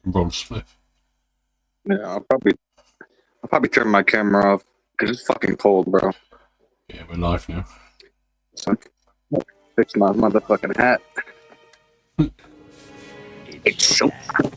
Ron Smith. Yeah, I'll probably turn my camera off because it's fucking cold, bro. Yeah, we're live now. So, fix my motherfucking hat. It's so hot.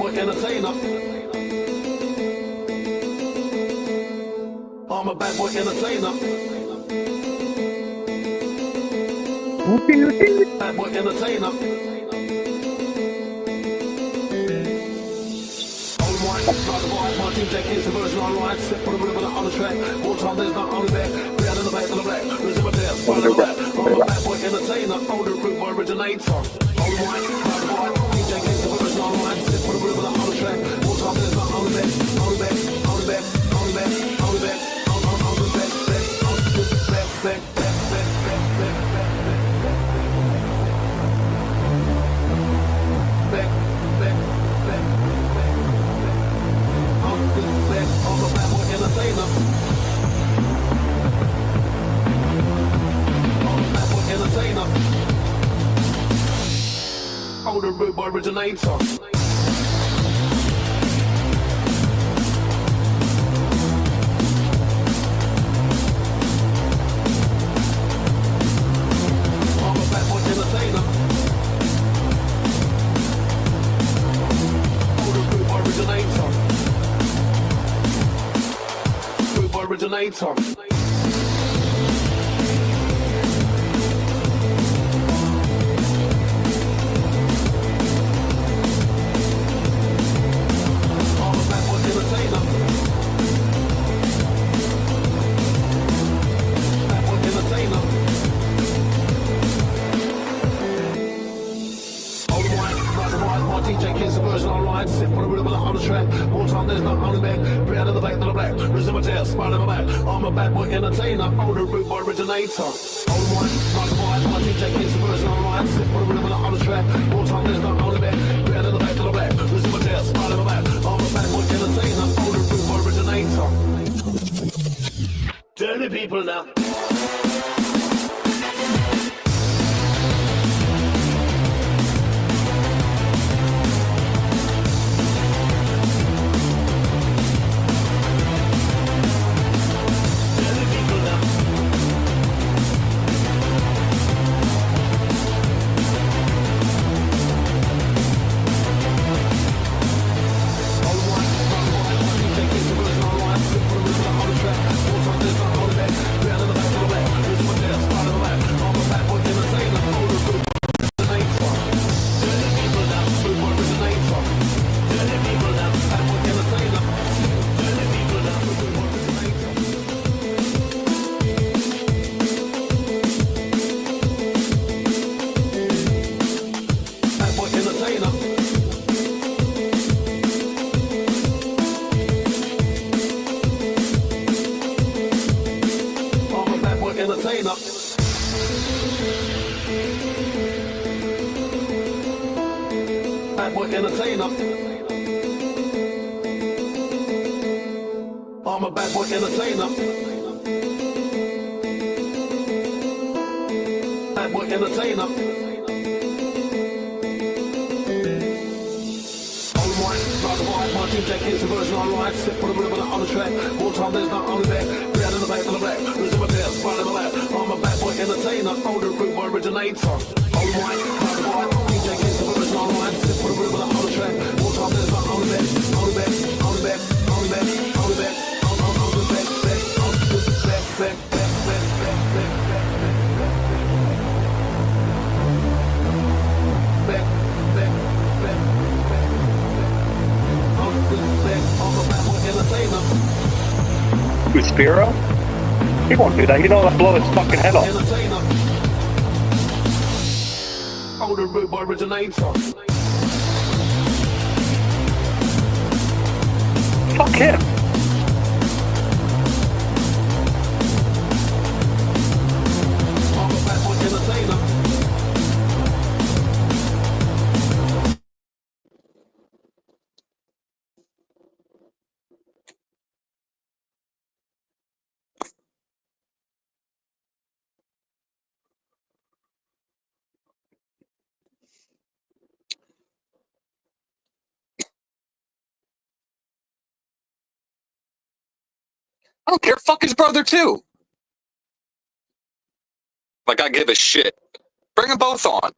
Entertainer. I'm a bad boy entertainer. Bad boy entertainer. My team takes the version online, step on the rhythm on the track. More time there's not only back, behind in the back of the black. Losing my dance, spot in the back. I'm a bad boy entertainer, older root boy originator. All white, bad boy, DJ takes the version online, step on the rhythm on the track. More time there's not only back, only back, only back, only back, only back, on the back, back, back. Older root boy originator. I'm a bad boy entertainer. Older root boy originator. Root boy originator. DJ Keir's the version online, sit on the rhythm on the track. More time there's not only back, behind in the back of the black. Losing my tail, smile in my back. I'm a bad boy entertainer, older root boy originator. Old one, my DJ Keir's the version online, sit on the rhythm on the track. More time there's not only back, behind in the back of the black. Losing my tail, smile in my back. I'm a bad boy entertainer, older root boy originator. Dirty people now. I'm a bad boy entertainer. Bad boy entertainer. My DJ Keir's the version online, step on the rhythm on the track. More time there's not only back, behind in the back of the black. Losing my tail, spot in the lap. I'm a bad boy entertainer, older root boy originator. Old white, DJ Keir's the version online, step on the rhythm on the track. More time there's not only back, only back, only back, only back, only back, on the back, back, on the back, back, back, back, back, back, back, back, back, back. Who's Spiro? He won't do that. He don't blow his fucking head off. Older root boy originator. Fuck him. I don't care. Fuck his brother too. Like I give a shit. Bring them both on.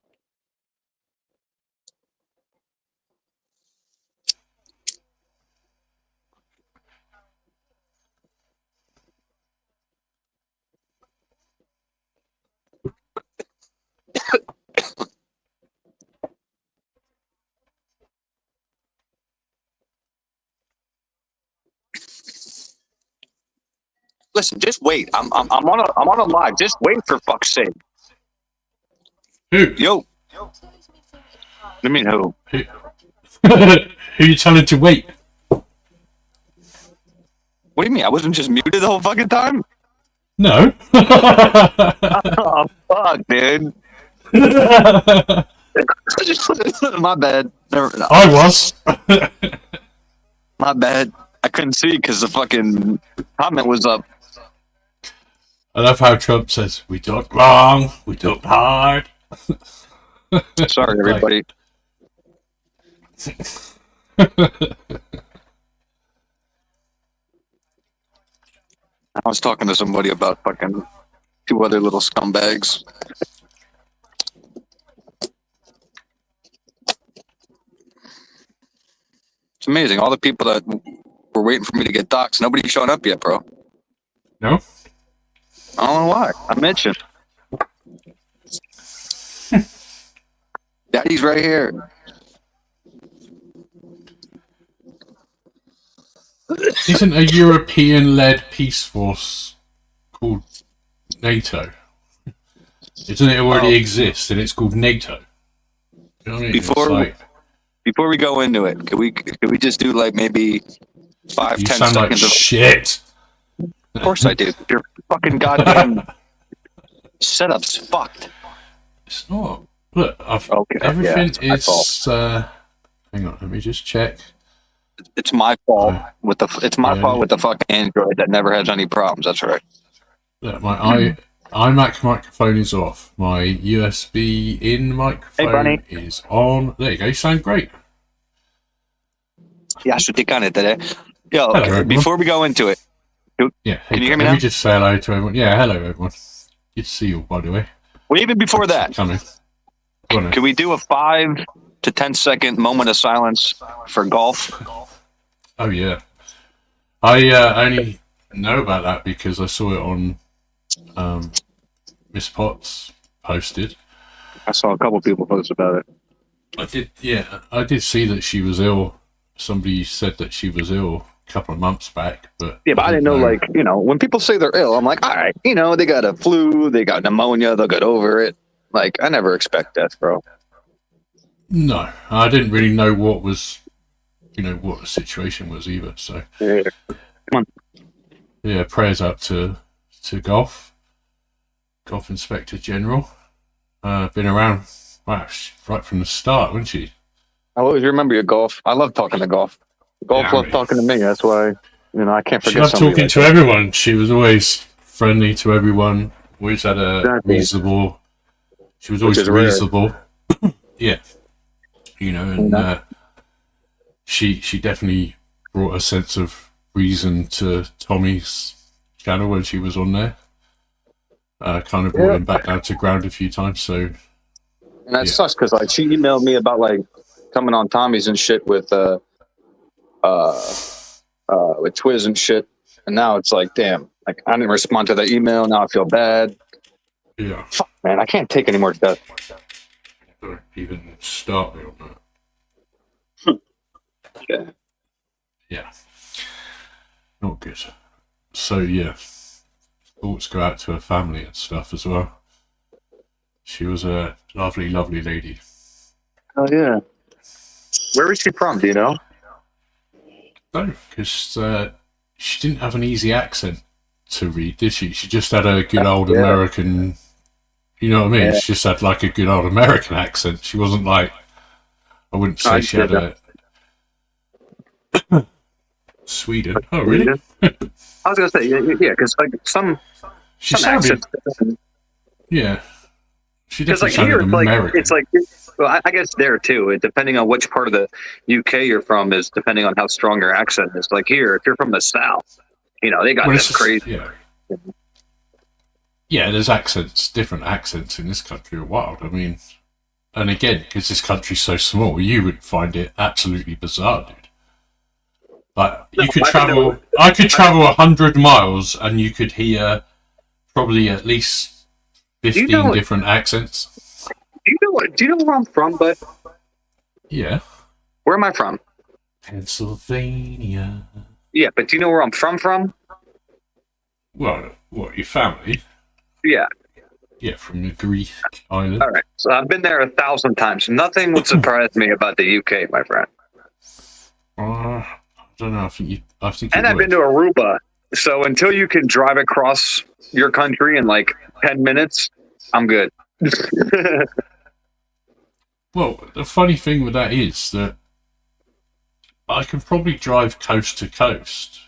Listen, just wait. I'm on a live. Just wait for fuck's sake. Who? Yo. I mean who? Who? Who you telling to wait? What do you mean? I wasn't just muted the whole fucking time? No. Oh fuck, dude. My bad. I was. My bad. I couldn't see because the fucking comment was up. I love how Trump says, we talked wrong, we talked hard. Sorry, everybody. I was talking to somebody about fucking two other little scumbags. It's amazing. All the people that were waiting for me to get doxxed, nobody's showing up yet, bro. No? I don't know why. I mentioned. Daddy's right here. Isn't a European-led peace force called NATO? Doesn't it already exist and it's called NATO? You know what I mean? Before we go into it, could we just do like maybe 5-10 you sound seconds like of shit. Of course I do. Your fucking goddamn setup's fucked. It's not. Look, everything is. Hang on, let me just check. It's my fault with the fucking Android that never has any problems. That's right. Look, my iMac microphone is off. My USB in microphone is on. There you go. You sound great. Yeah, Yo, Hello, before we go into it, yeah, can you hear me let now? me just say hello to everyone. Yeah, hello everyone. Good to see you, by the way. Well, even before that, Coming. can we do a 5 to 10 second moment of silence for golf? Oh yeah, I only know about that because I saw it on Miss Potts posted. I saw a couple people post about it. I did see that she was ill. Somebody said that she was ill a couple of months back, but I didn't know. Like, when people say they're ill, I'm like, all right, they got a flu, they got pneumonia, they'll get over it. Like, I never expect death, bro. No, I didn't really know what was, what the situation was either. So, yeah. Come on. Yeah, prayers out to Golf Inspector General. Been around right from the start, wasn't she? I always remember your golf. I love talking to golf. Golf loved talking to me. That's why, I can't forget. She loved talking to everyone. She was always friendly to everyone. Always had a reasonable. She was always reasonable. Yeah, and she definitely brought a sense of reason to Tommy's channel when she was on there. Kind of brought him back down to ground a few times. So, and that sucks because like she emailed me about like coming on Tommy's and shit with Twiz and shit, and now it's like, damn, like I didn't respond to that email. Now I feel bad. Yeah, fuck, man, I can't take any more death. Don't even start me on that. Yeah, not good. So yeah, thoughts go out to her family and stuff as well. She was a lovely, lovely lady. Oh yeah. Where is she from? Do you know? No, because she didn't have an easy accent to read, did she? She just had a good old American. You know what I mean? Yeah. She just had like a good old American accent. She wasn't like. I wouldn't say she had a. Sweden. Oh, really? I was gonna say yeah, because like some sounded, accents. Yeah, she definitely sounded here, American. It's like well, I guess there too. Depending on which part of the UK you're from is depending on how strong your accent is. Like here, if you're from the South, You know, they got this crazy. Yeah, there's accents, different accents in this country are wild. I mean, and again, because this country's so small, you would find it absolutely bizarre, dude. Like, you could travel, I could travel 100 miles and you could hear probably at least 15 different accents. Do you know where I'm from, bud? Yeah. Where am I from? Pennsylvania. Yeah, but do you know where I'm from? Well, what, your family? Yeah. Yeah, from the Greek island. All right. So I've been there 1,000 times. Nothing would surprise me about the UK, my friend. I don't know. I think and I've been to Aruba. So until you can drive across your country in like 10 minutes, I'm good. Well, the funny thing with that is that I can probably drive coast to coast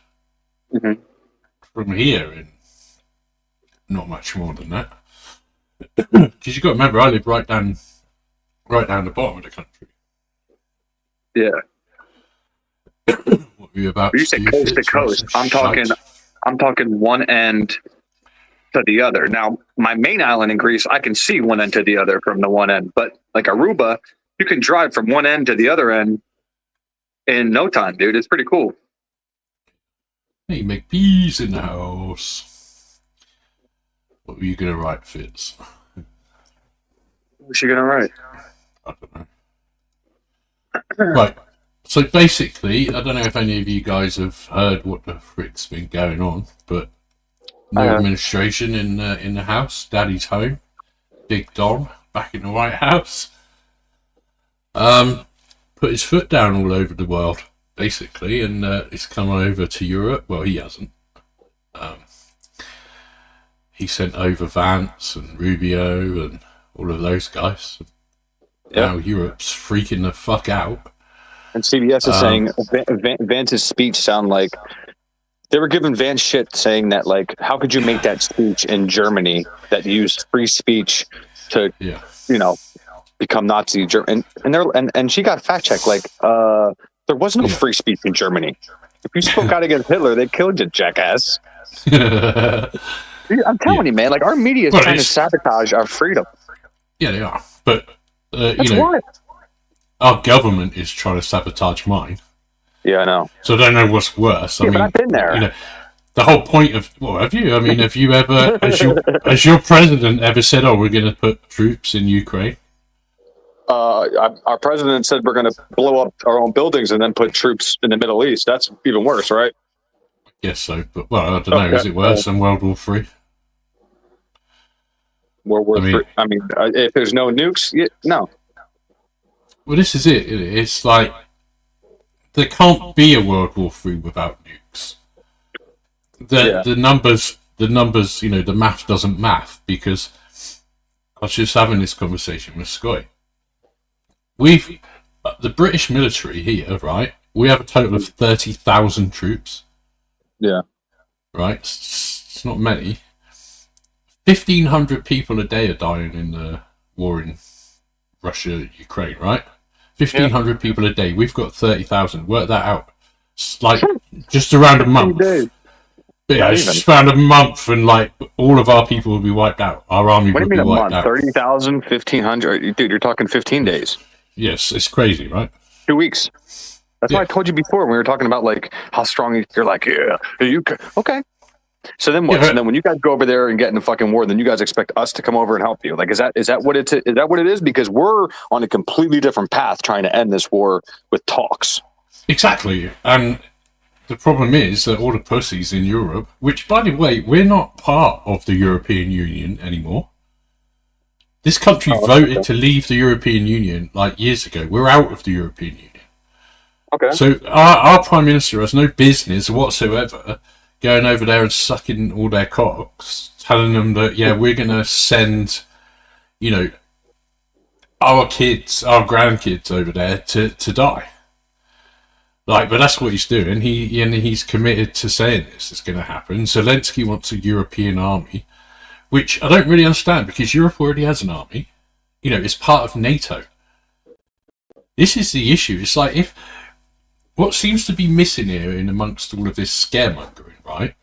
from here in not much more than that. Because you've got to remember, I live right down the bottom of the country. Yeah. What were you about? You say coast to coast. I'm talking one end to the other. Now, my main island in Greece, I can see one end to the other from the one end. But like Aruba, you can drive from one end to the other end in no time, dude. It's pretty cool. Hey, make peas in the house. What were you going to write, Fitz? What's she going to write? I don't know. Right. So basically, I don't know if any of you guys have heard what the frick's been going on, but no administration in the house. Daddy's home. Big Don back in the White House. Put his foot down all over the world, basically, and he's come over to Europe. Well, he hasn't. He sent over Vance and Rubio and all of those guys. Now Europe's freaking the fuck out. And CBS is saying Vance's speech sound like they were giving Vance shit, saying that like, how could you make that speech in Germany that used free speech to, you know, become Nazi German? And she got fact checked like, there was no free speech in Germany. If you spoke out against Hitler, they killed you, jackass. I'm telling you, man, like our media is trying to sabotage our freedom. Yeah, they are. But, you know, our government is trying to sabotage mine. Yeah, I know. So I don't know what's worse. I mean, but I've been there. You know, the whole point of, well, have you? I mean, have you ever, has your president ever said, oh, we're going to put troops in Ukraine? Our president said we're going to blow up our own buildings and then put troops in the Middle East. That's even worse, right? Yes, so, but, well, I don't know. Is it worse than World War III? World War III. I mean, if there's no nukes, no. Well, this is it. It's like there can't be a World War III without nukes. The numbers, you know, the math doesn't math, because I was just having this conversation with Sky. The British military here, right? We have a total of 30,000 troops. Yeah. Right? It's not many. 1,500 people a day are dying in the war in Russia, Ukraine, right? 1,500 people a day. We've got 30,000. Work that out. It's like just around a month. Yeah, it's just around a month, and like all of our people will be wiped out. Our army would be wiped out. 30,000, 1,500. Dude, you're talking 15 days. Yes, it's crazy, right? 2 weeks. That's why I told you before when we were talking about like how strong you're. Like, okay. So then what? So then when you guys go over there and get in a fucking war, then you guys expect us to come over and help you? Like, is that what it is? Because we're on a completely different path trying to end this war with talks. Exactly. And the problem is that all the pussies in Europe, which, by the way, we're not part of the European Union anymore. This country voted to leave the European Union like years ago. We're out of the European Union. Okay. So our Prime Minister has no business whatsoever going over there and sucking all their cocks, telling them that, we're going to send, you know, our kids, our grandkids over there to die. Like, but that's what he's doing. He's committed to saying this is going to happen. Zelensky wants a European army, which I don't really understand, because Europe already has an army. You know, it's part of NATO. This is the issue. It's like, what seems to be missing here in amongst all of this scaremongering, right,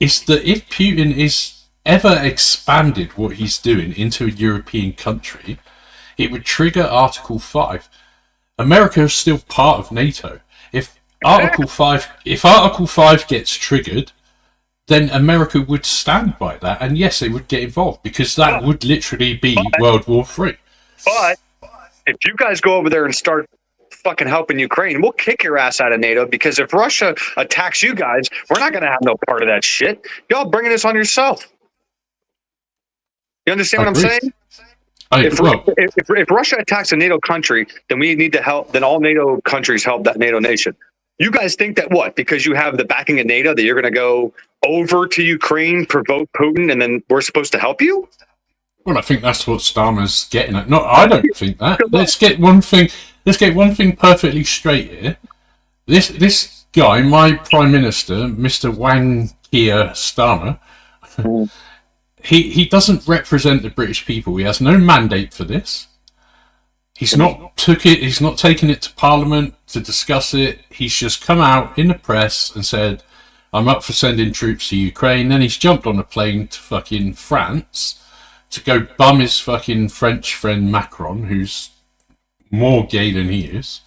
is that if Putin is ever expanded what he's doing into a European country, it would trigger Article 5. America is still part of NATO. If Article 5 gets triggered, then America would stand by that, and yes, they would get involved, because that would literally be World War III. But if you guys go over there and start fucking helping Ukraine, we'll kick your ass out of NATO, because if Russia attacks you guys, we're not going to have no part of that shit. Y'all bringing this on yourself. You understand what I'm saying? If Russia attacks a NATO country, then we need to help. Then all NATO countries help that NATO nation. You guys think that what? Because you have the backing of NATO, that you're going to go over to Ukraine, provoke Putin, and then we're supposed to help you? Well, I think that's what Starmer's getting at. No, I don't think that. Let's get one thing perfectly straight here. This guy, my Prime Minister, Mr. Keir Starmer, he doesn't represent the British people. He has no mandate for this. He's not taken it to Parliament to discuss it. He's just come out in the press and said, I'm up for sending troops to Ukraine. Then he's jumped on a plane to fucking France to go bum his fucking French friend Macron, who's more gay than he is,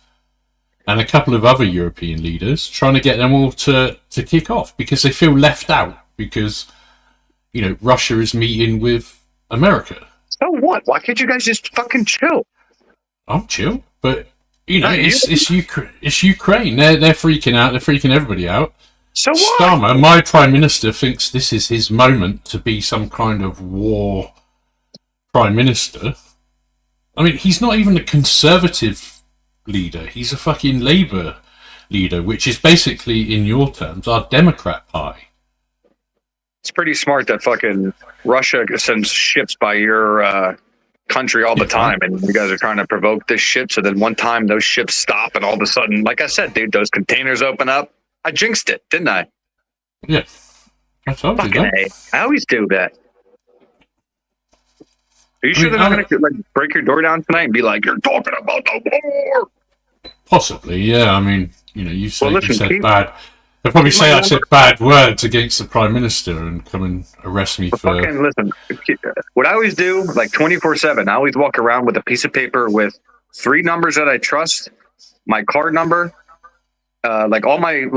and a couple of other European leaders, trying to get them all to kick off, because they feel left out, because, you know, Russia is meeting with America. So what? Why can't you guys just fucking chill? I'm chill, but, you know, it's Ukraine. They're freaking out. They're freaking everybody out. So what? Starmer, my Prime Minister, thinks this is his moment to be some kind of war Prime Minister. I mean, he's not even a Conservative leader. He's a fucking Labour leader, which is basically, in your terms, our Democrat Party. It's pretty smart that fucking Russia sends ships by your country all the time, and you guys are trying to provoke this shit, so then one time those ships stop, and all of a sudden, like I said, dude, those containers open up. I jinxed it, didn't I? Yeah. I told you that. I always do that. Are you sure they're not going to break your door down tonight and be like, you're talking about the war? Possibly, yeah. I mean, you know, you said bad. They'll probably say I said bad words against the Prime Minister and come and arrest me for... Fucking listen, what I always do, like 24/7, I always walk around with a piece of paper with 3 numbers that I trust, my card number, like all my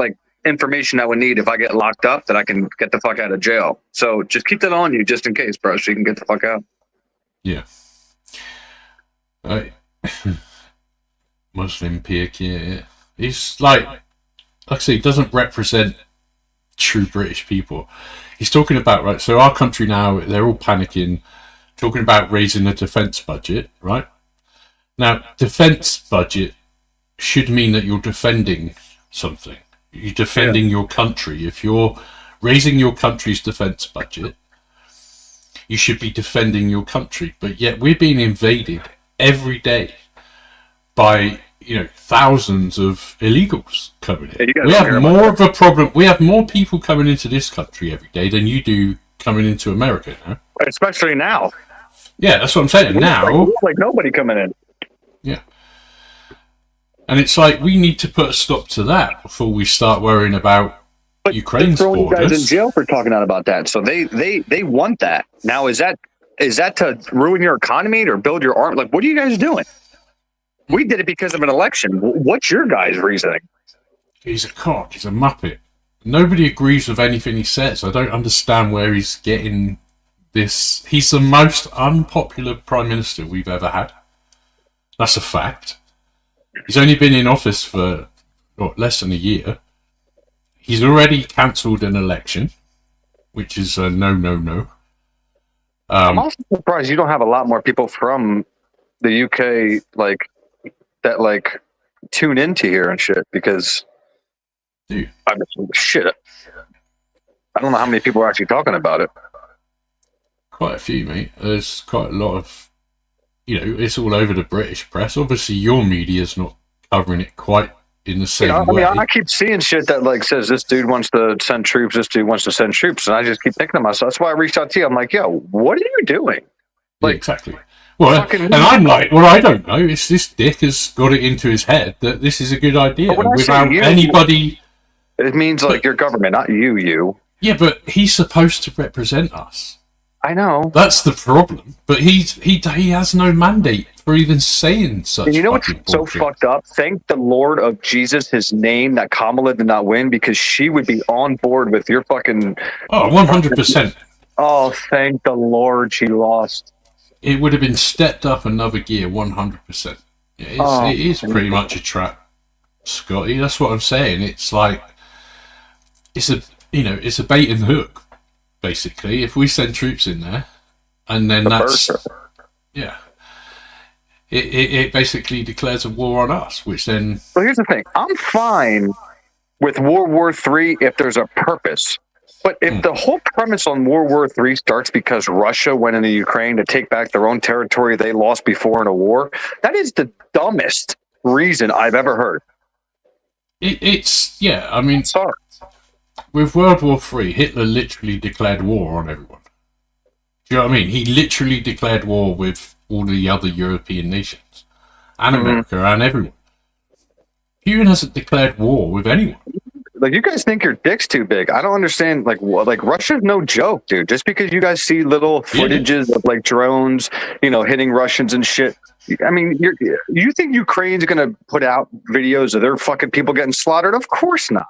information I would need if I get locked up, that I can get the fuck out of jail. So just keep that on you just in case, bro, so you can get the fuck out. Yeah. Muslim Keir, yeah. He's like I say, he doesn't represent true British people. He's talking about, right, so our country now, they're all panicking, talking about raising the defence budget, right? Now, defence budget should mean that you're defending something. You're defending your country. If you're raising your country's defence budget, you should be defending your country. But yet we're being invaded every day by, you know, thousands of illegals coming in. We have more of a problem. We have more people coming into this country every day than you do coming into America now. Especially now. Yeah, that's what I'm saying. Now, like nobody coming in. Yeah. And it's like, we need to put a stop to that before we start worrying about Ukraine's throwing borders. You guys in jail for talking out about that. So they want that. Now, is that to ruin your economy or build your arm? Like, what are you guys doing? We did it because of an election. What's your guys' reasoning? He's a cock. He's a muppet. Nobody agrees with anything he says. I don't understand where he's getting this. He's the most unpopular Prime Minister we've ever had. That's a fact. He's only been in office for less than a year. He's already cancelled an election, which is a no. I'm also surprised you don't have a lot more people from the UK that tune into here and shit, because shit. I don't know how many people are actually talking about it. Quite a few, mate. There's quite a lot of, it's all over the British press. Obviously, your media's not covering it quite in the same way. I keep seeing shit that says this dude wants to send troops, this dude wants to send troops, and I just keep thinking to myself. That's why I reached out to you. I'm like, yo, what are you doing? Yeah, exactly. Well, and I'm like, well, I don't know. It's this dick has got it into his head that this is a good idea without anybody. It means your government, not you. Yeah, but he's supposed to represent us. I know. That's the problem. But he has no mandate for even saying such. And you know what's bullshit. so fucked up? Thank the Lord of Jesus, his name, that Kamala did not win, because she would be on board with your fucking. Oh, 100%. Oh, thank the Lord she lost. It would have been stepped up another gear, 100%. It is pretty much a trap, Scotty. That's what I'm saying. It's like it's a bait and hook, basically. If we send troops in there, and then it basically declares a war on us, which then. Well, here's the thing. I'm fine with World War III if there's a purpose. But if the whole premise on World War III starts because Russia went into Ukraine to take back their own territory they lost before in a war, that is the dumbest reason I've ever heard. I mean, sorry. With World War III, Hitler literally declared war on everyone. Do you know what I mean? He literally declared war with all the other European nations and America and everyone. Putin hasn't declared war with anyone. Like, you guys think your dick's too big. I don't understand. Like Russia's no joke, dude. Just because you guys see little footages of like drones, hitting Russians and shit. I mean, you think Ukraine's gonna put out videos of their fucking people getting slaughtered? Of course not.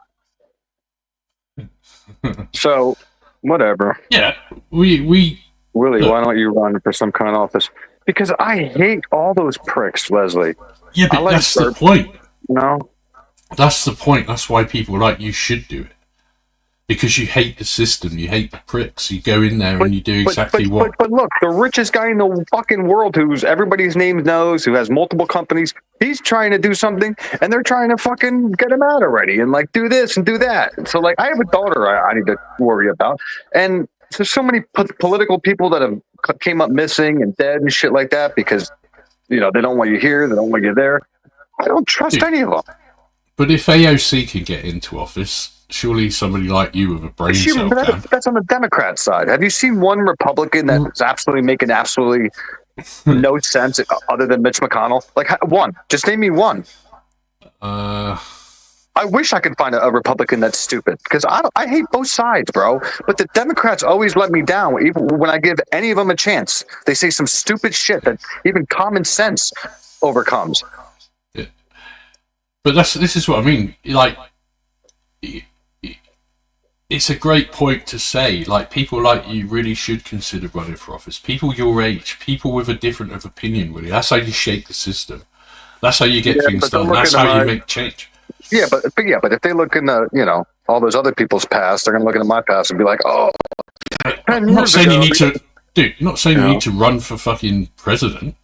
So, whatever. Yeah, we. Willie, why don't you run for some kind of office? Because I hate all those pricks, Leslie. Yeah, but that's the point. No. That's the point. That's why people like you should do it. Because you hate the system. You hate the pricks. You go in there and you do exactly what... But look, the richest guy in the fucking world, who's everybody's name knows, who has multiple companies, he's trying to do something, and they're trying to fucking get him out already, and like do this and do that. So like, I have a daughter I need to worry about, and there's so many political people that have came up missing and dead and shit like that because, they don't want you here, they don't want you there. I don't trust any of them. But if AOC can get into office, surely somebody like you with a brain cell can. That's on the Democrat side. Have you seen one Republican that's making absolutely no sense other than Mitch McConnell? Like, one. Just name me one. I wish I could find a Republican that's stupid, because I hate both sides, bro. But the Democrats always let me down, even when I give any of them a chance. They say some stupid shit that even common sense overcomes. But this is what I mean. Like, it's a great point to say. Like, people like you really should consider running for office. People your age, people with a different of opinion, really. That's how you shake the system. That's how you get things done. That's how you make change. Yeah, but if they look in all those other people's past, they're gonna look into my past and be like, oh. I'm not saying you need to, dude. Not saying you need to run for fucking president.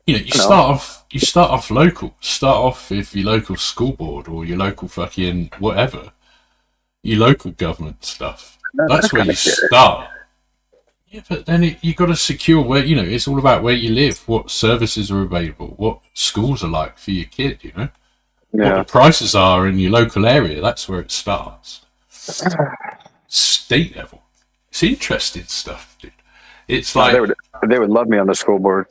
You start off local. Start off with your local school board or your local fucking whatever, your local government stuff. That's where you start. Yeah, but then you got to secure where it's all about where you live, what services are available, what schools are like for your kid. What the prices are in your local area. That's where it starts. State level. It's interesting stuff, dude. It's like they would love me on the school board.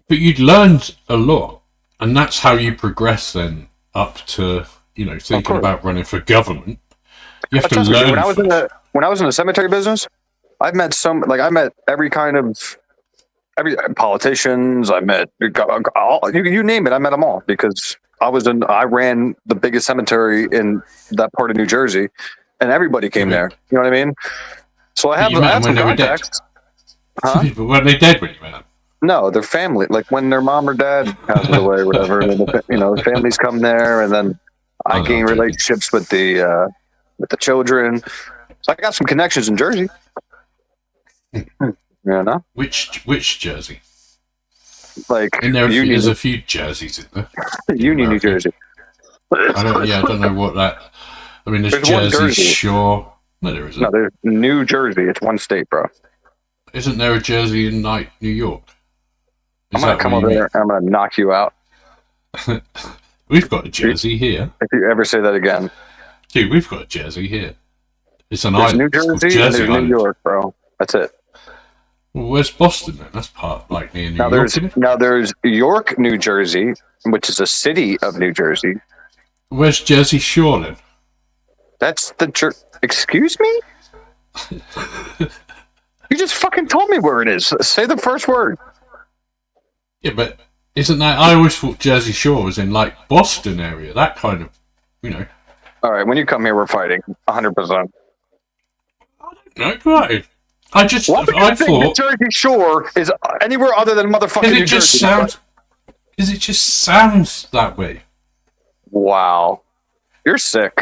But you'd learned a lot, and that's how you progress then up to thinking about running for government. You have to learn. When I was in the cemetery business, I've met I met every politicians. I met you name it. I met them all because I ran the biggest cemetery in that part of New Jersey, and everybody came there. You know what I mean? So I have some contacts. Huh? But were they dead when you met them? No, their family. Like when their mom or dad passes away, or whatever. And the families come there, and then I gain relationships with the children. So I got some connections in Jersey. Which Jersey? Like there's a few jerseys in there. Union, New Jersey. I don't know what that. I mean, there's Jersey Shore. No, there isn't. No, there's New Jersey. It's one state, bro. Isn't there a Jersey in New York? I'm gonna come over there and I'm gonna knock you out. We've got a Jersey here. If you ever say that again, dude, we've got a Jersey here. It's an there's island. New Jersey and there's New York, bro. That's it. Well, where's Boston then? That's part near New York. Now there's York, New Jersey, which is a city of New Jersey. Where's Jersey Shore then? That's the church. Excuse me? You just fucking told me where it is. Say the first word. Yeah, but isn't that... I always thought Jersey Shore was in, like, Boston area. That kind of, you know... All right, when you come here, we're fighting. 100%. No, right. I thought... Jersey Shore is anywhere other than motherfucking New Jersey. Because it just sounds that way. Wow. You're sick.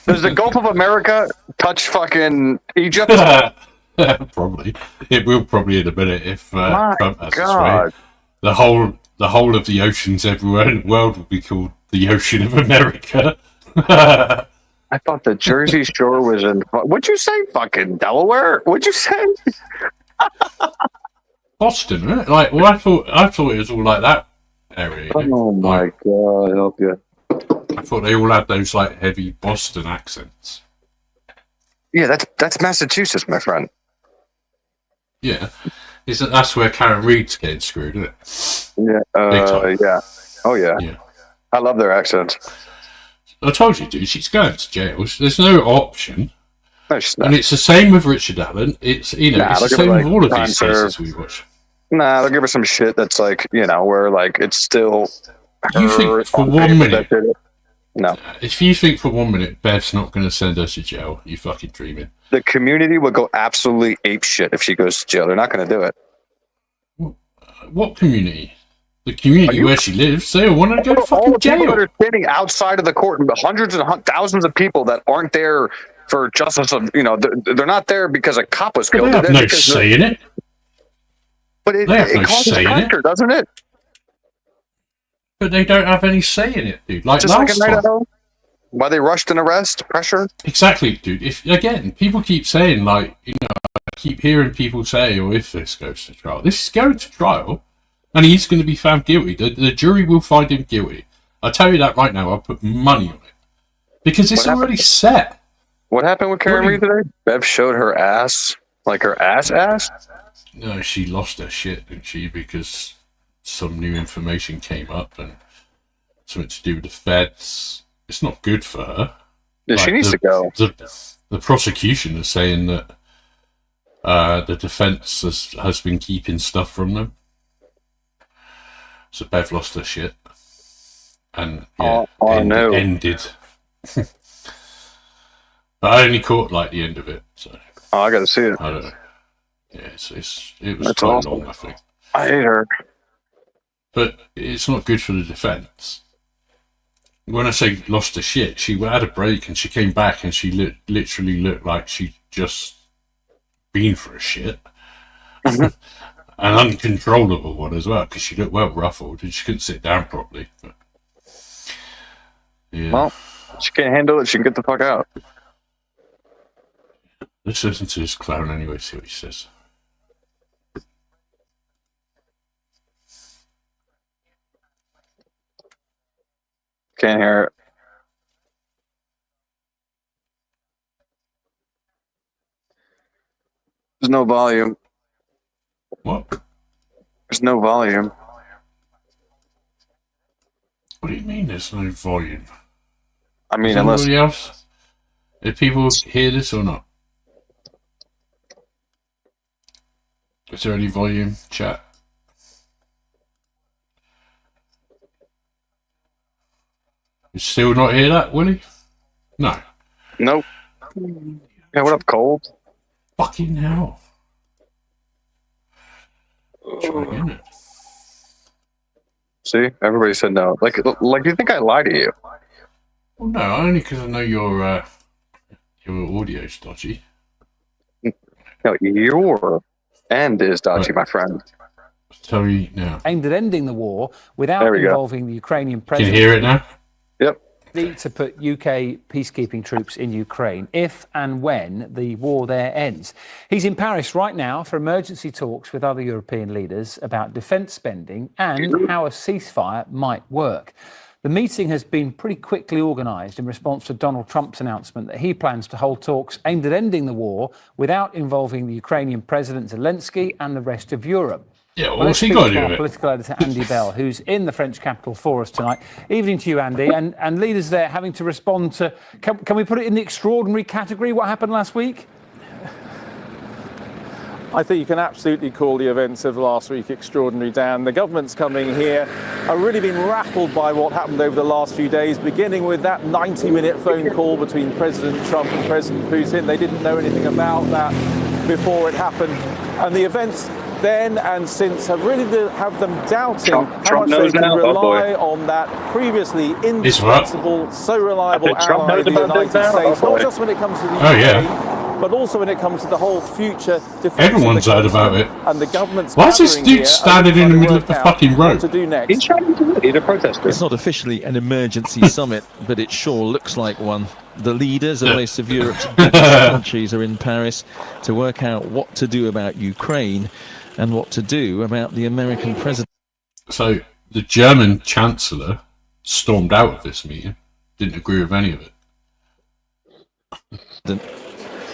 Does the Gulf of America touch fucking Egypt? Probably. It will probably in a minute if Trump has his way. The whole of the oceans everywhere in the world will be called the Ocean of America. I thought the Jersey Shore was in... What'd you say? Fucking Delaware? What'd you say? Boston, right? Like, well, I thought it was all like that area. Oh my God, help you. I thought they all had those like heavy Boston accents. Yeah, that's Massachusetts, my friend. Yeah, that's where Karen Reed's getting screwed, isn't it? Yeah, yeah. Oh yeah. I love their accents. I told you, dude. She's going to jail. There's no option. No, she's not. And it's the same with Richard Allen. It's it's the same with all of these cases we watch. Nah, they'll give her some shit that's like, where like it's still. You think for 1 minute? No. If you think for 1 minute Bev's not going to send her to jail, you fucking dreaming. The community would go absolutely ape shit if she goes to jail. They're not going to do it. What community? The community where she lives. They all want to go to fucking jail. People that are standing outside of the court, hundreds and thousands of people that aren't there for justice. They're not there because a cop was killed. They have no say in it. But it causes pressure, doesn't it? But they don't have any say in it, dude. Like just last like in time. Idaho, why they rushed an arrest, pressure. Exactly, dude. If again, people keep saying I keep hearing people say, "Oh, if this goes to trial, this is going to trial, and he's going to be found guilty. The jury will find him guilty. I tell you that right now. I'll put money on it because it's already set." What happened with Karen Reed today? Bev showed her ass, like her ass. No, she lost her shit, didn't she? Because some new information came up and something to do with the feds. It's not good for her. Yeah, she needs to go. The prosecution is saying that the defense has been keeping stuff from them. So Bev lost her shit. And ended. But I only caught the end of it. So I got to see it. I don't know. Yeah, it was quite awesome. Long, I think. I hate her. But it's not good for the defense. When I say lost her shit, she had a break and she came back and she literally looked like she'd just been for a shit. An uncontrollable one as well, because she looked well ruffled and she couldn't sit down properly. But, yeah. Well, she can't handle it. She can get the fuck out. Let's listen to this clown anyway, see what he says. Can't hear it. There's no volume. What? There's no volume. What do you mean there's no volume? I mean, unless... else? Did people hear this or not? Is there any volume, chat? You still not hear that, Willie? No. Nope. Yeah, what up, Cold? Fucking hell. Try again. See? Everybody said no. Like you think I lie to you? Well, no, only because I know your audio's dodgy. No, your end is dodgy, my friend. Tell you now. Aimed at ending the war without involving the Ukrainian president. Can you hear it now? Yep. To put UK peacekeeping troops in Ukraine if and when the war there ends. He's in Paris right now for emergency talks with other European leaders about defence spending and how a ceasefire might work. The meeting has been pretty quickly organised in response to Donald Trump's announcement that he plans to hold talks aimed at ending the war without involving the Ukrainian President Zelensky and the rest of Europe. Yeah, Well, let's what's he speak got to to do our with it? political editor, Andy Bell, who's in the French capital for us tonight. Evening to you, Andy. And leaders there having to respond to... Can we put it in the extraordinary category, what happened last week? I think you can absolutely call the events of last week extraordinary, Dan. The government's coming here. I've really been rattled by what happened over the last few days, beginning with that 90-minute phone call between President Trump and President Putin. They didn't know anything about that before it happened. And the events then and since have really have them doubting how much they can rely on that previously indispensable, so reliable ally, the United States, not just when it comes to the UK, but also when it comes to the whole future defense. Everyone's heard about it. And the government's Why is this dude standing in the middle of the fucking road? To do next. He's trying to lead a protester. It's not officially an emergency summit, but it sure looks like one. The leaders of most of Europe's biggest countries are in Paris to work out what to do about Ukraine and what to do about the American president. So the German Chancellor stormed out of this meeting, didn't agree with any of it.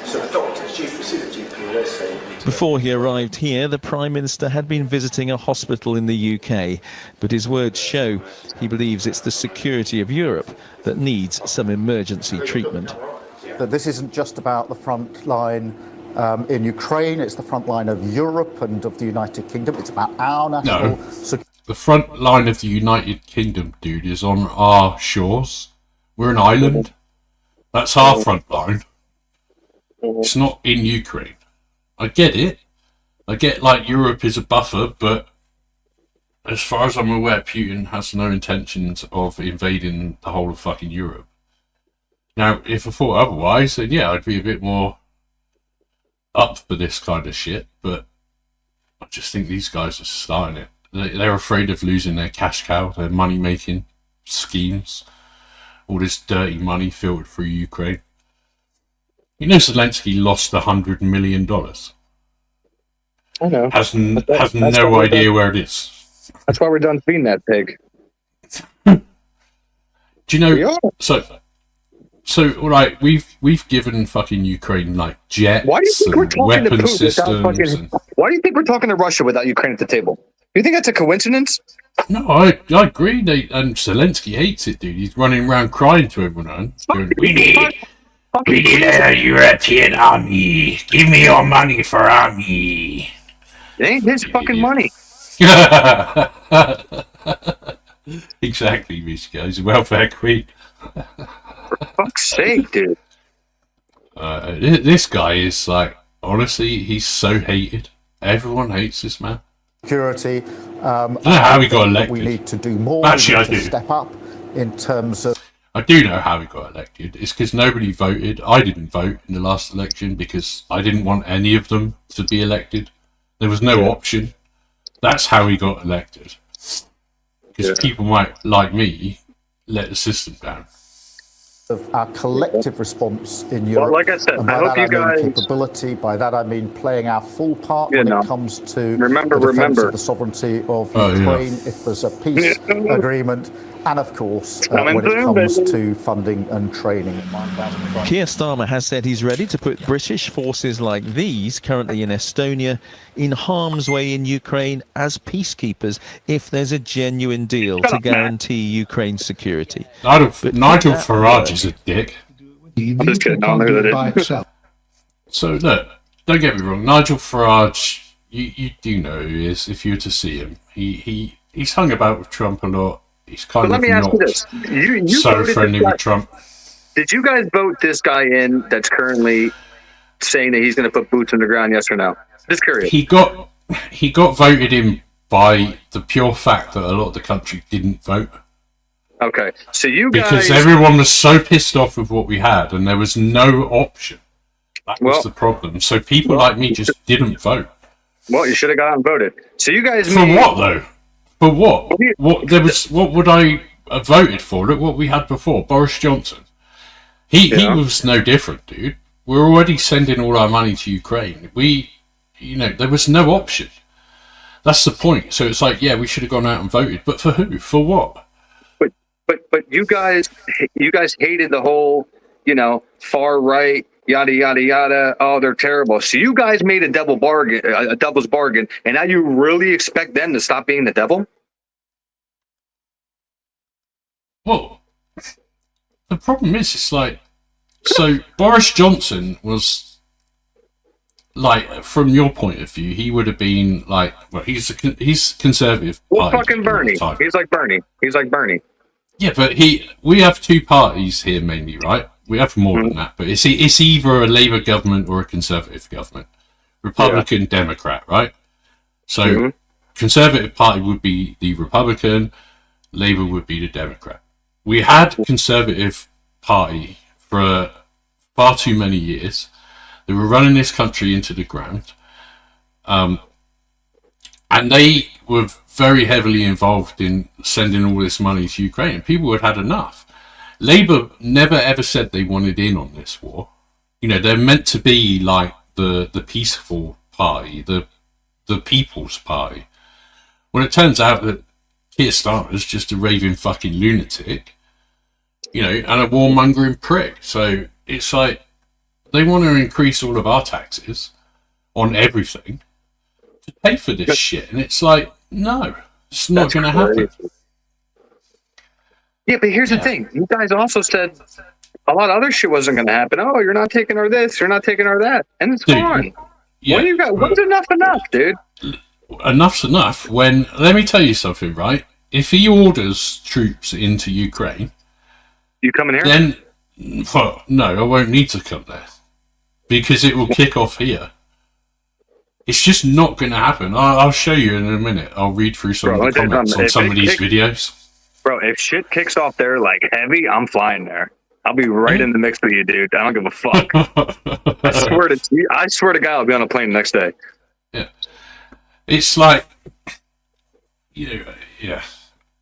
So the doctors, you see the GP, they're saying... Before he arrived here, the Prime Minister had been visiting a hospital in the UK, but his words show he believes it's the security of Europe that needs some emergency treatment. That this isn't just about the front line in Ukraine, it's the front line of Europe and of the United Kingdom. It's about our national security. The front line of the United Kingdom, dude, is on our shores. We're an island. That's our front line. It's not in Ukraine. I get it. I get, like, Europe is a buffer, but as far as I'm aware, Putin has no intentions of invading the whole of fucking Europe. Now, if I thought otherwise, then yeah, I'd be a bit more up for this kind of shit, but I just think these guys are starting it. They're afraid of losing their cash cow, their money-making schemes, all this dirty money filtered through Ukraine. You know Zelensky lost $100 million. I know. Has no idea where it is. That's why we're done feeding that pig. Do you know? So all right, we've given fucking Ukraine like jets and weapon systems. Why do you think we're talking to Russia without Ukraine at the table? You think that's a coincidence? No, I agree. And Zelensky hates it, dude. He's running around crying to everyone, going, "We need a European army. Give me your money for army." It ain't his fucking money. Exactly, Mishka. He's a welfare queen. For fuck's sake, dude. This guy is like, honestly, he's so hated. Everyone hates this man. Security. I don't know how he got elected. We need to do more. Actually, I do. Step up in terms of. I do know how he got elected. It's because nobody voted. I didn't vote in the last election because I didn't want any of them to be elected. There was no option. That's how he got elected. Because people might, like me, let the system down. Of our collective response in Europe. Well, like I said, and by I hope that you I mean guys... capability. By that I mean playing our full part when it comes to remember the defense of the sovereignty of Ukraine, if there's a peace agreement, and of course when it comes to funding and training. Keir Starmer has said he's ready to put British forces like these, currently in Estonia, in harm's way in Ukraine as peacekeepers if there's a genuine deal to guarantee Ukraine's security. Nigel Farage is a dick. I'm just kidding. I don't know who that is. So look, don't get me wrong. Nigel Farage, you do know who he is. If you were to see him, he's hung about with Trump a lot. He's kind of not so friendly with Trump. Did you guys vote this guy in that's currently saying that he's going to put boots on the ground, yes or no? Just curious. He got voted in by the pure fact that a lot of the country didn't vote. Okay, so you guys... Because everyone was so pissed off with what we had, and there was no option. That was the problem. So people like me just didn't vote. Well, you should have got out and voted. So you guys... For what, though? For what? What would I have voted for? Look what we had before. Boris Johnson. He was no different, dude. We're already sending all our money to Ukraine. There was no option. That's the point. So it's like, yeah, we should have gone out and voted. But for who? For what? But you guys hated the whole, far right yada yada yada. Oh, they're terrible. So you guys made a devil's bargain, and now you really expect them to stop being the devil? Well, the problem is, it's like, so Boris Johnson was, like, from your point of view, he would have been like, well, he's conservative. Well, fucking Bernie. He's like Bernie. Yeah, but we have two parties here mainly, right? We have more than that, but it's either a Labour government or a Conservative government. Republican, Democrat, right? So Conservative Party would be the Republican, Labour would be the Democrat. We had Conservative Party for far too many years. They were running this country into the ground. And they were very heavily involved in sending all this money to Ukraine. People had had enough. Labour never ever said they wanted in on this war. You know, they're meant to be like the peaceful party, the people's party. When it turns out that Keir Starmer's just a raving fucking lunatic, you know, and a warmongering prick. So it's like they want to increase all of our taxes on everything to pay for this shit, and it's like, no, it's not going to happen. Yeah, but here's the thing. You guys also said a lot of other shit wasn't going to happen. Oh, you're not taking our this, you're not taking our that, and it's gone. Yeah, when's enough, dude? Enough's enough. When, let me tell you something, right? If he orders troops into Ukraine, you coming here? Then, well, no, I won't need to come there because it will kick off here. It's just not going to happen. I'll show you in a minute. I'll read through some of the comments on some of these videos. Bro, if shit kicks off there like heavy, I'm flying there. I'll be right in the mix with you, dude. I don't give a fuck. I swear to God, I'll be on a plane the next day. Yeah, it's like, you know, yeah,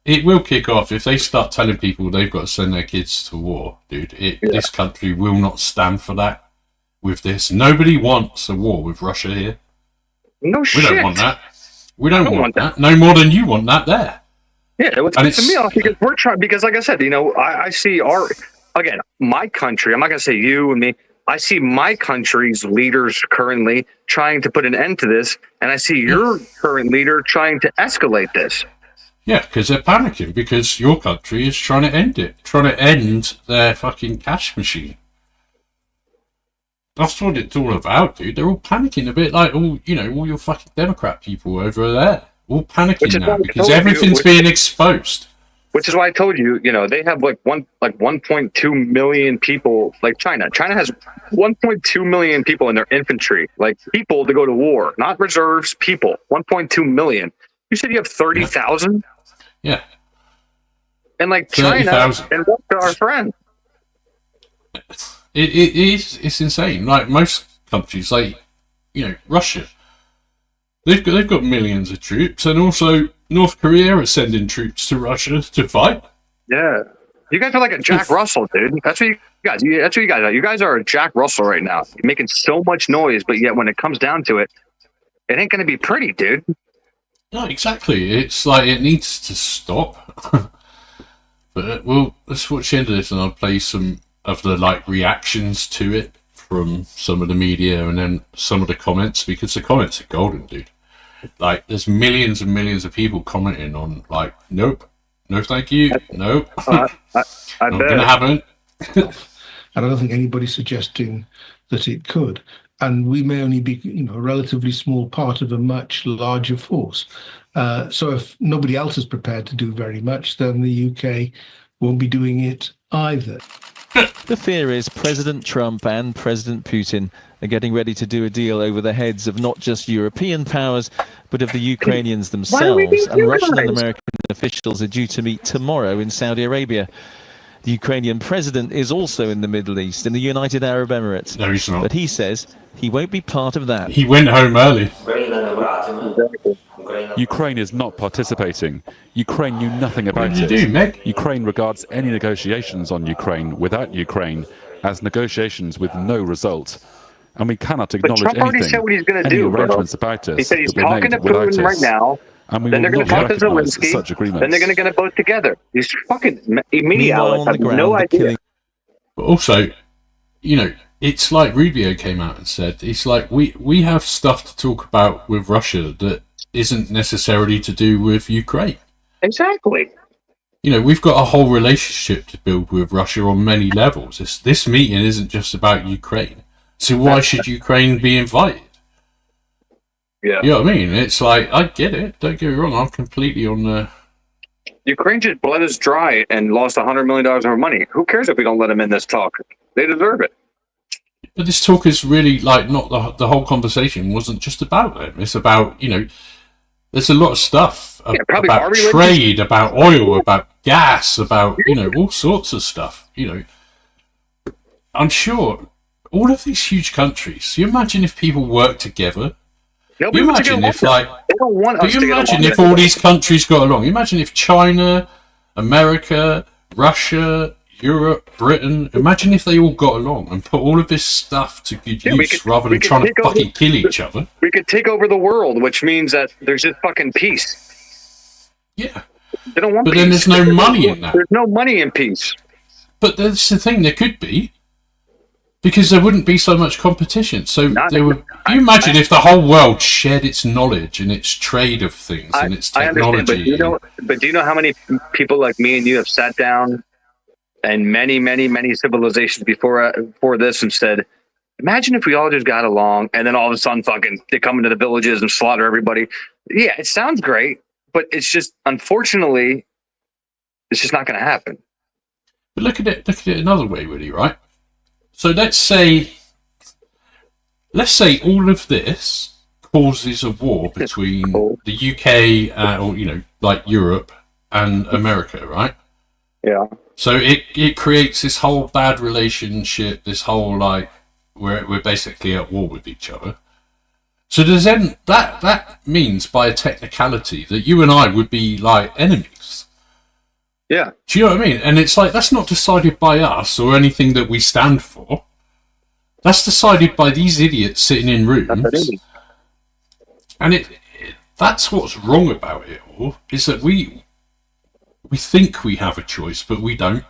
it will kick off if they start telling people they've got to send their kids to war, dude. This country will not stand for that. With this, nobody wants a war with Russia here. No shit. We don't want that. We don't want that. No more than you want that there. Yeah, what's pissing me off because we're trying. Because, like I said, you know, I see my country. I'm not gonna say you and me. I see my country's leaders currently trying to put an end to this, and I see your current leader trying to escalate this. Yeah, because they're panicking because your country is trying to end it, trying to end their fucking cash machine. That's what it's all about, dude. They're all panicking a bit like all your fucking Democrat people over there. All panicking now because everything's being exposed. Which is why I told you, you know, they have like 1.2 million people. Like China has 1.2 million people in their infantry, like people to go to war, not reserves, people. 1.2 million. You said you have 30,000. Yeah. And like China and Russia are friends. It's insane. Like most countries, like, you know, Russia, they've got millions of troops, and also North Korea is sending troops to Russia to fight. Yeah, you guys are like a Jack Russell, dude. That's what you guys. That's what you guys are. You guys are a Jack Russell right now. You're making so much noise, but yet when it comes down to it, it ain't gonna be pretty, dude. No, exactly. It's like it needs to stop. But let's watch the end of this, and I'll play some of the like reactions to it from some of the media and then some of the comments, because the comments are golden, dude. Like there's millions and millions of people commenting on like, nope, no thank you, nope, not gonna happen. And I don't think anybody's suggesting that it could. And we may only be, you know, a relatively small part of a much larger force. So if nobody else is prepared to do very much, then the UK won't be doing it either. The fear is President Trump and President Putin are getting ready to do a deal over the heads of not just European powers, but of the Ukrainians themselves. And Russian and American officials are due to meet tomorrow in Saudi Arabia. The Ukrainian president is also in the Middle East, in the United Arab Emirates. No, he's not. But he says he won't be part of that. He went home early. Ukraine is not participating. Ukraine knew nothing about What did you do, Meg? Ukraine regards any negotiations on Ukraine without Ukraine as negotiations with no result. And we cannot acknowledge Trump already said what he's going to do, arrangements about us. He said he's talking to Putin right now. And we then they're will going to not talk to recognise Zelensky. such agreements. Then they're going to get it both together. These fucking media Meanwhile, outlets on the have ground, no the idea. killing- But also, you know, it's like Rubio came out and said, it's like we have stuff to talk about with Russia that isn't necessarily to do with Ukraine. Exactly. You know, we've got a whole relationship to build with Russia on many levels. This meeting isn't just about Ukraine. So why should Ukraine be invited? Yeah. You know what I mean? It's like, I get it. Don't get me wrong. I'm completely on the... Ukraine just bled us dry and lost $100 million of money. Who cares if we don't let them in this talk? They deserve it. But this talk is really, like, not the whole conversation wasn't just about them. It's about, you know, there's a lot of stuff about trade, about oil, about gas, about, you know, all sorts of stuff. You know, I'm sure all of these huge countries, you imagine if people work together. You imagine if, like, if all these countries got along. Imagine if China, America, Russia, Europe, Britain, imagine if they all got along and put all of this stuff to good use rather than trying to fucking kill each other. We could take over the world, which means that there's just fucking peace. Yeah. They don't want but peace. Then there's no money in that. There's no money in peace. But that's the thing, there could be. Because there wouldn't be so much competition. So there would. Can you imagine if the whole world shared its knowledge and its trade of things and its technology? I understand, but do you know how many people like me and you have sat down and many civilizations before this and said, imagine if we all just got along and then all of a sudden fucking they come into the villages and slaughter everybody. Yeah, it sounds great, but it's just, unfortunately, it's just not going to happen. But look at it another way, really, right? So let's say all of this causes a war between the UK, or, you know, like Europe and America, right? Yeah. So it creates this whole bad relationship, this whole, like, we're basically at war with each other. So does then that means by a technicality that you and I would be like enemies? Yeah. Do you know what I mean? And it's like, that's not decided by us or anything that we stand for. That's decided by these idiots sitting in rooms. And that's what's wrong about it all, is that we think we have a choice, but we don't.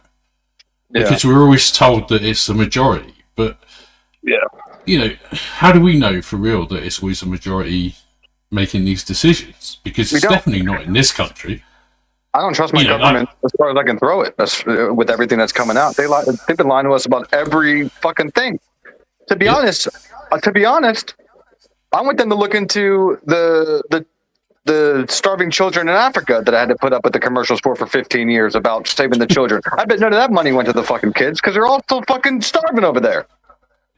Because we're always told that it's the majority. But, you know, how do we know for real that it's always a majority making these decisions? Because it's definitely not in this country. I don't trust my government as far as I can throw it. With everything that's coming out, they've been lying to us about every fucking thing. To be honest, I want them to look into the starving children in Africa that I had to put up with the commercials for 15 years about saving the children. I bet none of that money went to the fucking kids because they're all still fucking starving over there.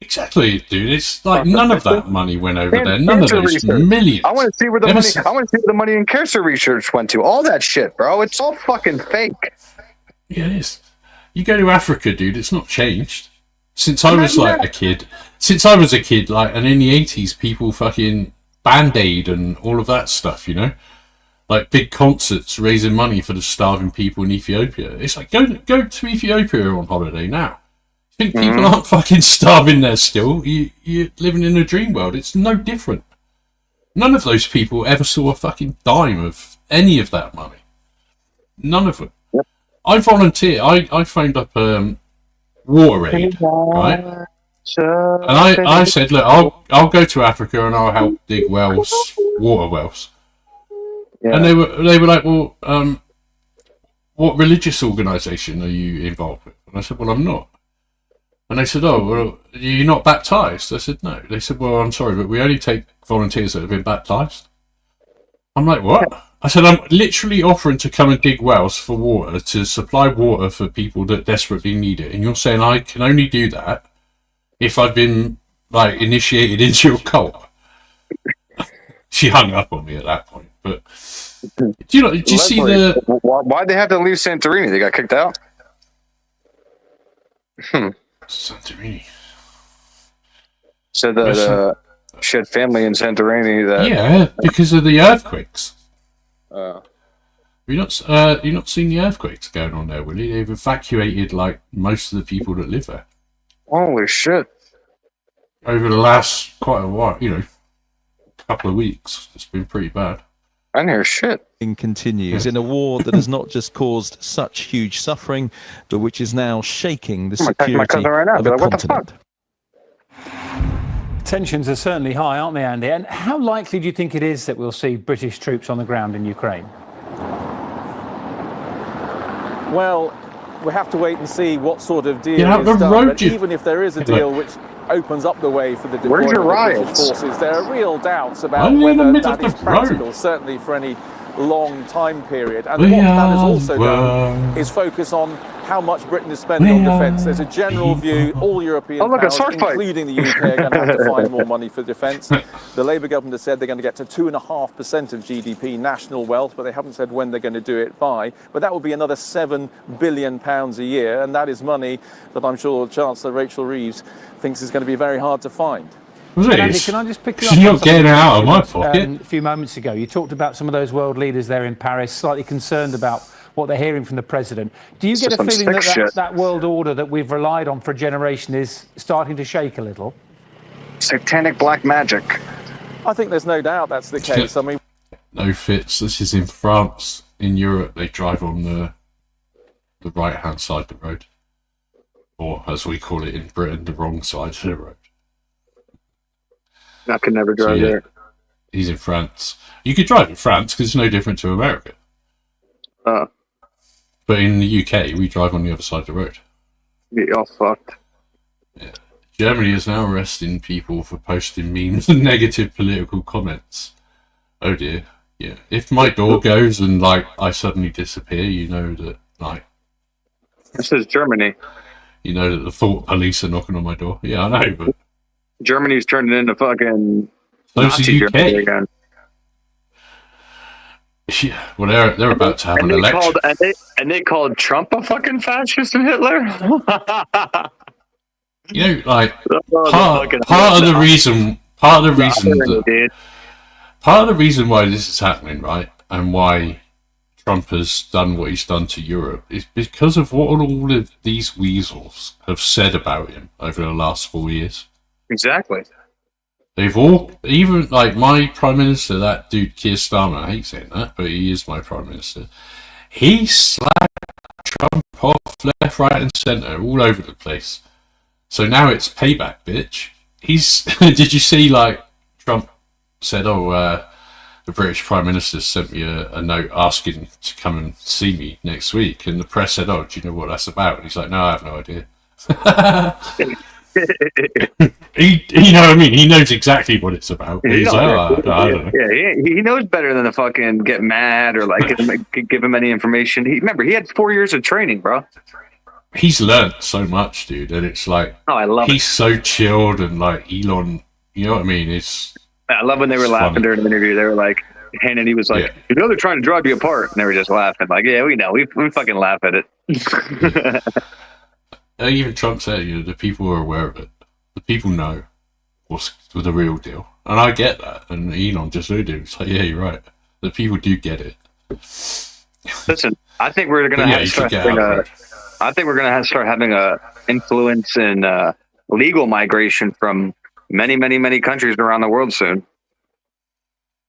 Exactly, dude. It's like none of that money went over there. None of those millions. I want to see where the money. I want to see where the money in cancer research went to. All that shit, bro. It's all fucking fake. Yeah, it is. You go to Africa, dude. It's not changed since I was like a kid. Since I was a kid, like, and in the 80s, people fucking Band-Aid and all of that stuff. You know, like big concerts raising money for the starving people in Ethiopia. It's like go to Ethiopia on holiday now. Think people aren't fucking starving there still? You're living in a dream world. It's no different. None of those people ever saw a fucking dime of any of that money. None of them. Yep. I volunteer. I phoned up WaterAid, right? And I said, look, I'll go to Africa and I'll help dig wells, water wells. Yeah. And they were like, well, what religious organisation are you involved with? And I said, well, I'm not. And they said, oh, well, you're not baptised? I said, no. They said, well, I'm sorry, but we only take volunteers that have been baptised. I'm like, what? I said, I'm literally offering to come and dig wells for water, to supply water for people that desperately need it. And you're saying I can only do that if I've been, like, initiated into your cult. She hung up on me at that point. But do you see the... Why'd they have to leave Santorini? They got kicked out? Santorini. So she had family in Santorini. Yeah, because of the earthquakes. You're not seeing the earthquakes going on there, will you? They've evacuated like most of the people that live there. Holy shit! Over the last quite a while, couple of weeks, it's been pretty bad. I didn't hear shit. Continues in a war that has not just caused such huge suffering, but which is now shaking the security of a continent. Tensions are certainly high, aren't they, Andy? And how likely do you think it is that we'll see British troops on the ground in Ukraine? Well, we have to wait and see what sort of deal Yeah, is done. But you. even if there is a deal which opens up the way for the deployment of British forces, there are real doubts about whether that is practical, certainly for any long time period. And what that has also done is focus on how much Britain is spending on defence. There's a general view, all European powers, including the UK, are going to have to find more money for defence. The Labour government has said they're going to get to 2.5% of GDP national wealth, but they haven't said when they're going to do it by. But that will be another £7 billion a year, and that is money that I'm sure Chancellor Rachel Reeves thinks is going to be very hard to find. Andy, can I just pick you up? You're not getting out of my pocket. A few moments ago, you talked about some of those world leaders there in Paris, slightly concerned about what they're hearing from the president. Do you get a feeling that that world order that we've relied on for a generation is starting to shake a little? Satanic black magic. I think there's no doubt that's the case. I mean, no fits. This is in France. In Europe, they drive on the right-hand side of the road, or as we call it in Britain, the wrong side of the road. I could never drive there. He's in France. You could drive in France because it's no different to America. But in the UK, we drive on the other side of the road. You're all fucked. Yeah. Germany is now arresting people for posting memes and negative political comments. Oh dear. Yeah. If my door goes and I suddenly disappear, you know that This is Germany. You know that the thought police are knocking on my door. Yeah, I know, but Germany's turning into fucking Nazi the UK Germany again. Yeah, well, they're about to have an election. And they called Trump a fucking fascist and Hitler? You know, part of the reason why this is happening, right, and why Trump has done what he's done to Europe is because of what all of these weasels have said about him over the last 4 years. Exactly. They've all, even my Prime Minister, that dude Keir Starmer, I hate saying that, but he is my Prime Minister. He slagged Trump off left, right, and centre, all over the place. So now it's payback, bitch. Did you see, Trump said, the British Prime Minister sent me a note asking to come and see me next week, and the press said, do you know what that's about? And he's like, no, I have no idea. You know what I mean? He knows exactly what it's about. He's like, I don't know. Yeah, he knows better than to fucking get mad or give him any information. Remember, he had 4 years of training, bro. He's learned so much, dude, and it's I love he's so chilled and Elon. You know what I mean? I love when they were laughing during the interview. They were like, and he was like, you know, they're trying to drive you apart, and they were just laughing. Yeah, we know. We fucking laugh at it. Even Trump said, the people are aware of it. The people know what's the real deal. And I get that. And Elon just alluded. It's yeah, you're right. The people do get it. Listen, I think we're going to have to start having a influence in legal migration from many, many, many countries around the world soon.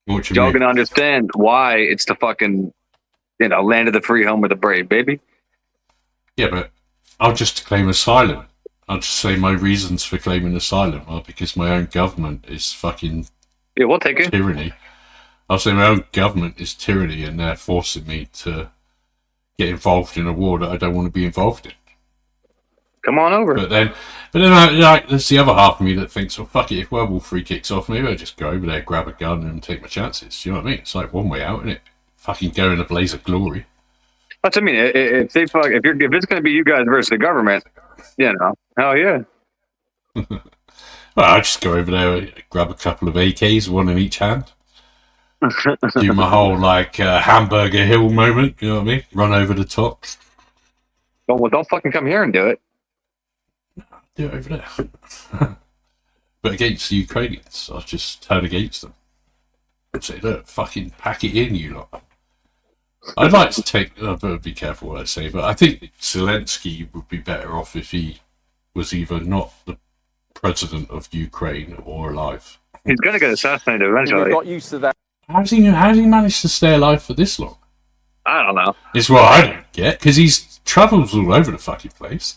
Y'all going to understand why it's the fucking, land of the free, home of the brave, baby. Yeah, but I'll just claim asylum. I'll just say my reasons for claiming asylum are because my own government is fucking we'll take it. Tyranny. I'll say my own government is tyranny and they're forcing me to get involved in a war that I don't want to be involved in. Come on over. But then there's the other half of me that thinks, well, fuck it, if World War III kicks off, maybe I'll just go over there, grab a gun and take my chances. Do you know what I mean? It's one way out, isn't it? Fucking go in a blaze of glory. That's what I mean. If it's going to be you guys versus the government, hell yeah. Well, I'll just go over there, grab a couple of AKs, one in each hand. Do my whole Hamburger Hill moment, you know what I mean? Run over the top. Don't fucking come here and do it. Do it over there. But against the Ukrainians, I'll just turn against them. And say, look, fucking pack it in, you lot. I'd like to I better be careful what I say, but I think Zelensky would be better off if he was either not the president of Ukraine or alive. He's going to get assassinated eventually. We got used to that. How's he managed to stay alive for this long? I don't know. It's what I don't get, because he's travels all over the fucking place.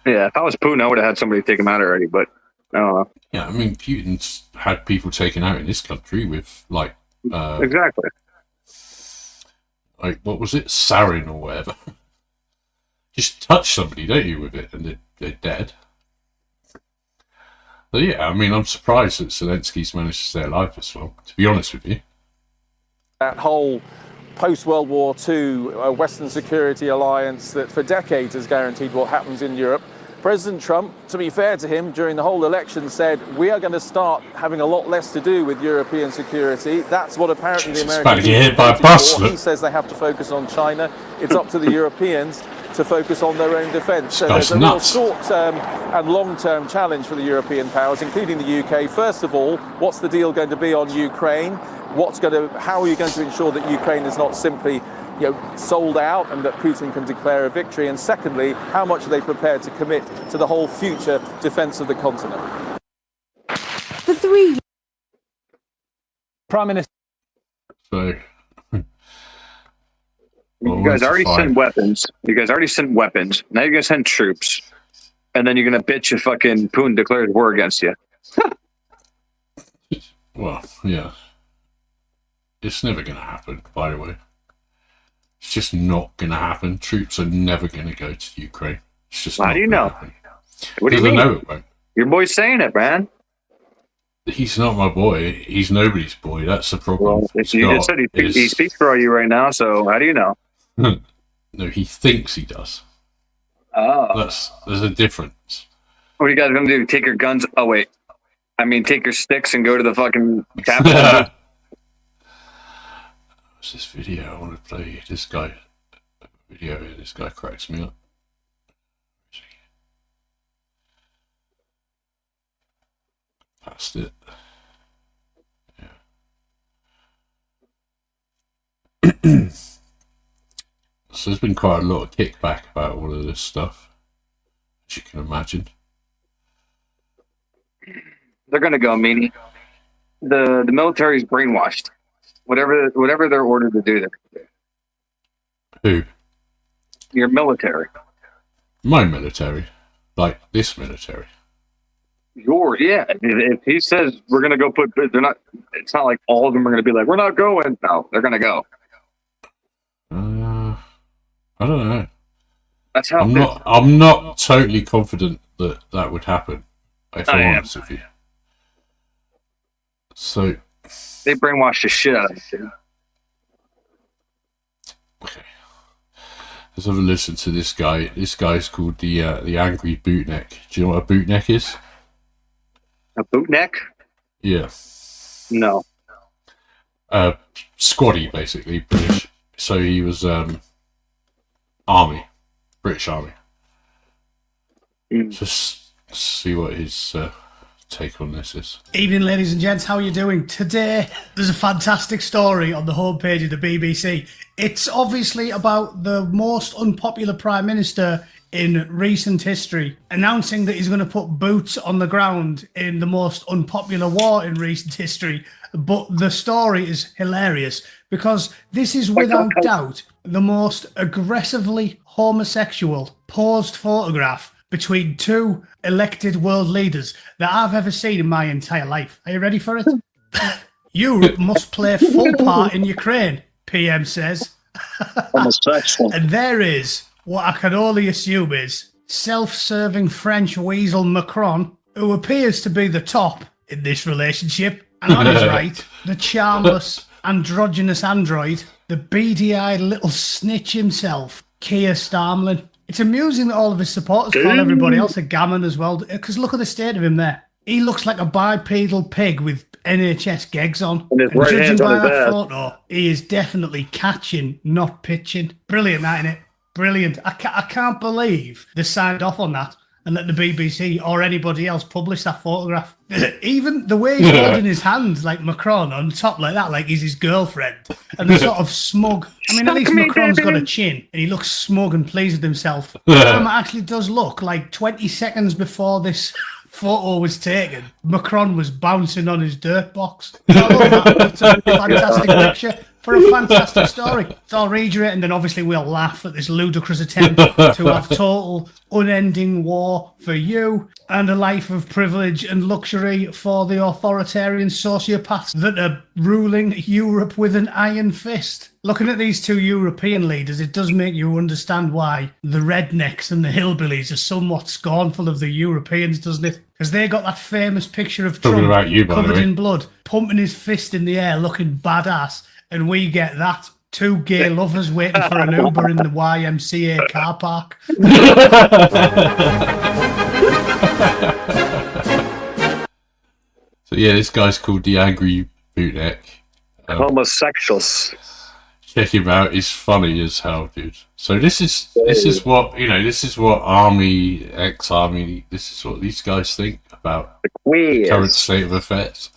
Yeah, if I was Putin, I would have had somebody take him out already, but Yeah, I mean, Putin's had people taken out in this country with like exactly. Like, what was it, sarin or whatever? Just touch somebody, don't you, with it, and they're dead. But yeah, I mean, I'm surprised that Zelensky's managed to stay alive this long, to be honest with you. That whole post-World War II Western security alliance that for decades has guaranteed what happens in Europe. President Trump, to be fair to him, during the whole election said, we are going to start having a lot less to do with European security. That's what apparently the Americans get hit by a bus. He says they have to focus on China. It's up to the Europeans to focus on their own defence. So there's a real short-term and long-term challenge for the European powers, including the UK. First of all, what's the deal going to be on Ukraine? How are you going to ensure that Ukraine is not simply sold out and that Putin can declare a victory? And secondly, how much are they prepared to commit to the whole future defence of the continent? The three Prime Minister. So, you guys already sent weapons. You guys already sent weapons. Now you're gonna send troops, and then you're gonna bitch if fucking Putin declares war against you. Well, yeah, it's never gonna happen. By the way, it's just not gonna happen. Troops are never gonna go to Ukraine. It's just. How do you know? Happen. What do you mean? I know it won't. Your boy's saying it, man. He's not my boy. He's nobody's boy. That's the problem. Well, you just said he speaks for you right now, so how do you know? No, he thinks he does. Oh. There's a difference. What are you guys going to do? Take your guns? Oh, wait. I mean, take your sticks and go to the fucking Capitol? What's this video? I want to play this guy. Video here. This guy cracks me up. Past it. Yeah. So there's been quite a lot of kickback about all of this stuff, as you can imagine. They're going to go, meanie. The military's brainwashed. Whatever they're ordered to do, they're going to do. Who? Your military. My military? Like this military? Yeah. If he says we're going to go it's not like all of them are going to be like, we're not going. No, they're going to go. I don't know. That's how I'm not totally confident that would happen, if I'm honest with you. So they brainwashed the shit out of you. Okay. Let's have a listen to this guy. This guy's called the Angry Bootneck. Do you know what a bootneck is? A bootneck? Yeah. No. Squaddy, basically, British. So he was British Army. Just see what his take on this is. Evening, ladies and gents. How are you doing? Today, there's a fantastic story on the homepage of the BBC. It's obviously about the most unpopular Prime Minister in recent history, announcing that he's going to put boots on the ground in the most unpopular war in recent history. But the story is hilarious because this is without doubt the most aggressively homosexual posed photograph between two elected world leaders that I've ever seen in my entire life. Are you ready for it? Europe must play full part in Ukraine, PM says. Homosexual. And there is what I can only assume is self-serving French weasel Macron, who appears to be the top in this relationship. And on his right, the charmless, androgynous android, the beady-eyed little snitch himself, Keir Starmer. It's amusing that all of his supporters call everybody else a gammon as well, because look at the state of him there. He looks like a bipedal pig with NHS gigs on. And his right judging hand's by on his that ass. photo, he is definitely catching, not pitching. Brilliant, that, innit? Brilliant. I can't believe they signed off on that and let the BBC or anybody else publish that photograph. Even the way he's holding his hand, like Macron, on top like that, like he's his girlfriend. And the sort of smug... I mean, at least Macron's got a chin and he looks smug and pleased with himself. It actually does look like 20 seconds before this photo was taken, Macron was bouncing on his dirt box. I love that. It's a fantastic picture. for a fantastic story. So I'll read you it, and then obviously we'll laugh at this ludicrous attempt to have total unending war for you and a life of privilege and luxury for the authoritarian sociopaths that are ruling Europe with an iron fist. Looking at these two European leaders, it does make you understand why the rednecks and the hillbillies are somewhat scornful of the Europeans, doesn't it? Because they got that famous picture of Trump covered in blood, pumping his fist in the air, looking badass, and we get that. Two gay lovers waiting for an Uber in the YMCA car park. So yeah, this guy's called the Angry Bootneck. Homosexuals. Check him out. He's funny as hell, dude. So this is what this is what army, ex-army. This is what these guys think about the current state of affairs.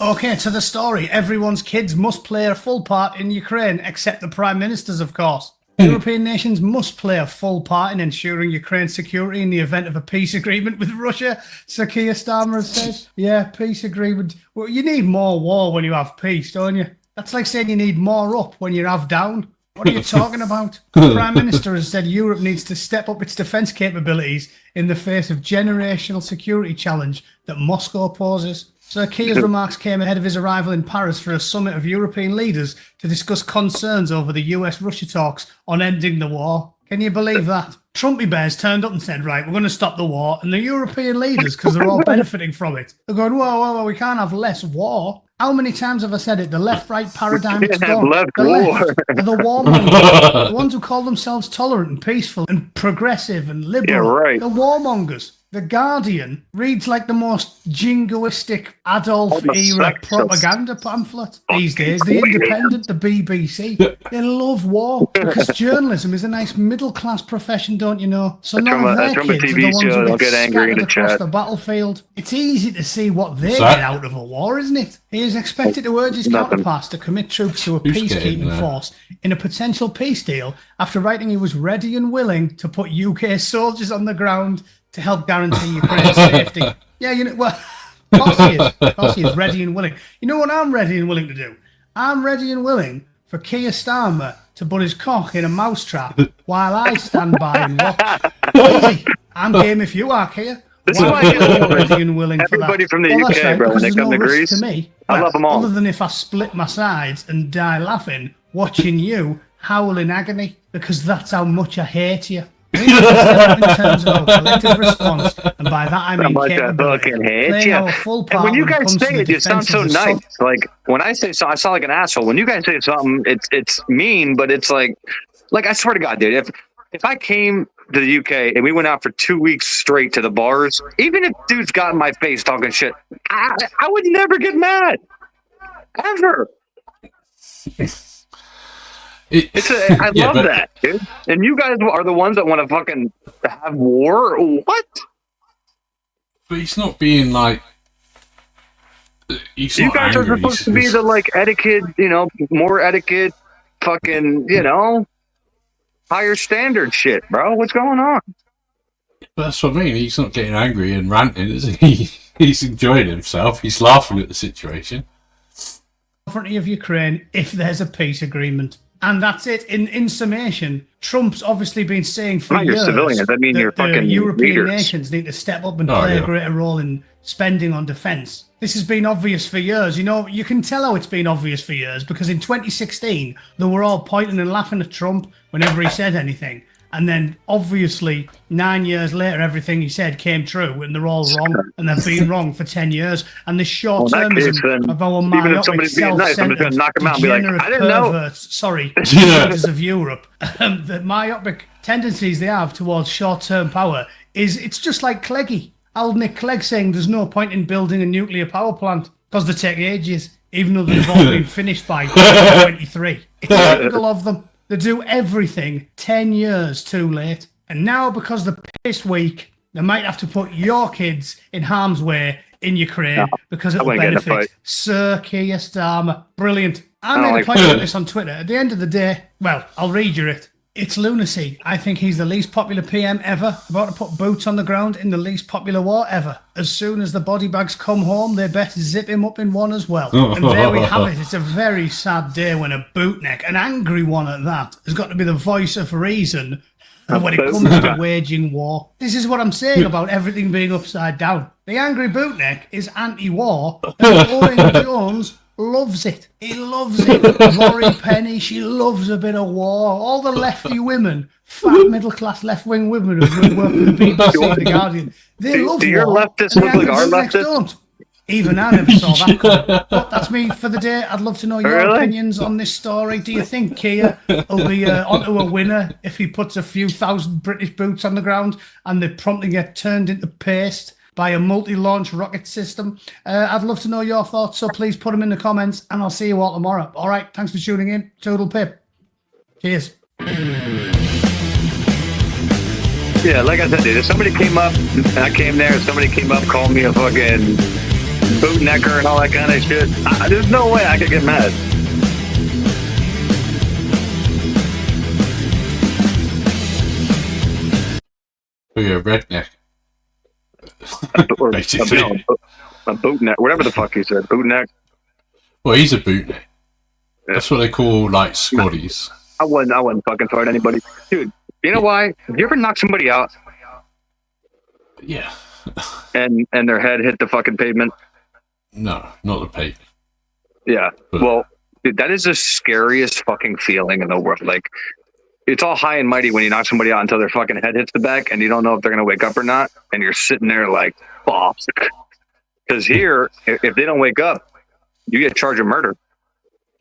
Okay, to the story. Everyone's kids must play a full part in Ukraine, except the prime ministers, of course. European nations must play a full part in ensuring Ukraine's security in the event of a peace agreement with Russia, Sir Keir Starmer has said. Yeah, peace agreement. Well, you need more war when you have peace, don't you? That's like saying you need more up when you have down. What are you talking about? The Prime Minister has said Europe needs to step up its defence capabilities in the face of generational security challenge that Moscow poses. Sir Keir's remarks came ahead of his arrival in Paris for a summit of European leaders to discuss concerns over the US-Russia talks on ending the war. Can you believe that? Trumpy bears turned up and said, right, we're going to stop the war. And the European leaders, because they're all benefiting from it, they're going, whoa, we can't have less war. How many times have I said it? The left-right paradigm is gone. The left are the warmongers. The ones who call themselves tolerant and peaceful and progressive and liberal. Yeah, right. The warmongers. The Guardian reads like the most jingoistic Adolf-era propaganda pamphlet these days. The Independent, the BBC, they love war because journalism is a nice middle-class profession, don't you know? So none of their kids are the ones who get scattered across the battlefield. It's easy to see what they get out of a war, isn't it? He is expected to urge his counterparts to commit troops to a peacekeeping force in a potential peace deal after writing he was ready and willing to put UK soldiers on the ground to help guarantee Ukraine's safety. Yeah, you know, well, of course he is ready and willing. You know what I'm ready and willing to do? I'm ready and willing for Keir Starmer to put his cock in a mousetrap while I stand by and watch. Easy. I'm game if you are, Keir. This is why you're ready and willing for that. Everybody from the UK, right, bro, when they come to Greece, to me. I love them all. Other than if I split my sides and die laughing, watching you howl in agony, because that's how much I hate you. In terms of our collective response, and by that I mean playing our full part. And when you guys say it, it sounds so nice. Like when I say so, I sound like an asshole. When you guys say something, it's mean, but it's like I swear to God, dude, if I came to the UK and we went out for 2 weeks straight to the bars, even if dudes got in my face talking shit, I would never get mad, ever. I love that, dude. And you guys are the ones that want to fucking have war? What? But he's not being like... You guys are supposed to be the, like, etiquette, you know, more etiquette, fucking, you know, higher standard shit, bro. What's going on? But that's what I mean. He's not getting angry and ranting, is he? He's enjoying himself. He's laughing at the situation. Sovereignty of Ukraine if there's a peace agreement. And that's it. In summation, Trump's obviously been saying for years civilians. I mean, that the European leaders. nations need to step up and play a greater role in spending on defence. This has been obvious for years. You know, you can tell how it's been obvious for years because in 2016, they were all pointing and laughing at Trump whenever he said anything. And then, obviously, 9 years later, everything he said came true, and they're all wrong, and they've been wrong for 10 years. And this short-termism of our myopic, self-centered, degenerate perverts, leaders of Europe, the myopic tendencies they have towards short-term power it's just like Cleggy. Old Nick Clegg saying there's no point in building a nuclear power plant because they take ages, even though they've all been finished by 2023. It's typical of them. They do everything 10 years too late. And now, because they're pissed weak, they might have to put your kids in harm's way in Ukraine because it'll benefit Sir Keir Starmer. Brilliant. I made a point of this on Twitter. At the end of the day, well, I'll read you it. It's lunacy. I think he's the least popular PM ever, about to put boots on the ground in the least popular war ever. As soon as the body bags come home, they best zip him up in one as well. And there we have it. It's a very sad day when a bootneck, an angry one at that, has got to be the voice of reason when it comes to waging war. This is what I'm saying about everything being upside down. The angry bootneck is anti-war, and Owen Jones loves it. He loves it. Laurie Penny, she loves a bit of war. All the lefty women, fat middle-class left-wing women who work for the BBC and the Guardian, they love do your war. leftists look like our leftists? Don't. Even I never saw that coming. But that's me for the day. I'd love to know your opinions on this story. Do you think Keir will be onto a winner if he puts a few thousand British boots on the ground and they promptly get turned into paste by a multi-launch rocket system? I'd love to know your thoughts, so please put them in the comments, and I'll see you all tomorrow. All right, thanks for tuning in. Total Pip. Cheers. Yeah, like I said, dude, if somebody came up, and I came there, if somebody came up, called me a fucking bootnecker and all that kind of shit, there's no way I could get mad. Oh, you're a redneck. Basically. A bootneck, whatever the fuck he said, bootneck. Well, he's a bootneck. That's what they call, like, Scotties. I wouldn't fucking fight anybody. Dude, you know why? Have you ever knocked somebody out? Yeah. and their head hit the fucking pavement? No, not the pavement. Yeah. Well, dude, that is the scariest fucking feeling in the world. Like, it's all high and mighty when you knock somebody out until their fucking head hits the back and you don't know if they're going to wake up or not. And you're sitting there like, fuck. Because here, if they don't wake up, you get charged of murder.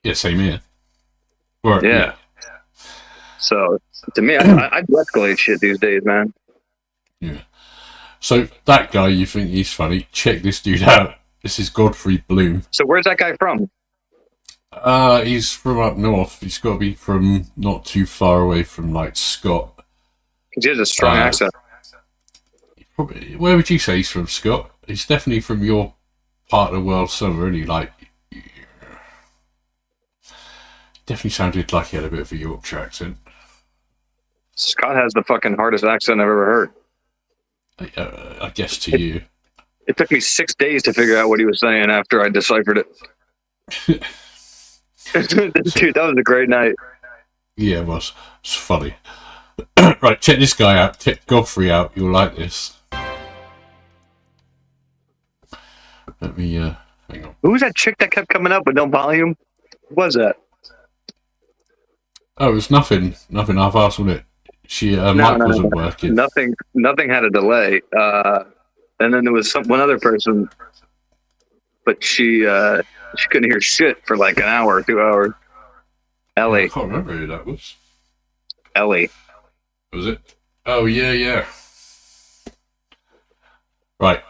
Yeah, same here. Or, yeah. So, to me, I do escalate shit these days, man. Yeah. So, that guy, you think he's funny. Check this dude out. This is Godfrey Bloom. So, where's that guy from? He's from up north. He's got to be from not too far away from, like, Scott. Because he has a strong accent. Probably, where would you say he's from, Scott? He's definitely from your part of the world somewhere, isn't he? Like, definitely sounded like he had a bit of a Yorkshire accent. Scott has the fucking hardest accent I've ever heard. I guess to you. It took me 6 days to figure out what he was saying after I deciphered it. Dude, that was a great night. Yeah, it was. It's funny. Right, check this guy out. Check Godfrey out. You'll like this. Let me, hang on. Who was that chick that kept coming up with no volume? Who was that? Oh, it was nothing half-assed, wasn't it? She, mic wasn't working. Nothing had a delay. And then there was one other person, but she couldn't hear shit for like an hour or 2 hours. Ellie. I can't remember who that was. Ellie. Was it? Oh, yeah. Right.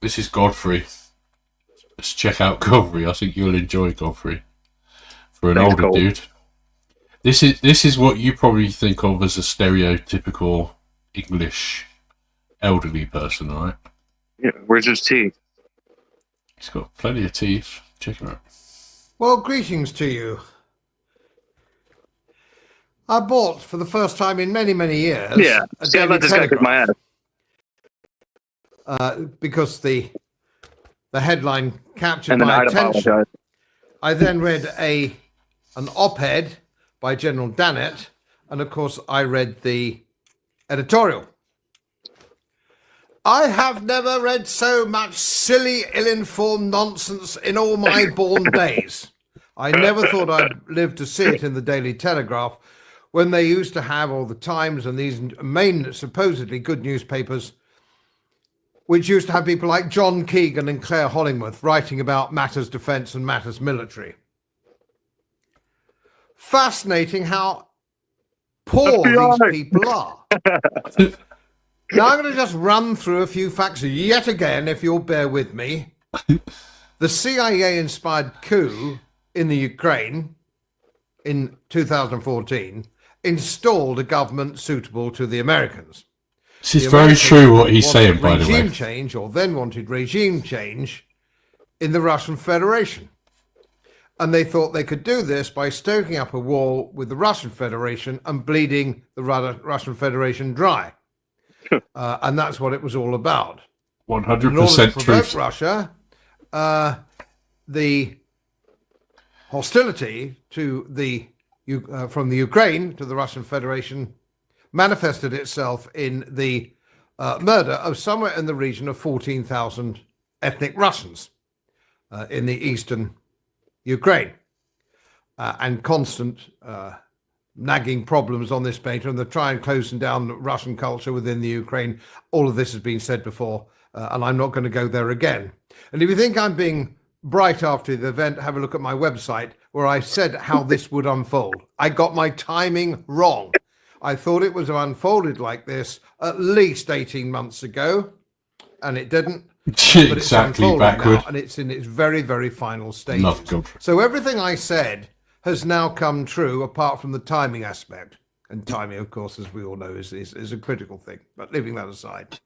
This is Godfrey. Let's check out Godfrey. I think you'll enjoy Godfrey. For an older dude. This is what you probably think of as a stereotypical English elderly person, right? Yeah, where's his teeth? He's got plenty of teeth. Check him out. Well, greetings to you. I bought for the first time in many, many years. Yeah, see, I let this guy kick my ass. Because the headline captured my attention. I then read an op-ed by General Dannett, and of course I read the editorial. I have never read so much silly, ill-informed nonsense in all my born days. I never thought I'd live to see it in the Daily Telegraph, when they used to have all the Times and these main supposedly good newspapers, which used to have people like John Keegan and Claire Hollingworth writing about matters defence and matters military. Fascinating how poor these people are. Now I'm going to just run through a few facts yet again, if you'll bear with me. The CIA-inspired coup in the Ukraine in 2014 installed a government suitable to the Americans. This is very true what he's saying, by the way. Regime change, or then wanted regime change in the Russian Federation. And they thought they could do this by stoking up a war with the Russian Federation and bleeding the Russian Federation dry. And that's what it was all about. 100% truth. Russia, the hostility to from the Ukraine to the Russian Federation manifested itself in the murder of somewhere in the region of 14,000 ethnic Russians in the eastern Ukraine, and constant nagging problems on this matter, and the try and closing down Russian culture within the Ukraine. All of this has been said before, and I'm not going to go there again. And if you think I'm being bright after the event, have a look at my website where I said how this would unfold. I got my timing wrong. I thought it was unfolded like this at least 18 months ago, and it didn't. But Exactly backward. now, and it's in its very, very final stages. So everything I said has now come true, apart from the timing aspect. And timing, of course, as we all know, is a critical thing. But leaving that aside.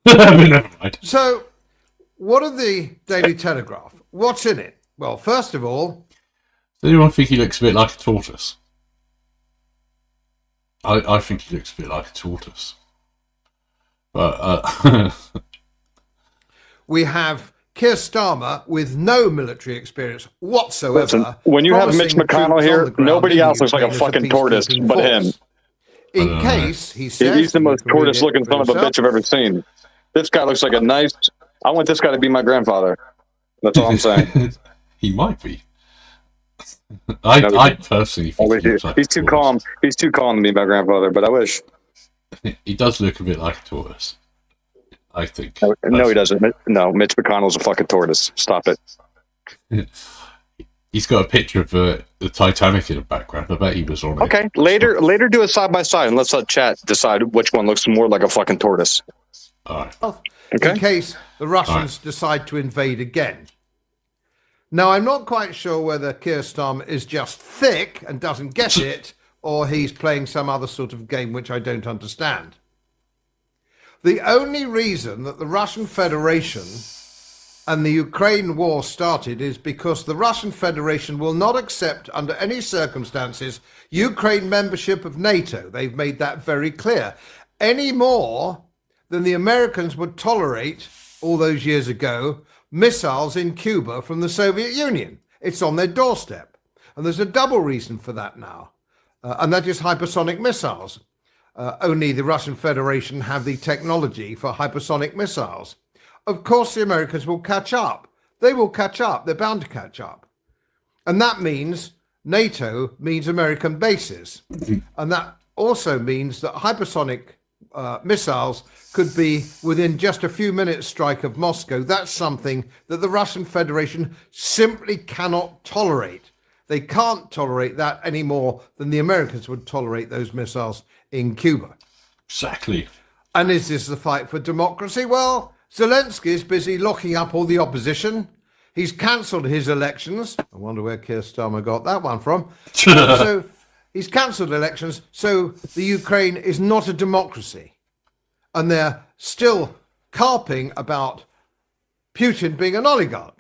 So, what of the Daily Telegraph? What's in it? Well, first of all, does anyone think he looks a bit like a tortoise? I think he looks a bit like a tortoise. But we have Keir Starmer with no military experience whatsoever. Listen, when you have Mitch McConnell here, nobody else looks like a fucking tortoise but him. In case he says he's the most tortoise-looking son of a bitch I've ever seen. This guy looks like a nice. I want this guy to be my grandfather. That's all I'm saying. He might be. I personally think he's too calm. He's too calm to be my grandfather, but I wish. He does look a bit like a tortoise, I think. No, he doesn't. No, Mitch McConnell's a fucking tortoise. Stop it. He's got a picture of the Titanic in the background. I bet he was on it. Okay, later do it side by side, and let's let chat decide which one looks more like a fucking tortoise. All right. In case the Russians decide to invade again. Now, I'm not quite sure whether Keir Starmer is just thick and doesn't get it, or he's playing some other sort of game which I don't understand. The only reason that the Russian Federation and the Ukraine war started is because the Russian Federation will not accept, under any circumstances, Ukraine membership of NATO. They've made that very clear. Any more than the Americans would tolerate, all those years ago, missiles in Cuba from the Soviet Union. It's on their doorstep. And there's a double reason for that now. And that is hypersonic missiles. Only the Russian Federation have the technology for hypersonic missiles. Of course, the Americans will catch up. They will catch up. They're bound to catch up. And that means NATO means American bases. And that also means that hypersonic missiles could be within just a few minutes strike of Moscow. That's something that the Russian Federation simply cannot tolerate. They can't tolerate that any more than the Americans would tolerate those missiles in Cuba. Exactly. And is this the fight for democracy? Well, Zelensky is busy locking up all the opposition. He's cancelled his elections. I wonder where Keir Starmer got that one from. So he's cancelled elections, so the Ukraine is not a democracy. And they're still carping about Putin being an oligarch.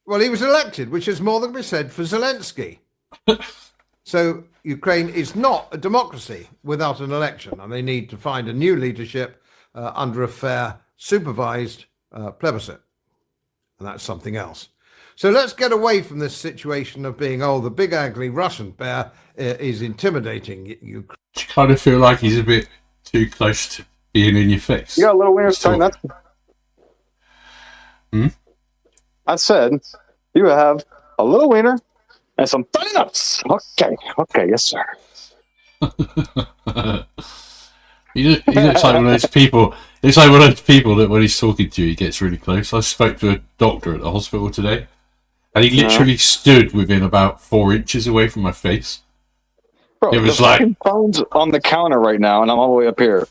Well, he was elected, which is more than we said for Zelensky. So Ukraine is not a democracy without an election, and they need to find a new leadership under a fair, supervised plebiscite. And that's something else. So let's get away from this situation of being, the big ugly Russian bear is intimidating Ukraine. I kind of feel like he's a bit too close to being in your face. You got a little wiener saying that. I said you have a little wiener and some funny nuts. Okay, yes, sir. He looks like one of those people. It's like one of those people that when he's talking to you, he gets really close. I spoke to a doctor at the hospital today, and he literally stood within about 4 inches away from my face. Bro, it was like phone's on the counter right now, and I'm all the way up here.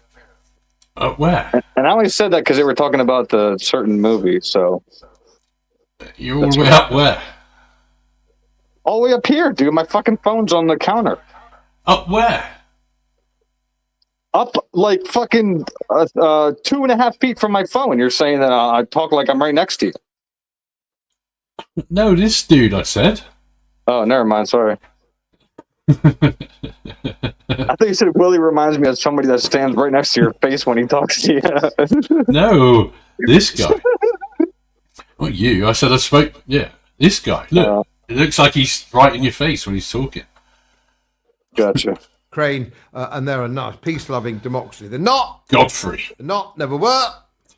Where? And I only said that because they were talking about the certain movie. So you're all the way up where? All the way up here, dude. My fucking phone's on the counter. Up where? Up like fucking 2.5 feet from my phone. You're saying that I talk like I'm right next to you. No, this dude, I said. Oh, never mind. Sorry. I think you said Willie reminds me of somebody that stands right next to your face when he talks to you. No, this guy. Not you. I said I spoke. Yeah, this guy. Look, it looks like he's right in your face when he's talking. Gotcha. Ukraine, and they're a nice, peace-loving democracy. They're not. Godfrey. They're not. Never were.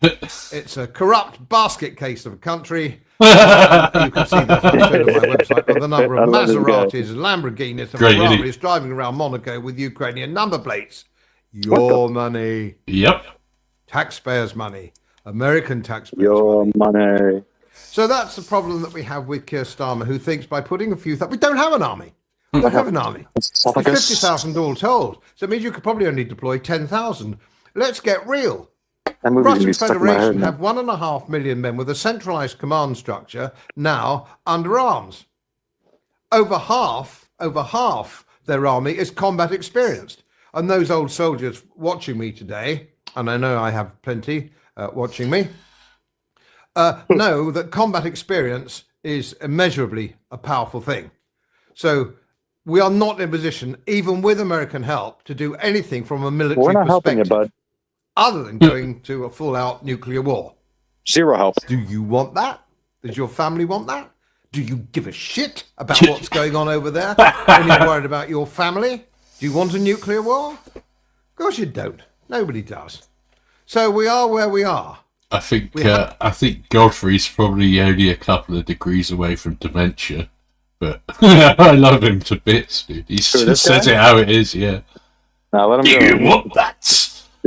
It's a corrupt basket case of a country. You can see that on my website with the number of Maseratis, Lamborghinis, and Ferraris driving around Monaco with Ukrainian number plates. Your money. Yep. Taxpayers' money. American taxpayers' Your money. So that's the problem that we have with Keir Starmer, who thinks by putting a few... we don't have an army. We don't have an army. It's 50,000 all told. So it means you could probably only deploy 10,000. Let's get real. The Russian Federation have 1.5 million men with a centralized command structure now under arms. Over half their army is combat experienced. And those old soldiers watching me today, and I know I have plenty watching me, know that combat experience is immeasurably a powerful thing. So we are not in a position, even with American help, to do anything from a military We're not perspective. helping you, bud. Other than going to a full-out nuclear war. Zero help. Do you want that? Does your family want that? Do you give a shit about what's going on over there when you're worried about your family? Do you want a nuclear war? Of course you don't. Nobody does. So we are where we are. I think Godfrey's probably only a couple of degrees away from dementia, but I love him to bits, dude. He just says it how it is, yeah. Now let him go. You want that?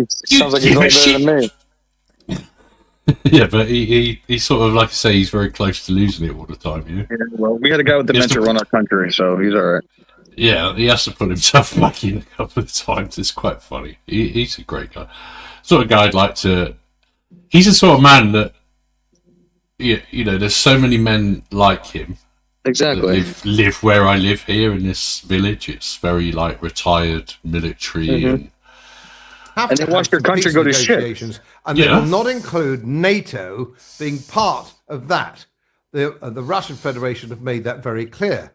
Sounds like he's not better than me. Yeah, but he sort of, like I say, he's very close to losing it all the time, you know? Yeah, well, we had a guy with dementia run our country, so he's all right. Yeah, he has to put himself back in a couple of times. It's quite funny. He's a great guy. Sort of guy I'd like to... He's the sort of man that, you know, there's so many men like him. Exactly. Live where I live here in this village. It's very, like, retired military and then watch your country go to shit. And they will not include NATO being part of that. The Russian Federation have made that very clear.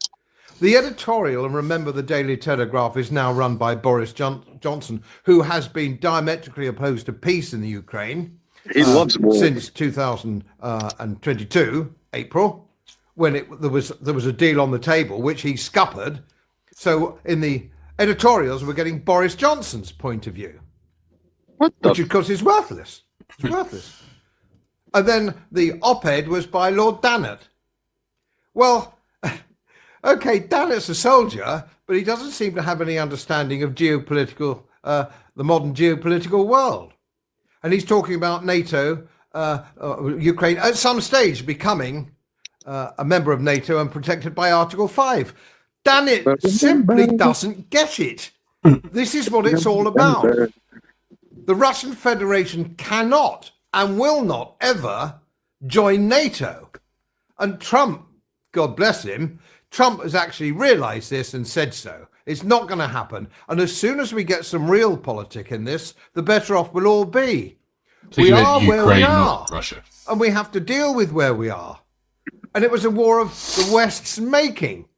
The editorial, and remember the Daily Telegraph is now run by Boris Johnson, who has been diametrically opposed to peace in the Ukraine. He loves war. Since 2022, April, when there was a deal on the table, which he scuppered. So in the editorials, we're getting Boris Johnson's point of view. Which, of course, is worthless. It's worthless. And then the op-ed was by Lord Dannatt. Well, okay, Dannatt's a soldier, but he doesn't seem to have any understanding of geopolitical, the modern geopolitical world. And he's talking about NATO, Ukraine, at some stage becoming a member of NATO and protected by Article 5. Dannatt simply doesn't get it. This is what it's all about. The Russian Federation cannot and will not ever join NATO. And Trump, God bless him, Trump has actually realized this and said so. It's not going to happen. And as soon as we get some real politic in this, the better off we'll all be. So we are Ukraine, where we are. Not Russia. And we have to deal with where we are. And it was a war of the West's making.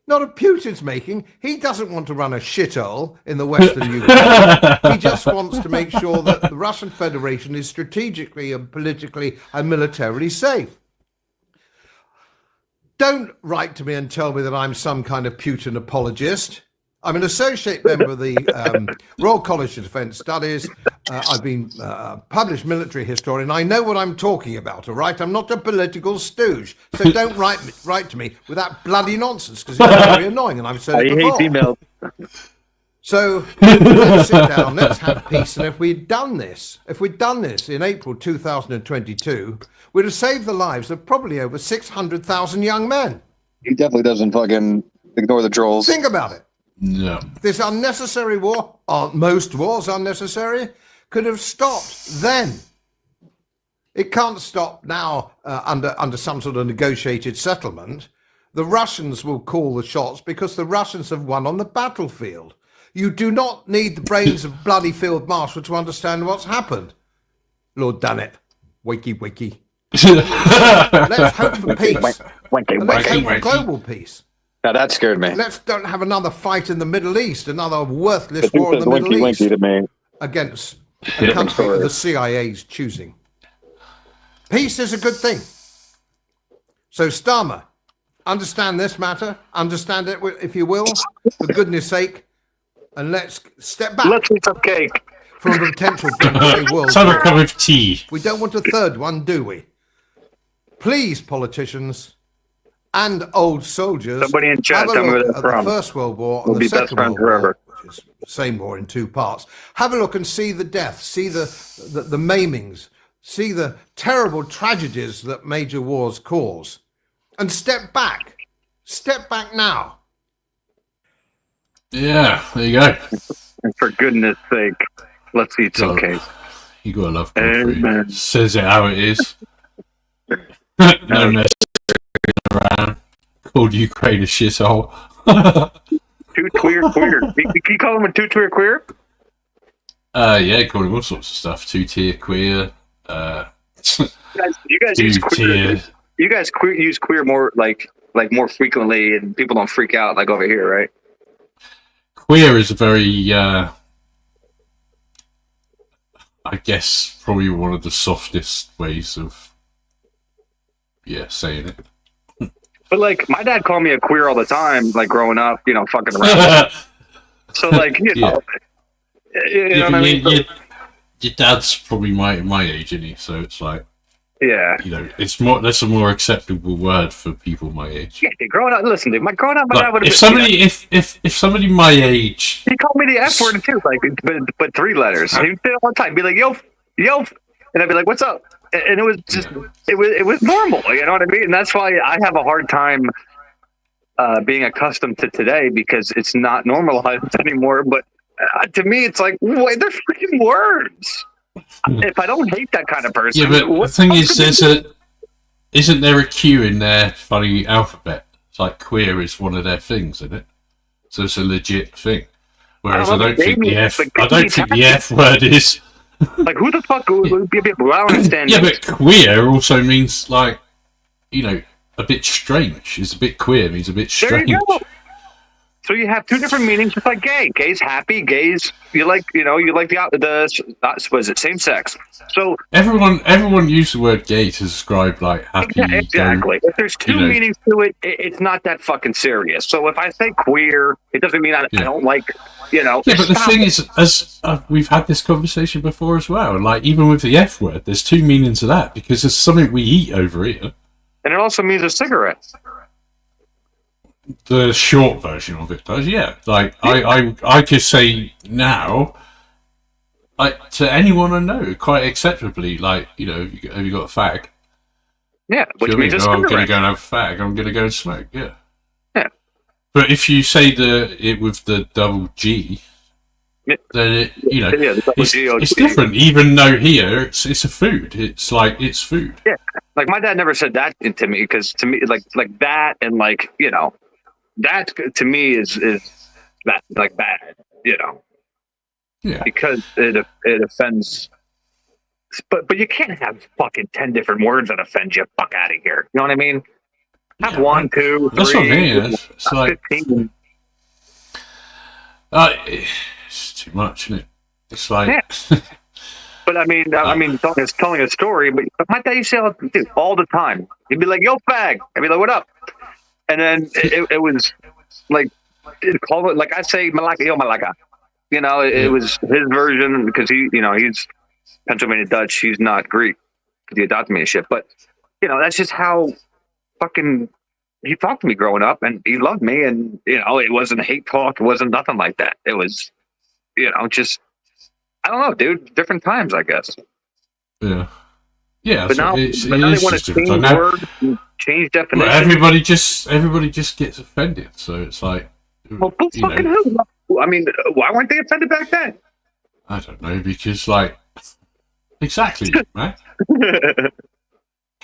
Not of Putin's making. He doesn't want to run a shithole in the Western Ukraine. He just wants to make sure that the Russian Federation is strategically and politically and militarily safe. Don't write to me and tell me that I'm some kind of Putin apologist. I'm an associate member of the Royal College of Defence Studies. I've been published military historian. I know what I'm talking about, all right? I'm not a political stooge. So don't write to me with that bloody nonsense, because it's very annoying, and I've said it before. I hate email. So let's sit down, let's have peace. And if we'd done this in April 2022, we'd have saved the lives of probably over 600,000 young men. He definitely doesn't fucking ignore the trolls. Think about it. No. This unnecessary war, most wars unnecessary, could have stopped then. It can't stop now under some sort of negotiated settlement. The Russians will call the shots because the Russians have won on the battlefield. You do not need the brains of bloody Field Marshal to understand what's happened. Lord Dannatt, wakey. Let's hope for peace. Wanky, Let's wanky, aim for wanky. global peace. Now that scared me. Let's don't have another fight in the Middle East, another worthless war in the Middle Winky, East winky to me. against a country of the CIA's choosing. Peace is a good thing. So, Starmer, understand this matter, understand it, if you will, for goodness sake, and let's step back. Let's eat some cake. From a potential British world. Let's have a cup of tea. We don't want a third one, do we? Please, politicians and old soldiers, Somebody in chat, have a tell me where look they're at from. the First World War We'll and be the best Second friends World War, forever. which is the same war in two parts. Have a look and see the death, see the maimings, see the terrible tragedies that major wars cause, and step back. Step back now. Yeah, there you go. And for goodness sake, let's eat some Gotta- cake. You gotta love country. Amen. Says it how it is. No messing around. Called Ukraine a shithole. Too queer. Can you call him a two-tier queer? Yeah, called him all sorts of stuff. Two-tier queer. You guys use queer. You guys use queer more like more frequently, and people don't freak out like over here, right? Queer is a very, I guess, probably one of the softest ways of, saying it. But like, my dad called me a queer all the time, like growing up, fucking around. So like, you know what I mean? Your dad's probably my age, isn't he? So it's like, Yeah. That's a more acceptable word for people my age. Yeah, growing up, listen, dude, growing up, my dad would have If somebody my age, he called me the F word too, like, but 3 letters. He'd say it all the time, be like, yo, and I'd be like, what's up? And it was just, it was normal, you know what I mean? And that's why I have a hard time being accustomed to today, because it's not normalized anymore. But to me, it's like, wait, they're freaking words. If I don't hate that kind of person, yeah. But the thing is, isn't there a Q in their funny alphabet? It's like queer is one of their things, isn't it? So it's a legit thing. Whereas I don't think the F word is. Like, who the fuck would be? I don't understand. Yeah, but queer also means like, a bit strange. It's a bit queer means a bit strange. There you go. So you have 2 different meanings, just like gay. Gay's happy. Gay's you like the was it same sex? So everyone used the word gay to describe like happy. Exactly. If there's 2 meanings to it, it's not that fucking serious. So if I say queer, it doesn't mean I don't like. Yeah, but the thing is, as we've had this conversation before as well, and like even with the F word, there's 2 meanings of that, because there's something we eat over here. And it also means a cigarette. The short version of it does, yeah. Like I could say now, like to anyone I know, quite acceptably, like have you got a fag? Yeah, which means a I'm cigarette. going to go and have a fag. I'm going to go and smoke. Yeah. Yeah. But if you say it with the double G, then it's different. Even though here it's a food. It's like it's food. Yeah, like my dad never said that to me, because to me like that and like that to me is that like bad, Yeah. because it offends. But you can't have fucking 10 different words that offend you. Fuck out of here. You know what I mean? Have 1, 2, 3. That's what I mean. It's like 15. it's too much, isn't it? It's like. Yeah. But I mean, telling a story. But my dad used to say all the time. He'd be like, "Yo, fag." I'd be like, "What up?" And then it was like, call it like I say, "Malaka, yo, Malaka." It was his version, because he's Pennsylvania Dutch. He's not Greek, because he adopted me and shit. But that's just how fucking he talked to me growing up, and he loved me, and it wasn't hate talk. It wasn't nothing like that. It was, just. I don't know, dude. Different times, I guess. Yeah. Yeah. But now they want to change words and change definitions. Well, everybody just gets offended. So it's like. Well, fucking who? I mean, why weren't they offended back then? I don't know, because exactly, man. Can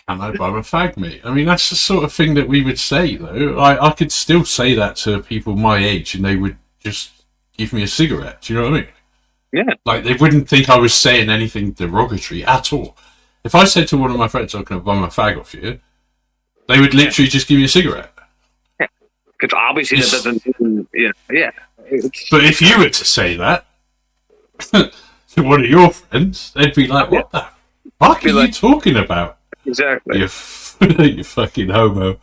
I buy a fag, mate? I mean, that's the sort of thing that we would say, though. I could still say that to people my age, and they would just give me a cigarette. Do you know what I mean? Yeah. Like, they wouldn't think I was saying anything derogatory at all. If I said to one of my friends, "I'm going to buy my fag off you," They would literally just give you a cigarette. Yeah, because obviously that doesn't. Yeah. But if you were to say that to one of your friends, they'd be like, "What the fuck are you talking about?" Exactly. You fucking homo.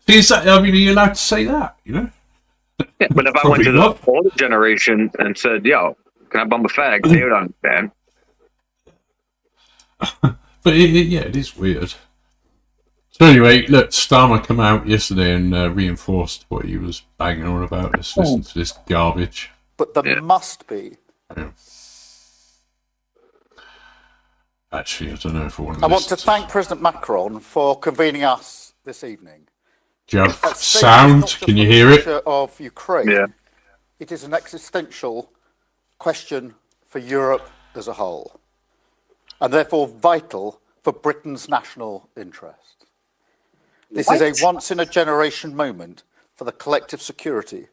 Is that, I mean, are you allowed to say that? You know. Yeah, but if I went to the older generation and said, "Yo, can I bum a fag?" They would understand. But it is weird. So anyway, look, Starmer came out yesterday and reinforced what he was banging on about. Let's listen to this garbage. But there must be. Yeah. Actually, I don't know if I want to. I want to thank President Macron for convening us this evening. Do you have sound? Can you hear it? Of Ukraine. Yeah. It is an existential question for Europe as a whole, and therefore vital for Britain's national interest. This is a once-in-a-generation moment for the collective security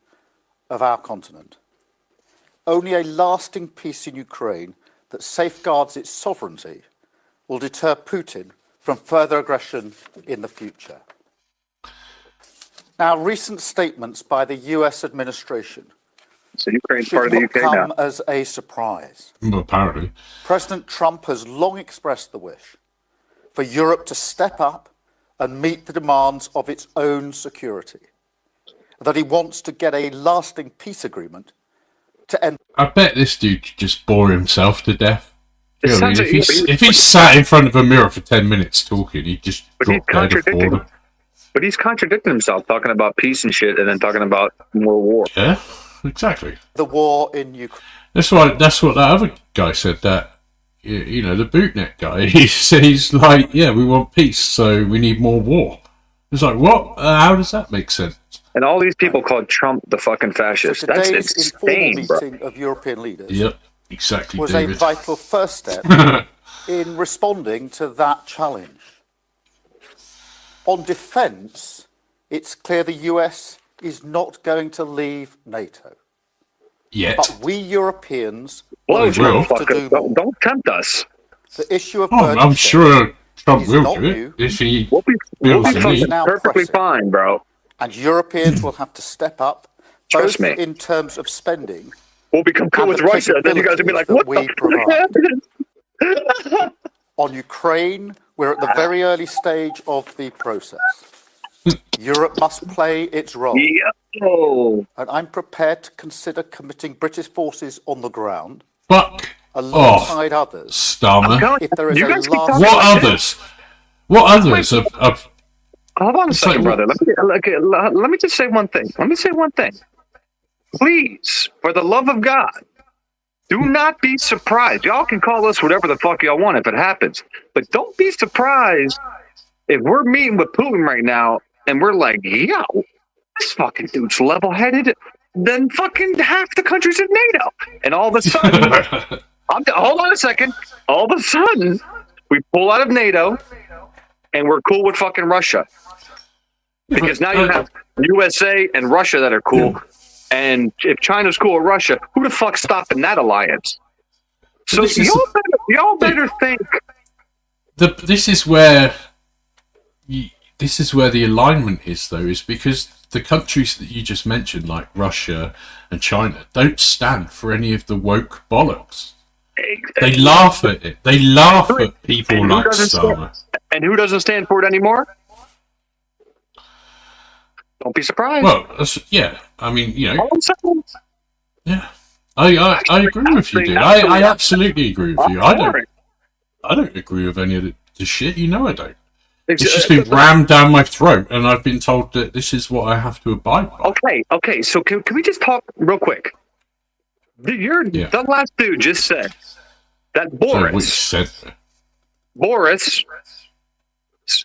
of our continent. Only a lasting peace in Ukraine that safeguards its sovereignty will deter Putin from further aggression in the future. Now, recent statements by the US administration should not come as a surprise. Well, apparently. President Trump has long expressed the wish for Europe to step up and meet the demands of its own security, that he wants to get a lasting peace agreement to end. I bet this dude could just bore himself to death. You know, I mean, if he sat in front of a mirror for 10 minutes talking, he'd just drop dead of boredom. But he's contradicting himself, talking about peace and shit, and then talking about more war. Yeah, exactly. The war in Ukraine. That's what that other guy said. That you know, the bootneck guy. He's like, yeah, we want peace, so we need more war. It's like, what? How does that make sense? And all these people called Trump the fucking fascist. So That's today's insane, informal bro. meeting of European leaders. Yep, exactly. Was David. a vital first step in responding to that challenge. On defence, it's clear the US is not going to leave NATO. Yet. But we Europeans Well, to do more. Don't tempt us. The issue of I'm sure Trump will do it if he we'll be perfectly fine, bro. And Europeans will have to step up, Trust both me. in terms of spending. We'll become cool with Russia, and then you guys will be like, what the fuck happened? On Ukraine, we're at the very early stage of the process. Europe must play its role. And I'm prepared to consider committing British forces on the ground. Fuck alongside others. Starmer. If there is a last What others? What others have Hold on a second, brother. Let me just say one thing. Please, for the love of God, do not be surprised. Y'all can call us whatever the fuck y'all want if it happens. But don't be surprised if we're meeting with Putin right now and we're like, yo, this fucking dude's level-headed than fucking half the countries in NATO. And all of a sudden, hold on a second. All of a sudden, we pull out of NATO and we're cool with fucking Russia. Because now you have USA and Russia that are cool. And if China's cool with Russia, who the fuck's stopping that alliance? So y'all better think. This is where the alignment is, though, is because the countries that you just mentioned, like Russia and China, don't stand for any of the woke bollocks. They laugh at it. They laugh at people like Starmer. And who doesn't stand for it anymore? Don't be surprised. Well, yeah. I mean, you know. Yeah. I agree with you, dude. I absolutely agree with you. I don't agree with any of the shit. You know I don't. It's just been rammed down my throat, and I've been told that this is what I have to abide by. Okay. So can we just talk real quick? The last dude just said that Boris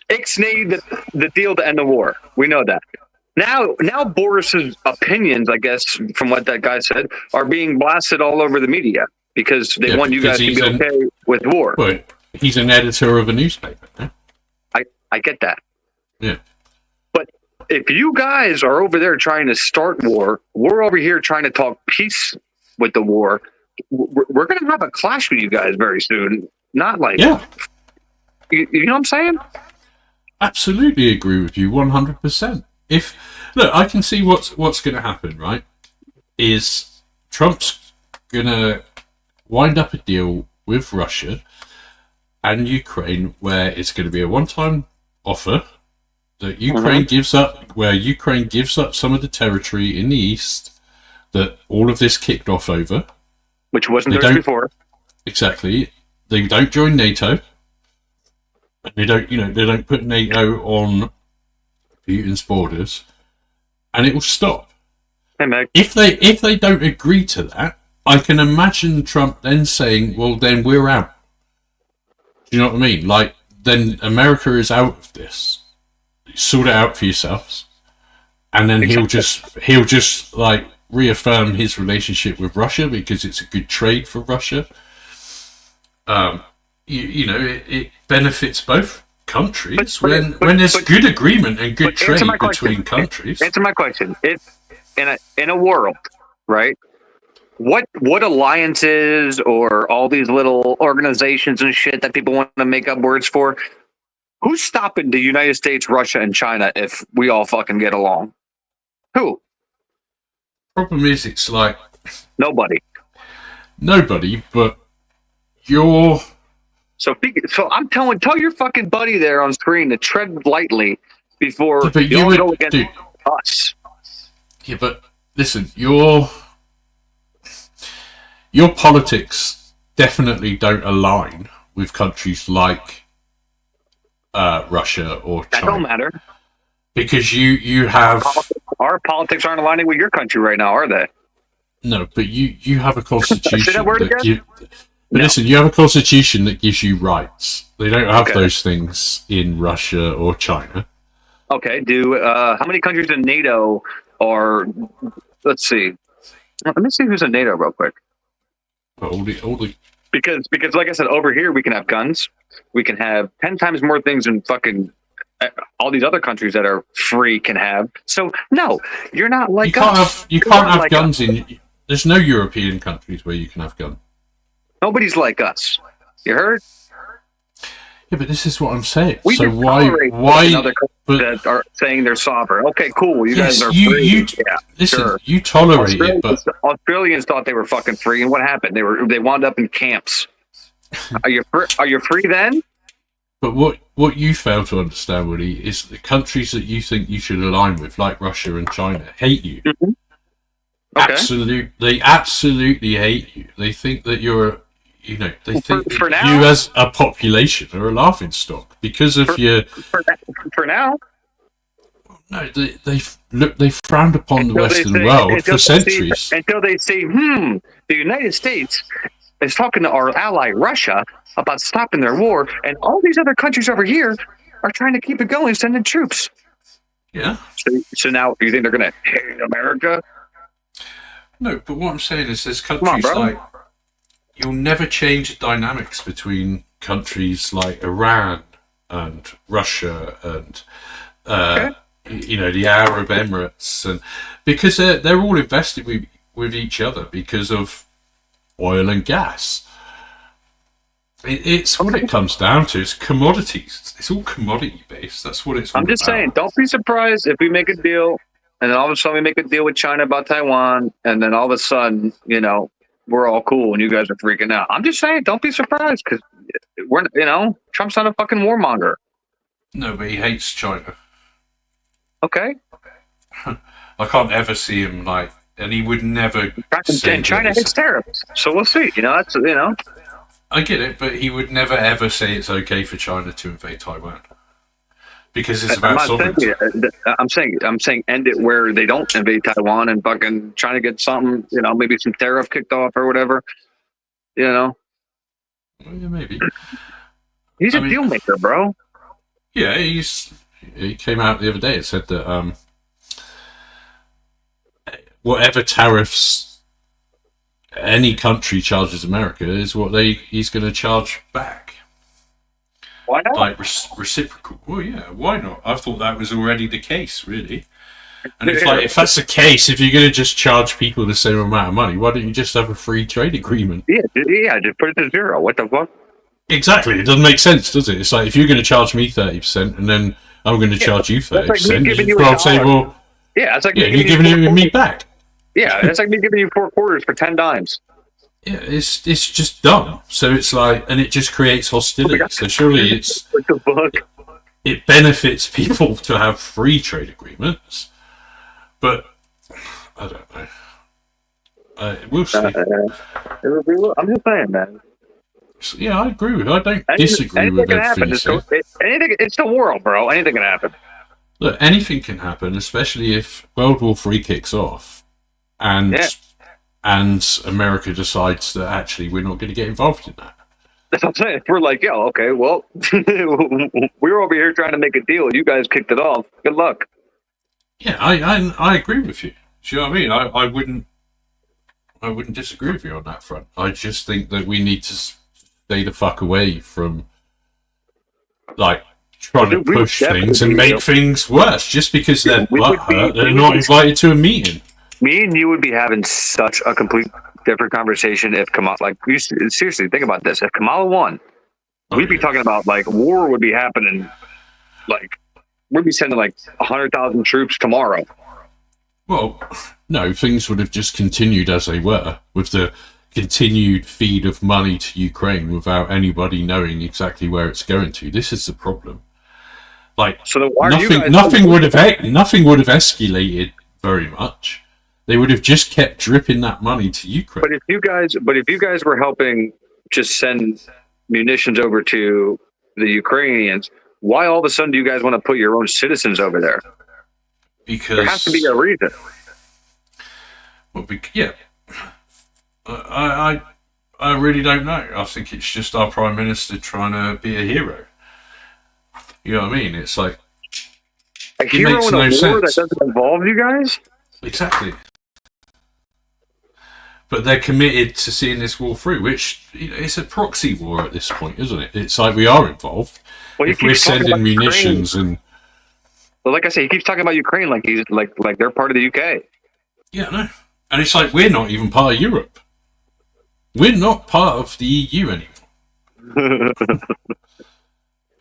ixnayed the deal to end the war. We know that. Now Boris's opinions, I guess, from what that guy said, are being blasted all over the media because they want you guys to be okay with war. Well, he's an editor of a newspaper. Yeah? I get that. Yeah. But if you guys are over there trying to start war, we're over here trying to talk peace with the war. We're going to have a clash with you guys very soon. Not like, you know what I'm saying? absolutely agree with you 100%. If look, I can see what's going to happen. Right, is Trump's going to wind up a deal with Russia and Ukraine where it's going to be a one-time offer that Ukraine gives up, where Ukraine gives up some of the territory in the east that all of this kicked off over, which wasn't theirs before. Exactly. They don't join NATO. They don't, they don't put NATO on Putin's borders, and it will stop. Hey, Meg. If they don't agree to that, I can imagine Trump then saying, "Well, then we're out." Do you know what I mean? Like, then America is out of this. Sort it out for yourselves, and then he'll just like reaffirm his relationship with Russia because it's a good trade for Russia. It benefits both countries when there's good agreement and good trade between countries. Answer my question. If in a world, right? What alliances or all these little organizations and shit that people want to make up words for? Who's stopping the United States, Russia, and China if we all fucking get along? Who? Problem is, it's like nobody, but you're. So I'm tell your fucking buddy there on screen to tread lightly before you go against us. Yeah, but listen, your politics definitely don't align with countries like Russia or China. That don't matter. Because you have... Our politics aren't aligning with your country right now, are they? No, but you have a constitution But listen, you have a constitution that gives you rights. They don't have those things in Russia or China. Okay, how many countries in NATO are... Let's see. Let me see who's in NATO real quick. All the... Because like I said, over here we can have guns. We can have 10 times more things than fucking all these other countries that are free can have. So no, you're not like us. You can't have guns in. There's no European countries where you can have guns. Nobody's like us. You heard? Yeah, but this is what I'm saying. We so why other countries that are saying they're sovereign? Okay, cool. You guys are free. Listen, you tolerate it, but Australians thought they were fucking free, and what happened? They wound up in camps. Are you free then? But what you fail to understand, Woody, is the countries that you think you should align with, like Russia and China, hate you. Mm-hmm. Okay. They absolutely hate you. They think that you're, they think for that now, you as a population are a laughing stock because of your. For now. No, they frowned upon the Western world for centuries. Until they say, the United States is talking to our ally Russia about stopping their war, and all these other countries over here are trying to keep it going, sending troops. Yeah. So now you think they're going to hate America? No, but what I'm saying is there's countries like... You'll never change the dynamics between countries like Iran and Russia and, the Arab Emirates, and because they're all invested with each other because of oil and gas. It's what it comes down to. It's commodities. It's all commodity based. That's what it's all I'm just about. saying, don't be surprised if we make a deal and then all of a sudden we make a deal with China about Taiwan, and then all of a sudden, we're all cool and you guys are freaking out. I'm just saying, don't be surprised because Trump's not a fucking warmonger. No, but he hates China. Okay. I can't ever see him and he would never. And China hates tariffs, so we'll see. That's. I get it, but he would never ever say it's okay for China to invade Taiwan because it's about sovereignty. I'm saying end it where they don't invade Taiwan and fucking trying to get something, maybe some tariff kicked off or whatever. Well, yeah, maybe. He's a deal maker, bro. Yeah, he came out the other day and said that whatever tariffs any country charges America is what he's going to charge back. Why not? Like reciprocal. Well, yeah, why not? I thought that was already the case, really. And if that's the case, if you're going to just charge people the same amount of money, why don't you just have a free trade agreement? Yeah, just put it to zero. What the fuck? Exactly. It doesn't make sense, does it? It's like if you're going to charge me 30% and then I'm going to charge you 30%. That's like me giving you I'll say, well, yeah, it's like yeah, you're giving it me back. Yeah, it's like me giving you 4 quarters for 10 dimes. Yeah, it's just dumb. So it's like, and it just creates hostility. So surely it benefits people to have free trade agreements, but I don't know. We'll see. I'm just saying, man. Yeah, I agree with. I don't disagree with everything you say. It's the world, bro. Anything can happen. Look, anything can happen, especially if World War III kicks off, and America decides that actually we're not going to get involved in that. That's what I'm saying. We're like, yo, okay, well, we're over here trying to make a deal. You guys kicked it off. Good luck. Yeah, I agree with you. Do you know what I mean? I wouldn't disagree with you on that front. I just think that we need to stay the fuck away from like trying to push things and make things worse just because they're butthurt. They're not invited to a meeting. Me and you would be having such a complete different conversation if Kamala, like, seriously, think about this. If Kamala won, we'd be talking about, like, war would be happening, like, we'd be sending, like, 100,000 troops tomorrow. Well, no, things would have just continued as they were, with the continued feed of money to Ukraine without anybody knowing exactly where it's going to. This is the problem. Like, so nothing would have escalated very much. They would have just kept dripping that money to Ukraine. But if you guys were helping just send munitions over to the Ukrainians, why all of a sudden do you guys want to put your own citizens over there? Because there has to be a reason. Well, yeah, I really don't know. I think it's just our Prime Minister trying to be a hero. You know what I mean? It's like a hero in a war that doesn't involve you guys. Exactly. But they're committed to seeing this war through, which, you know, it's a proxy war at this point, isn't it? It's like we are involved. Well, if we're sending munitions and... Well, like I say, he keeps talking about Ukraine like he's like they're part of the UK. Yeah, no. And it's like we're not even part of Europe. We're not part of the EU anymore.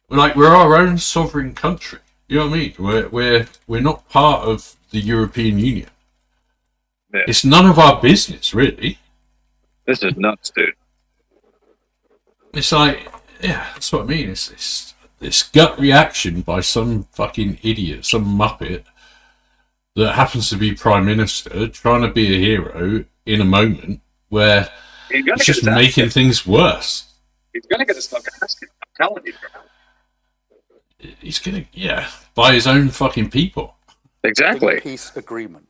We're our own sovereign country. You know what I mean? We're not part of the European Union. Yeah. It's none of our business, really. This is nuts, dude. It's like, yeah, that's what I mean. It's this gut reaction by some fucking idiot, some muppet that happens to be Prime Minister trying to be a hero in a moment where it's just making things worse. He's gonna get his fucking ass kicked. I'm telling you. He's gonna, by his own fucking people. Exactly. Peace agreement.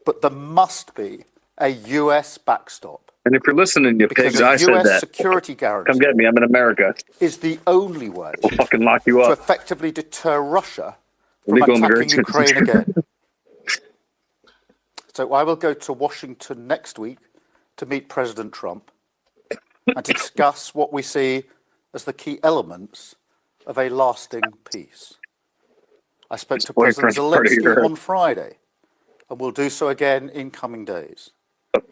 But there must be a US backstop. And if you're listening, you pigs, I said that. Security guarantee. Come get me. I'm in America. Is the only way. We'll fucking lock you up. To effectively deter Russia from attacking Ukraine again. So I will go to Washington next week to meet President Trump and to discuss what we see as the key elements of a lasting peace. I spoke to President Zelensky on Friday, and will do so again in coming days.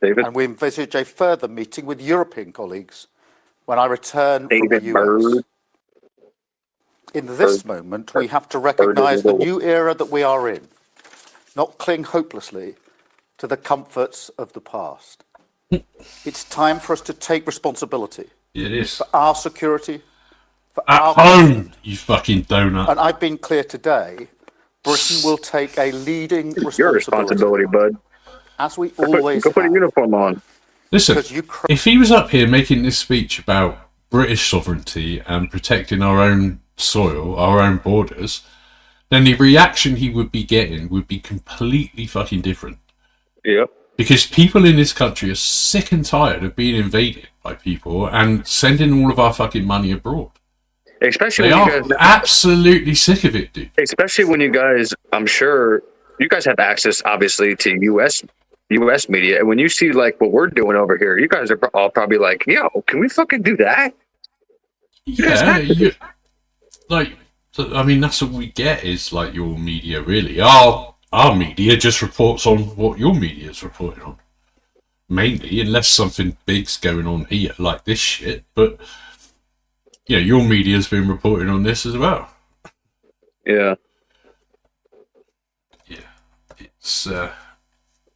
And we envisage a further meeting with European colleagues when I return from the US. In this moment, we have to recognise the new era that we are in, not cling hopelessly to the comforts of the past. It's time for us to take responsibility. It is. For our security, for at our home, government. You fucking donut. And I've been clear today, Britain will take a leading responsibility. Your responsibility, bud. As we always go put a uniform on. Listen, if he was up here making this speech about British sovereignty and protecting our own soil, our own borders, then the reaction he would be getting would be completely fucking different. Yep. Because people in this country are sick and tired of being invaded by people and sending all of our fucking money abroad. Especially they when are you guys absolutely sick of it, dude. Especially when you guys, I'm sure you guys have access, obviously, to U.S. media, and when you see like what we're doing over here, you guys are all probably like, "Yo, can we fucking do that?" Yeah, I mean, that's what we get is like your media, really. Our media just reports on what your media is reporting on, mainly, unless something big's going on here, like this shit. But yeah, your media's been reporting on this as well. Yeah. Yeah. It's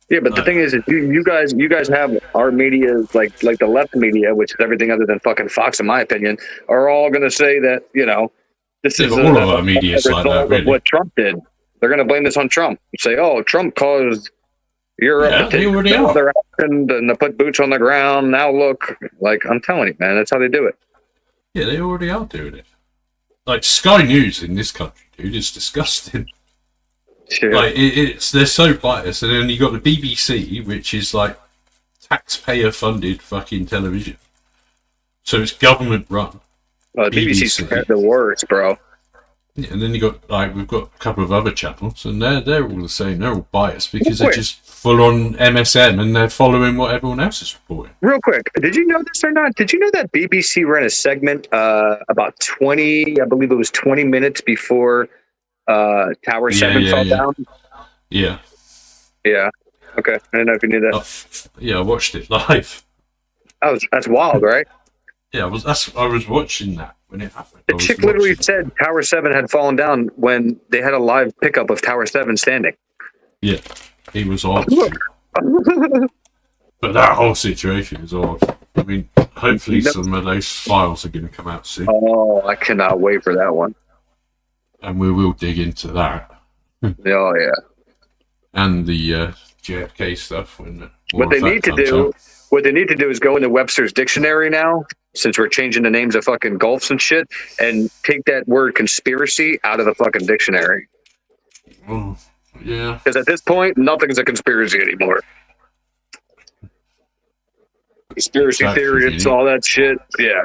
yeah, but the thing is you guys have our media, like the left media, which is everything other than fucking Fox, in my opinion, are all going to say that, you know, this is all of our a media's like result that, of what Trump did. They're going to blame this on Trump. Say, oh, Trump caused Europe Yeah, to they take already are. their action and to put boots on the ground. Now look, like, I'm telling you, man, that's how they do it. Yeah, they already are doing it. Like Sky News in this country, dude, it's disgusting. Sure. Like it's they're so biased, and then you got the BBC, which is like taxpayer-funded fucking television, so it's government-run. BBC's the worst, bro. Yeah, and then you got we've got a couple of other channels, and they're all the same. They're all biased because they're just full on MSM, and they're following what everyone else is reporting. Real quick, did you know this or not? Did you know that BBC ran a segment about 20, I believe it was 20 minutes before Tower 7 fell down? Yeah. Yeah. Okay. I didn't know if you knew that. Yeah, I watched it live. That's wild, right? Yeah, I was watching that when it happened. The chick literally said Tower 7 had fallen down when they had a live pickup of Tower 7 standing. Yeah, he was odd. But that whole situation is odd. I mean, hopefully some of those files are going to come out soon. Oh, I cannot wait for that one. And we will dig into that. Oh, yeah. And the JFK stuff. What they need to do is go into Webster's dictionary now, since we're changing the names of fucking Gulfs and shit, and take that word conspiracy out of the fucking dictionary. Oh, yeah. Because at this point, nothing's a conspiracy anymore. Conspiracy theories, all that shit. Yeah.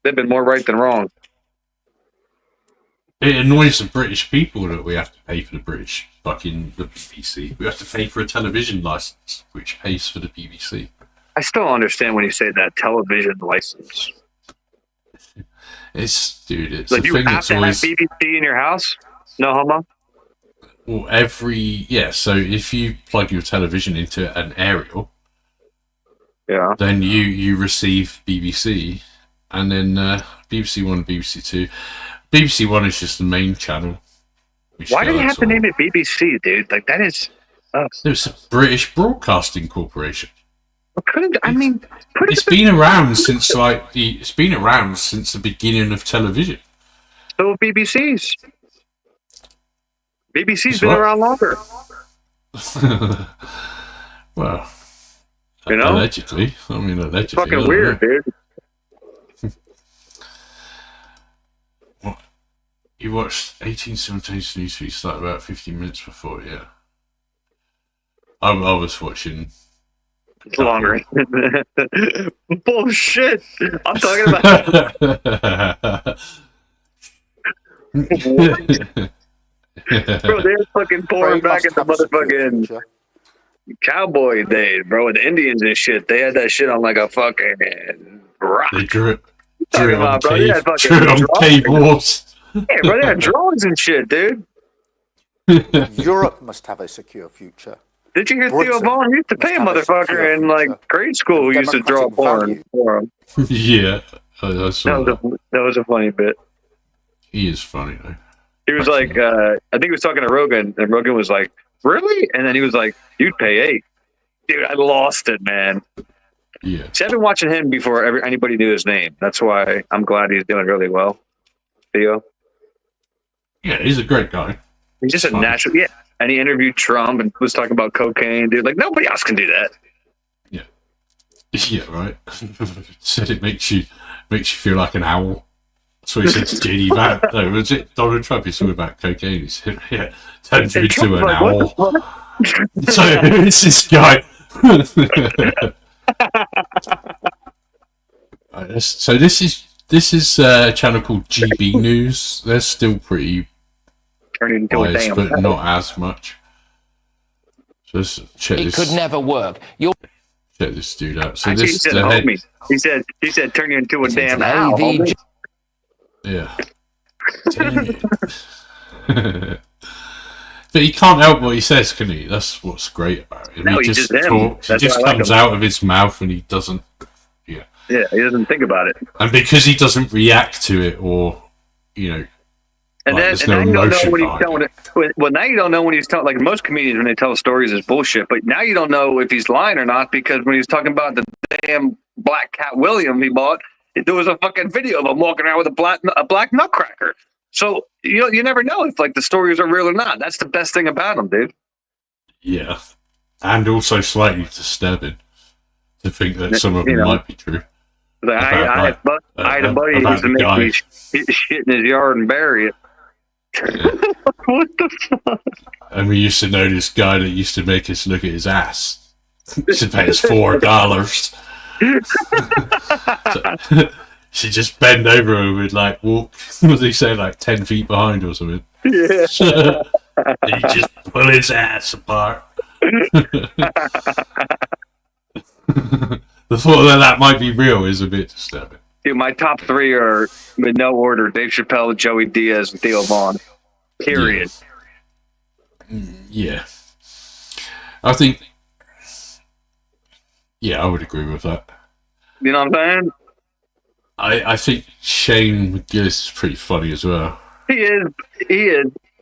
They've been more right than wrong. It annoys the British people that we have to pay for the BBC. We have to pay for a television license, which pays for the BBC. I still don't understand when you say that television license. It's like you have to have BBC in your house? No homo? Well, so if you plug your television into an aerial, then you receive BBC, and then BBC One and BBC Two. BBC One is just the main channel. Why do you have to name it BBC, dude? Like, that is... It's a British Broadcasting Corporation. It's been around since the beginning of television. So BBC's been around longer. Well, you know, allegedly. I mean, allegedly. Fucking weird, dude. What? You watched 18 simultaneous news feeds start about 15 minutes before, yeah. I was watching. Longer. Bullshit. I'm talking about. Bro, they're fucking pouring back into motherfucking cowboy days, bro. With the Indians and shit. They had that shit on like a fucking rock. They drew it on cave walls. Yeah, bro, they had drawings and shit, dude. Europe must have a secure future. Did you hear Theo Vaughn used to pay a motherfucker in like grade school who used to draw porn for him? Yeah, I saw that was a funny bit. He is funny though. He was like, I think he was talking to Rogan, and Rogan was like, "Really?" And then he was like, "You'd pay $8." Dude, I lost it, man. Yeah. See, I've been watching him before anybody knew his name. That's why I'm glad he's doing really well. Theo. Yeah, he's a great guy. He's just a natural. Yeah. And he interviewed Trump and was talking about cocaine, dude. Like, nobody else can do that. Yeah. Yeah, right. Said it makes you feel like an owl. That's what he said to J.D. Vance. No, was it Donald Trump? He's talking about cocaine. He said, yeah, turns you into an owl. So, who's this guy? So this is a channel called GB News. They're still pretty biased, but not as much. So let's check this. It could never work. Check this dude out. So actually, this he said turn you into a damn owl. Yeah. Damn it. But he can't help what he says, can he? That's what's great about it. No, he just talks. He just comes out of his mouth and he doesn't. Yeah, he doesn't think about it. And because he doesn't react to it or, And like, then there's and no now you don't know emotion when he's behind telling it. Well, now you don't know when he's telling. Like most comedians, when they tell stories, is bullshit. But now you don't know if he's lying or not because when he's talking about the damn black cat William he bought, there was a fucking video of him walking around with a black nutcracker. So you never know if like the stories are real or not. That's the best thing about him, dude. Yeah, and also slightly disturbing to think that some of them might be true. Like, I had a buddy who used to make me shit in his yard and bury it. What the fuck? And we used to know this guy that used to make us look at his ass. Used to pay us $4. She just bend over and would like walk. What did he say? Like 10 feet behind or something. Yeah. He just pull his ass apart. The thought that might be real is a bit disturbing. Dude, my top 3 are in no order: Dave Chappelle, Joey Diaz, and Theo Vaughn. Period. Yeah. I think. Yeah, I would agree with that. You know what I'm saying? I think Shane McGillis is pretty funny as well. He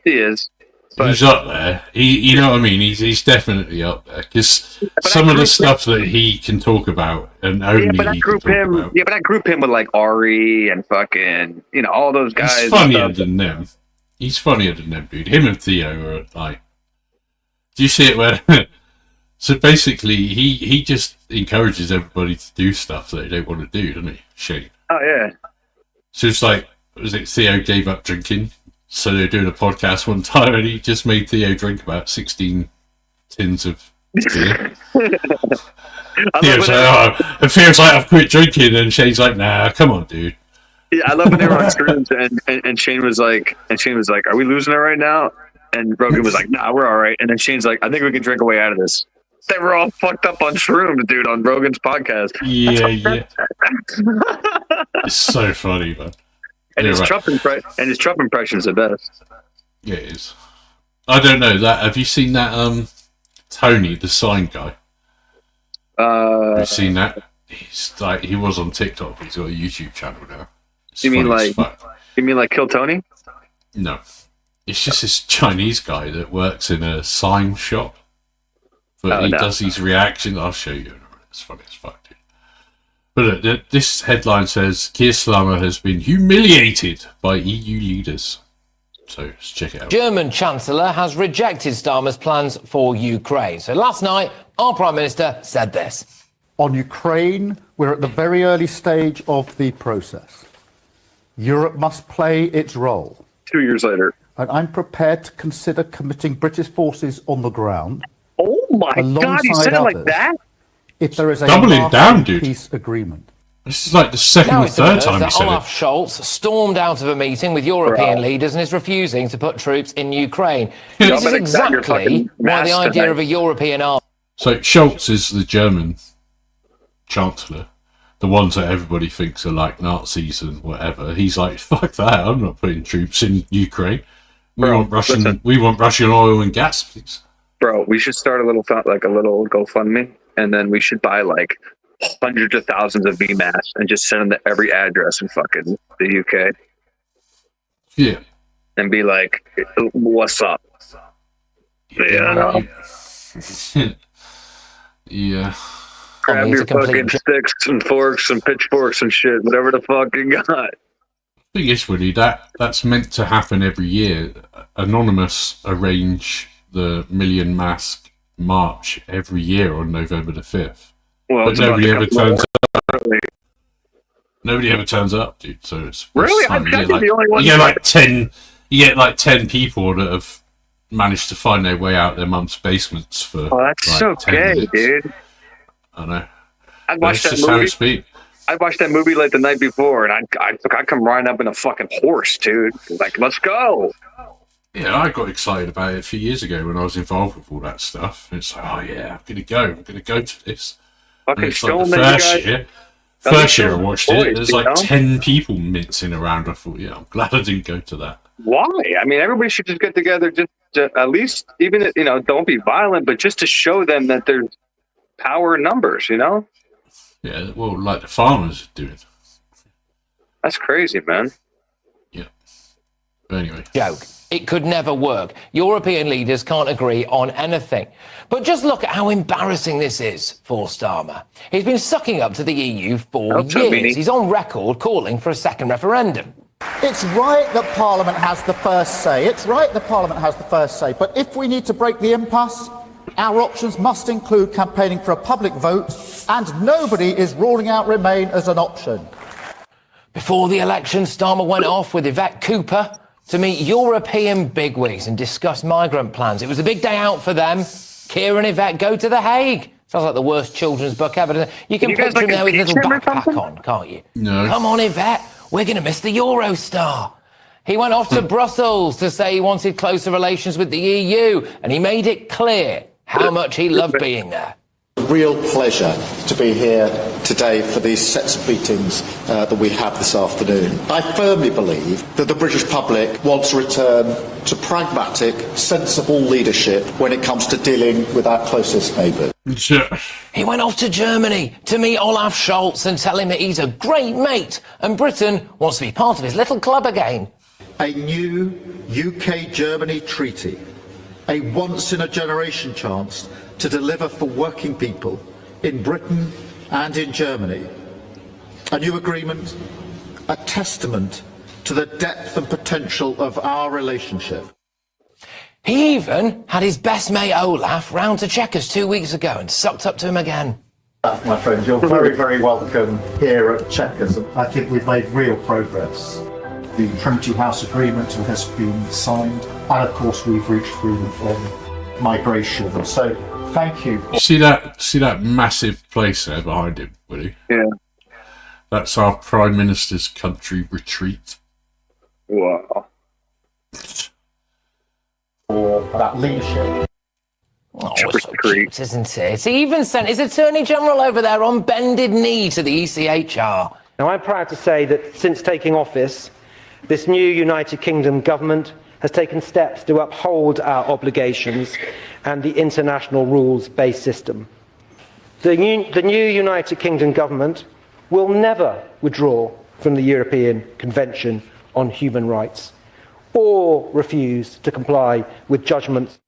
is. But he's up there. You know what I mean? He's definitely up there because some of the stuff that he can talk about and only he can talk about. Yeah, but I group him with like Ari and fucking all those guys. He's funnier than them. He's funnier than them, dude. Him and Theo are like. Do you see it where? So basically, he just encourages everybody to do stuff that they don't want to do, doesn't he? Shane. Oh yeah. So it's like, was it Theo gave up drinking? So they were doing a podcast one time, and he just made Theo drink about 16 tins of beer. Theo's like, it feels like I've quit drinking, and Shane's like, nah, come on, dude. Yeah, I love when they were on streams, and Shane was like, are we losing it right now? And Rogan was like, nah, we're all right. And then Shane's like, I think we can drink a way out of this. They were all fucked up on shrooms, dude, on Rogan's podcast. Yeah. It's so funny, man. And his Trump impression is the best. Yeah, it is. I don't know that. Have you seen that? Tony, the sign guy. Have you seen that? He's like he was on TikTok. But he's got a YouTube channel now. You mean like Kill Tony? No, it's just this Chinese guy that works in a sign shop. But he does these reactions. I'll show you. It's funny as fuck, dude. But look, this headline says Keir Starmer has been humiliated by EU leaders. So let's check it out. German Chancellor has rejected Starmer's plans for Ukraine. So last night, our Prime Minister said this. On Ukraine, we're at the very early stage of the process. Europe must play its role. 2 years later. And I'm prepared to consider committing British forces on the ground. Oh my God, he said it like that? If there is a doubling down, dude. Peace agreement. This is like the second or third time he said Olaf it. Scholz stormed out of a meeting with European leaders and is refusing to put troops in Ukraine. This is exactly why the idea of a European army. So Scholz is the German Chancellor, the ones that everybody thinks are like Nazis and whatever. He's like, fuck that! I'm not putting troops in Ukraine. We want Russian oil and gas, please. Bro, we should start a little GoFundMe, and then we should buy like hundreds of thousands of VMAS and just send them to every address in fucking the UK. Yeah. And be like, what's up? Yeah. Yeah. Grab your fucking sticks and forks and pitchforks and shit, whatever the fuck you got. Thing is, Woody, that's meant to happen every year. Anonymous arrange the Million Mask March every year on November the 5th. Well, but nobody ever turns up. Nobody ever turns up, dude. So it's really, I'm the only one. You get like 10 people that have managed to find their way out their mum's basements for. Oh, that's like so 10 gay, minutes. dude. I know. I watched that movie. I watched that movie like the night before, and I come riding up in a fucking horse, dude. Like, let's go. Yeah, I got excited about it a few years ago when I was involved with all that stuff. It's like, oh yeah, I'm gonna go to this. Okay, it's like the first year I watched it, there's like 10 people mincing around. I thought, yeah, I'm glad I didn't go to that. Why? I mean, everybody should just get together, just to, at least, even don't be violent, but just to show them that there's power in numbers, Yeah, well, like the farmers are doing. That's crazy, man. Yeah. Anyway. Joke. It could never work. European leaders can't agree on anything. But just look at how embarrassing this is for Starmer. He's been sucking up to the EU for years. He's on record calling for a second referendum. It's right that Parliament has the first say. It's right that Parliament has the first say. But if we need to break the impasse, our options must include campaigning for a public vote, and nobody is ruling out Remain as an option. Before the election, Starmer went off with Yvette Cooper to meet European bigwigs and discuss migrant plans. It was a big day out for them. Keir and Yvette go to The Hague. Sounds like the worst children's book ever. You can picture him there with a little backpack on, can't you? No. Come on, Yvette. We're going to miss the Eurostar. He went off to Brussels to say he wanted closer relations with the EU, and he made it clear how much he loved being there. Real pleasure to be here today for these sets of meetings that we have this afternoon. I firmly believe that the British public wants a return to pragmatic, sensible leadership when it comes to dealing with our closest neighbours. He went off to Germany to meet Olaf Scholz and tell him that he's a great mate and Britain wants to be part of his little club again. A new UK-Germany treaty, a once-in-a-generation chance to deliver for working people in Britain and in Germany. A new agreement, a testament to the depth and potential of our relationship. He even had his best mate Olaf round to Chequers 2 weeks ago and sucked up to him again. My friend, you're very, very welcome here at Chequers. I think we've made real progress. The Trinity House Agreement has been signed, and of course we've reached agreement on migration. So thank you. See that massive place there behind him, Willie? Yeah. That's our Prime Minister's country retreat. Wow. For that leadership. Oh, so cute, isn't it? He even sent his Attorney General over there on bended knee to the ECHR. Now, I'm proud to say that since taking office, this new United Kingdom government has taken steps to uphold our obligations and the international rules-based system. The new United Kingdom government will never withdraw from the European Convention on Human Rights or refuse to comply with judgments.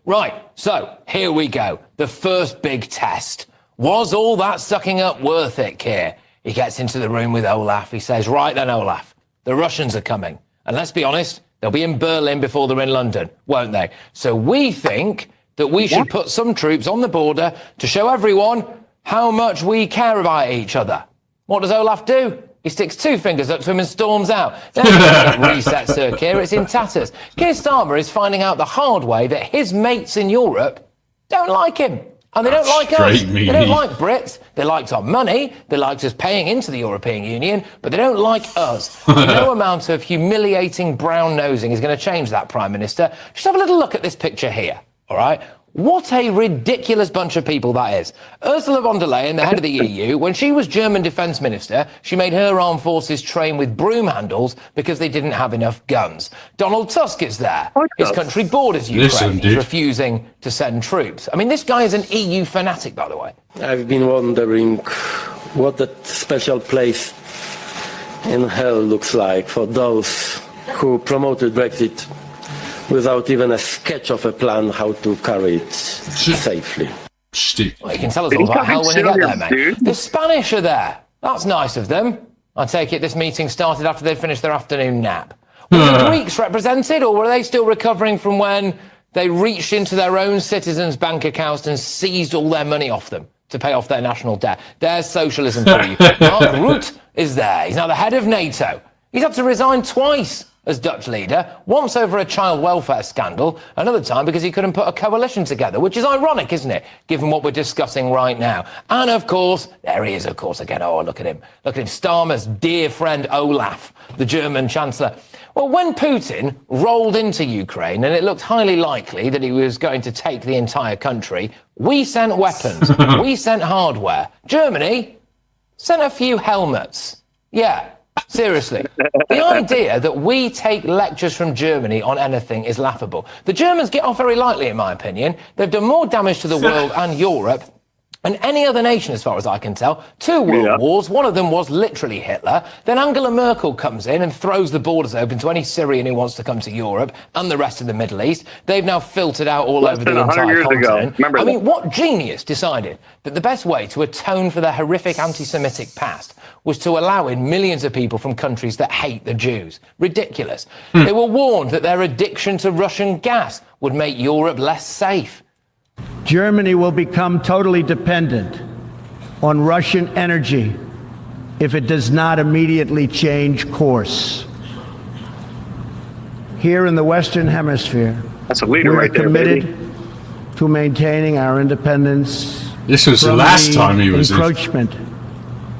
Right, so here we go. The first big test. Was all that sucking up worth it, Keir? He gets into the room with Olaf. He says, right then, Olaf, the Russians are coming. And let's be honest, they'll be in Berlin before they're in London, won't they? So we think that we should put some troops on the border to show everyone how much we care about each other. What does Olaf do? He sticks two fingers up to him and storms out. Then resets Sir Keir, it's in tatters. Keir Starmer is finding out the hard way that his mates in Europe don't like him. And they don't like us. They don't like Brits. They liked our money. They liked us paying into the European Union, but they don't like us. No amount of humiliating brown nosing is going to change that, Prime Minister. Just have a little look at this picture here, all right? What a ridiculous bunch of people that is. Ursula von der Leyen, the head of the EU, when she was German defence minister, she made her armed forces train with broom handles because they didn't have enough guns. Donald Tusk is there. His country borders Ukraine. He's refusing to send troops. I mean, this guy is an EU fanatic, by the way. I've been wondering what that special place in hell looks like for those who promoted Brexit without even a sketch of a plan how to carry it safely. Well, you can tell us all about hell when you get there, mate. The Spanish are there. That's nice of them. I take it this meeting started after they'd finished their afternoon nap. Were the Greeks represented, or were they still recovering from when they reached into their own citizens' bank accounts and seized all their money off them to pay off their national debt? There's socialism for you. Mark Rutte is there. He's now the head of NATO. He's had to resign twice as Dutch leader, once over a child welfare scandal, another time because he couldn't put a coalition together, which is ironic, isn't it, given what we're discussing right now. And, of course, there he is, of course, again. Oh, look at him. Look at him. Starmer's dear friend Olaf, the German Chancellor. Well, when Putin rolled into Ukraine, and it looked highly likely that he was going to take the entire country, we sent weapons. We sent hardware. Germany sent a few helmets. Yeah. Seriously, the idea that we take lectures from Germany on anything is laughable. The Germans get off very lightly, in my opinion. They've done more damage to the world and Europe And any other nation, as far as I can tell, 2 world wars, one of them was literally Hitler. Then Angela Merkel comes in and throws the borders open to any Syrian who wants to come to Europe and the rest of the Middle East. They've now filtered out all over the entire continent. I mean, what genius decided that the best way to atone for their horrific anti-Semitic past was to allow in millions of people from countries that hate the Jews? Ridiculous. They were warned that their addiction to Russian gas would make Europe less safe. Germany will become totally dependent on Russian energy if it does not immediately change course. Here in the Western Hemisphere, that's a leader we are right there, committed baby. to maintaining our independence. This was the last time he was encroachment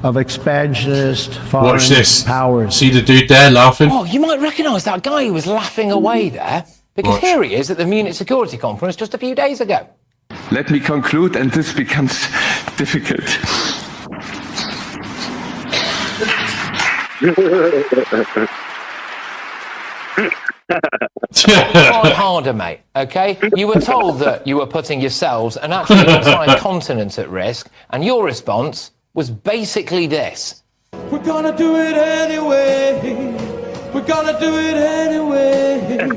of expansionist foreign Watch this. powers. See the dude there laughing? Oh, you might recognise that guy who was laughing away there, because here he is at the Munich Security Conference just a few days ago. Let me conclude, and this becomes difficult. Try harder, mate, okay? You were told that you were putting yourselves and actually an entire continent at risk, and your response was basically this. We're gonna do it anyway. We're gonna do it anyway.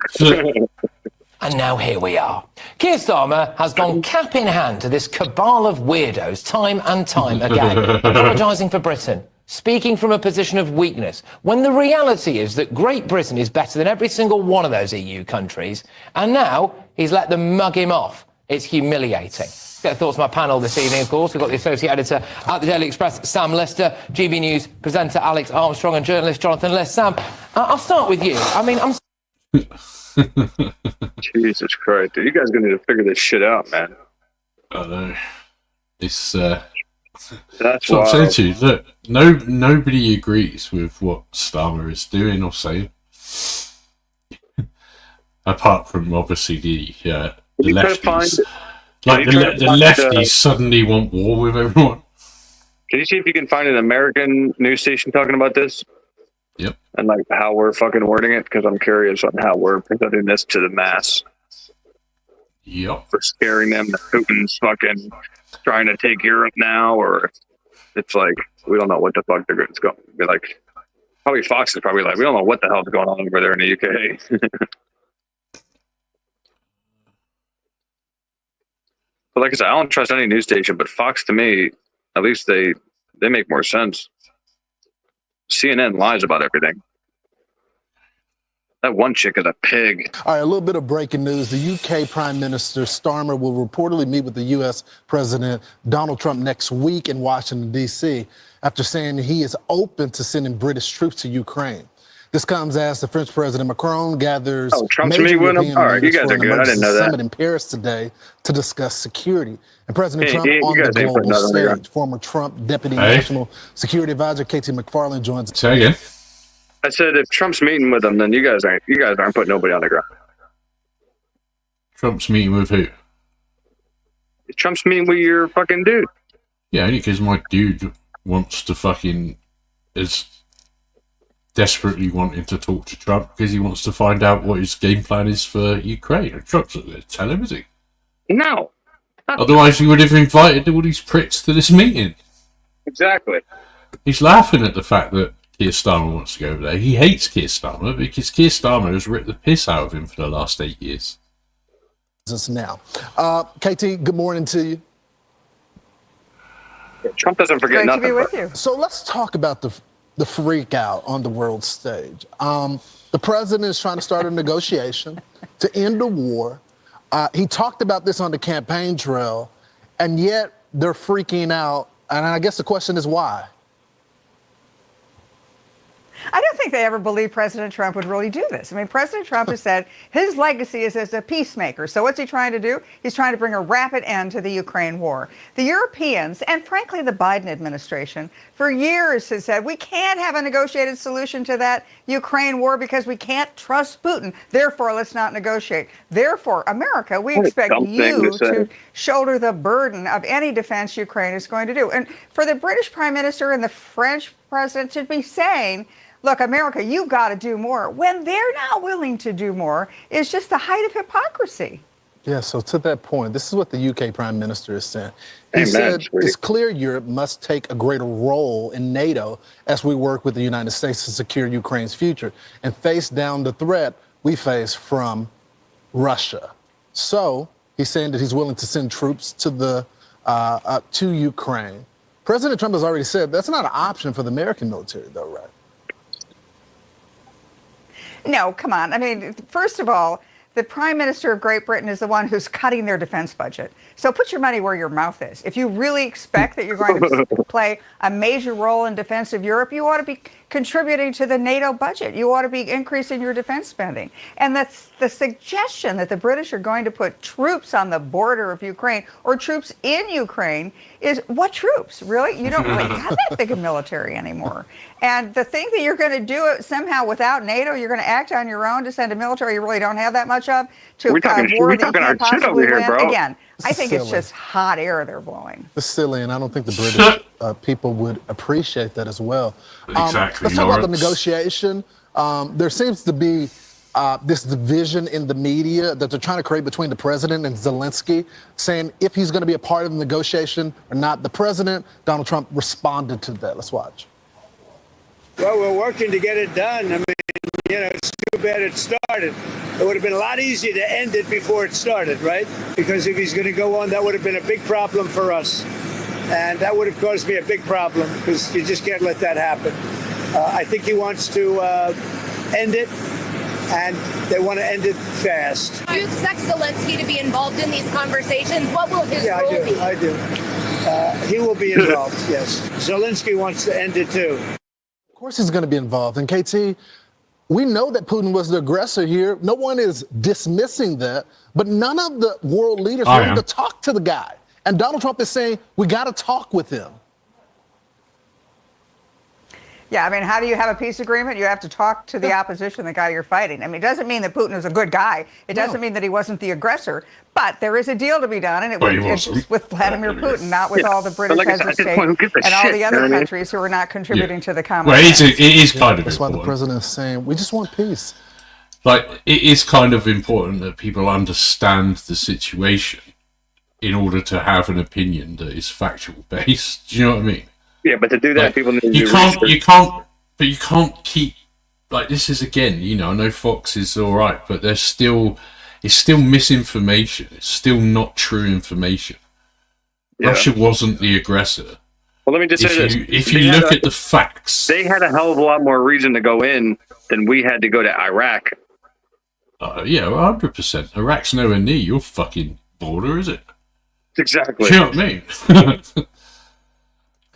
And now here we are. Keir Starmer has gone cap in hand to this cabal of weirdos time and time again, apologising for Britain, speaking from a position of weakness, when the reality is that Great Britain is better than every single one of those EU countries, and now he's let them mug him off. It's humiliating. Get thoughts from my panel this evening, of course. We've got the associate editor at the Daily Express, Sam Lister, GB News presenter Alex Armstrong, and journalist Jonathan Liss. Sam, I'll start with you. I mean, Jesus Christ, dude. You guys are going to need to figure this shit out, man. I know. It's, that's what I'm saying to you. Look, nobody agrees with what Starmer is doing or saying. Apart from, obviously, the lefties. Like, the lefties suddenly want war with everyone. Can you see if you can find an American news station talking about this? Yep. And like how we're fucking wording it, because I'm curious on how we're presenting this to the mass. Yep. For scaring them that Putin's fucking trying to take Europe now, or it's like we don't know what the fuck they're going to be like. Probably Fox is probably like, we don't know what the hell's going on over there in the UK. But like I said, I don't trust any news station, but Fox to me, at least they make more sense. CNN lies about everything. That one chick is a pig. All right, a little bit of breaking news. The UK Prime Minister Starmer will reportedly meet with the US President Donald Trump next week in Washington, D.C., after saying he is open to sending British troops to Ukraine. This comes as the French President Macron gathers Trump's major meeting with him? European All right, you leaders guys for are an good. I didn't know emergency that. summit in Paris today to discuss security. And President Trump you on guys the ain't putting global nothing there. stage. Former Trump Deputy National Security Advisor Katie McFarland joins. Say again. I said if Trump's meeting with them, then you guys aren't putting nobody on the ground. Trump's meeting with who? Trump's meeting with your fucking dude. Yeah, only because my dude wants to fucking is desperately wanting to talk to Trump because he wants to find out what his game plan is for Ukraine. And Trump's not going to tell him, is he? No. Otherwise, he would have invited all these pricks to this meeting. Exactly. He's laughing at the fact that Keir Starmer wants to go over there. He hates Keir Starmer because Keir Starmer has ripped the piss out of him for the last 8 years. Now, KT, good morning to you. Trump doesn't forget nothing. To be with you. So let's talk about the freak out on the world stage. The president is trying to start a negotiation to end the war. He talked about this on the campaign trail, and yet they're freaking out. And I guess the question is why? I don't think they ever believed President Trump would really do this. I mean, President Trump has said his legacy is as a peacemaker. So what's he trying to do? He's trying to bring a rapid end to the Ukraine war. The Europeans, and frankly the Biden administration, for years has said we can't have a negotiated solution to that Ukraine war because we can't trust Putin. Therefore, let's not negotiate. Therefore, America, we expect you to shoulder the burden of any defense Ukraine is going to do. And for the British Prime Minister and the French President to be saying, look, America, you've got to do more, when they're not willing to do more, is just the height of hypocrisy. Yeah, so to that point, this is what the UK Prime Minister is saying. He said it's clear Europe must take a greater role in NATO as we work with the United States to secure Ukraine's future and face down the threat we face from Russia. So he's saying that he's willing to send troops to Ukraine. President Trump has already said that's not an option for the American military, though, right? No, come on. I mean, first of all, the Prime Minister of Great Britain is the one who's cutting their defense budget. So put your money where your mouth is. If you really expect that you're going to play a major role in defense of Europe, you ought to be contributing to the NATO budget. You ought to be increasing your defense spending. And that's the suggestion that the British are going to put troops on the border of Ukraine or troops in Ukraine is what troops? Really? You don't really have that big a military anymore. And the thing that you're going to do it somehow without NATO, you're going to act on your own to send a military you really don't have that much of to a war that you can't possibly win. Again, I think it's just hot air they're blowing. It's silly, and I don't think the British people would appreciate that as well. Exactly. Let's talk about the negotiation. There seems to be this division in the media that they're trying to create between the president and Zelensky, saying if he's going to be a part of the negotiation or not. The president, Donald Trump, responded to that. Let's watch. Well, we're working to get it done. I mean, it's too bad it started. It would have been a lot easier to end it before it started, right? Because if he's going to go on, that would have been a big problem for us. And that would have caused me a big problem because you just can't let that happen. I think he wants to end it, and they want to end it fast. Do you expect Zelensky to be involved in these conversations? What will his role be? I do. He will be involved, yes. Zelensky wants to end it too. Of course he's going to be involved. And KT, we know that Putin was the aggressor here. No one is dismissing that. But none of the world leaders wanted to talk to the guy. And Donald Trump is saying, we got to talk with him. Yeah, I mean, how do you have a peace agreement? You have to talk to the opposition, the guy you're fighting. I mean, it doesn't mean that Putin is a good guy. It doesn't mean that he wasn't the aggressor. But there is a deal to be done, and it's with Vladimir Putin, not with all the British heads of state and all the other countries who are not contributing to the common. Well, it is kind of That's why the president is saying, we just want peace. Like, it is kind of important that people understand the situation in order to have an opinion that is factual based. Do you know what I mean? Yeah, but to do that, people need to you can't keep, like, this is, again, I know Fox is all right, but it's still misinformation. It's still not true information. Russia wasn't the aggressor. Well, let me just say this. If you look at the facts, they had a hell of a lot more reason to go in than we had to go to Iraq. Yeah, 100%. Iraq's nowhere near your fucking border, is it? Exactly. Do you know what I mean?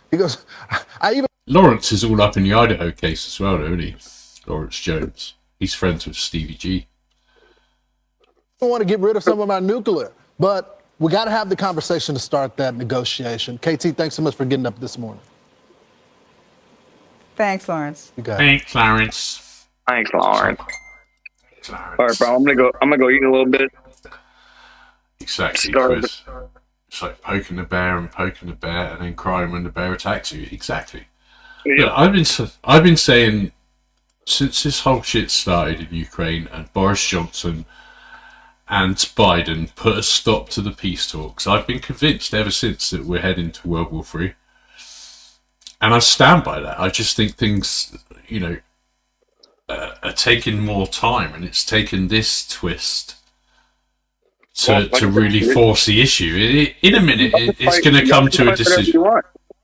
He goes, Lawrence is all up in the Idaho case as well, isn't he? Lawrence Jones. He's friends with Stevie G. I want to get rid of some of our nuclear, but we got to have the conversation to start that negotiation. KT, thanks so much for getting up this morning. Thanks, Lawrence. You got it. Thanks, Lawrence. Thanks, Lawrence. All right, bro. I'm gonna go eat a little bit. Exactly. It's like poking the bear, and then crying when the bear attacks you. Exactly. Yeah. Look, I've been saying since this whole shit started in Ukraine, and Boris Johnson and Biden put a stop to the peace talks, I've been convinced ever since that we're heading to World War III. And I stand by that. I just think things, are taking more time, and it's taken this twist to really force the issue. In a minute, it's going to come to a decision.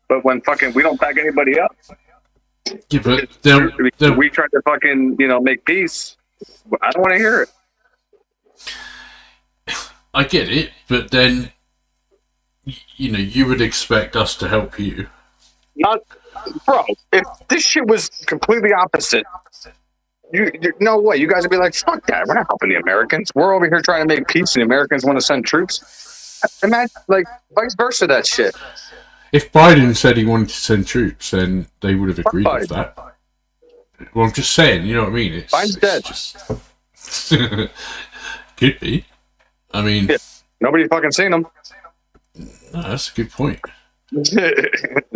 But when we don't back anybody up. Yeah, but we try to fucking, make peace. I don't want to hear it. I get it, but then, you would expect us to help you. Bro, if this shit was completely opposite, no way. You guys would be like, fuck that. We're not helping the Americans. We're over here trying to make peace, and the Americans want to send troops. Imagine, vice versa, that shit. If Biden said he wanted to send troops, then they would have agreed with that. Well, I'm just saying, you know what I mean? Biden's dead. Just could be. I mean... Yeah. Nobody's fucking seen him. No, that's a good point.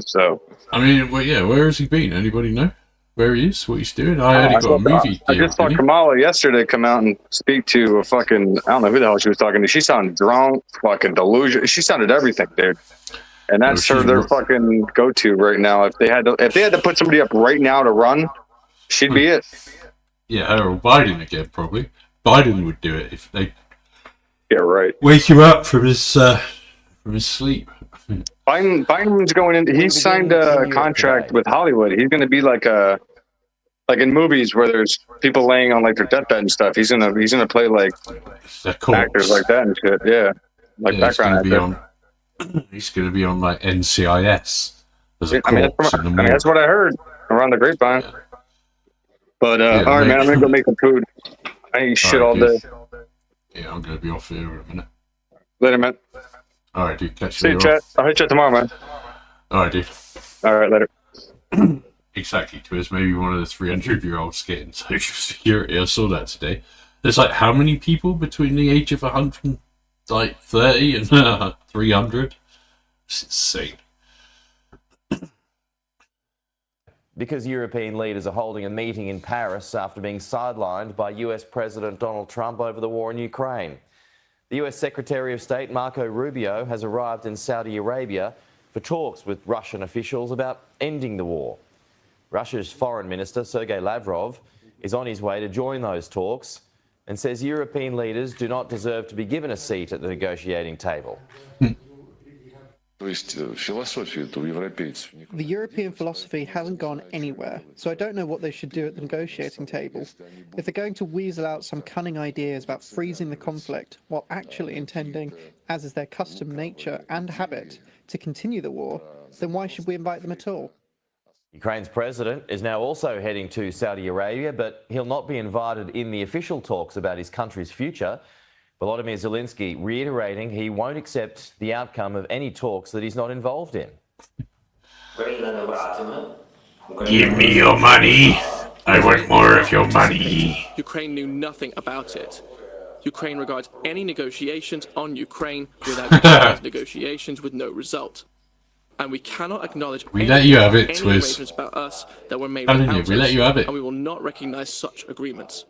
So... I mean, well, yeah, where has he been? Anybody know? where he is, what he's doing. I heard he got a movie I deal. just saw didn't he? Kamala yesterday come out and speak to a fucking, I don't know who the hell she was talking to. She sounded drunk, fucking delusional. She sounded everything, dude. And that's their fucking go-to right now. If they had to put somebody up right now to run, she'd be it. Yeah, or Biden again, probably. Biden would do it if they wake him up from his sleep. Biden's going in. He signed a contract with Hollywood. He's going to be like in movies where there's people laying on like their deathbed and stuff. He's gonna play like actors like that and shit. Yeah, like background actor. He's going to be on like NCIS as a I mean, that's what I heard around the grapevine. But all right, man, I'm gonna go make some food. I ain't shit all day. Yeah, I'm gonna be off here in a minute. Later, man. All right, dude. Catch See you you, later. chat. I'll hit you tomorrow, man. All right, dude. All right, later. Exactly. Twiz, maybe one of the 300-year-olds getting Social Security. I saw that today. There's like how many people between the age of 130 and 300? It's insane. Because European leaders are holding a meeting in Paris after being sidelined by US President Donald Trump over the war in Ukraine. The US Secretary of State Marco Rubio has arrived in Saudi Arabia for talks with Russian officials about ending the war. Russia's Foreign Minister Sergei Lavrov is on his way to join those talks and says European leaders do not deserve to be given a seat at the negotiating table. The European philosophy hasn't gone anywhere, so I don't know what they should do at the negotiating table. If they're going to weasel out some cunning ideas about freezing the conflict while actually intending, as is their custom, nature and habit, to continue the war, then why should we invite them at all? Ukraine's president is now also heading to Saudi Arabia, but he'll not be invited in the official talks about his country's future. Volodymyr Zelensky reiterating he won't accept the outcome of any talks that he's not involved in. Give me your money. I want more of your money. Ukraine knew nothing about it. Ukraine regards any negotiations on Ukraine without negotiations with no result. And we cannot acknowledge We let you have it, any Twiz. arrangements about us that were made Telling without you, we us, let you have it. and we will not recognise such agreements.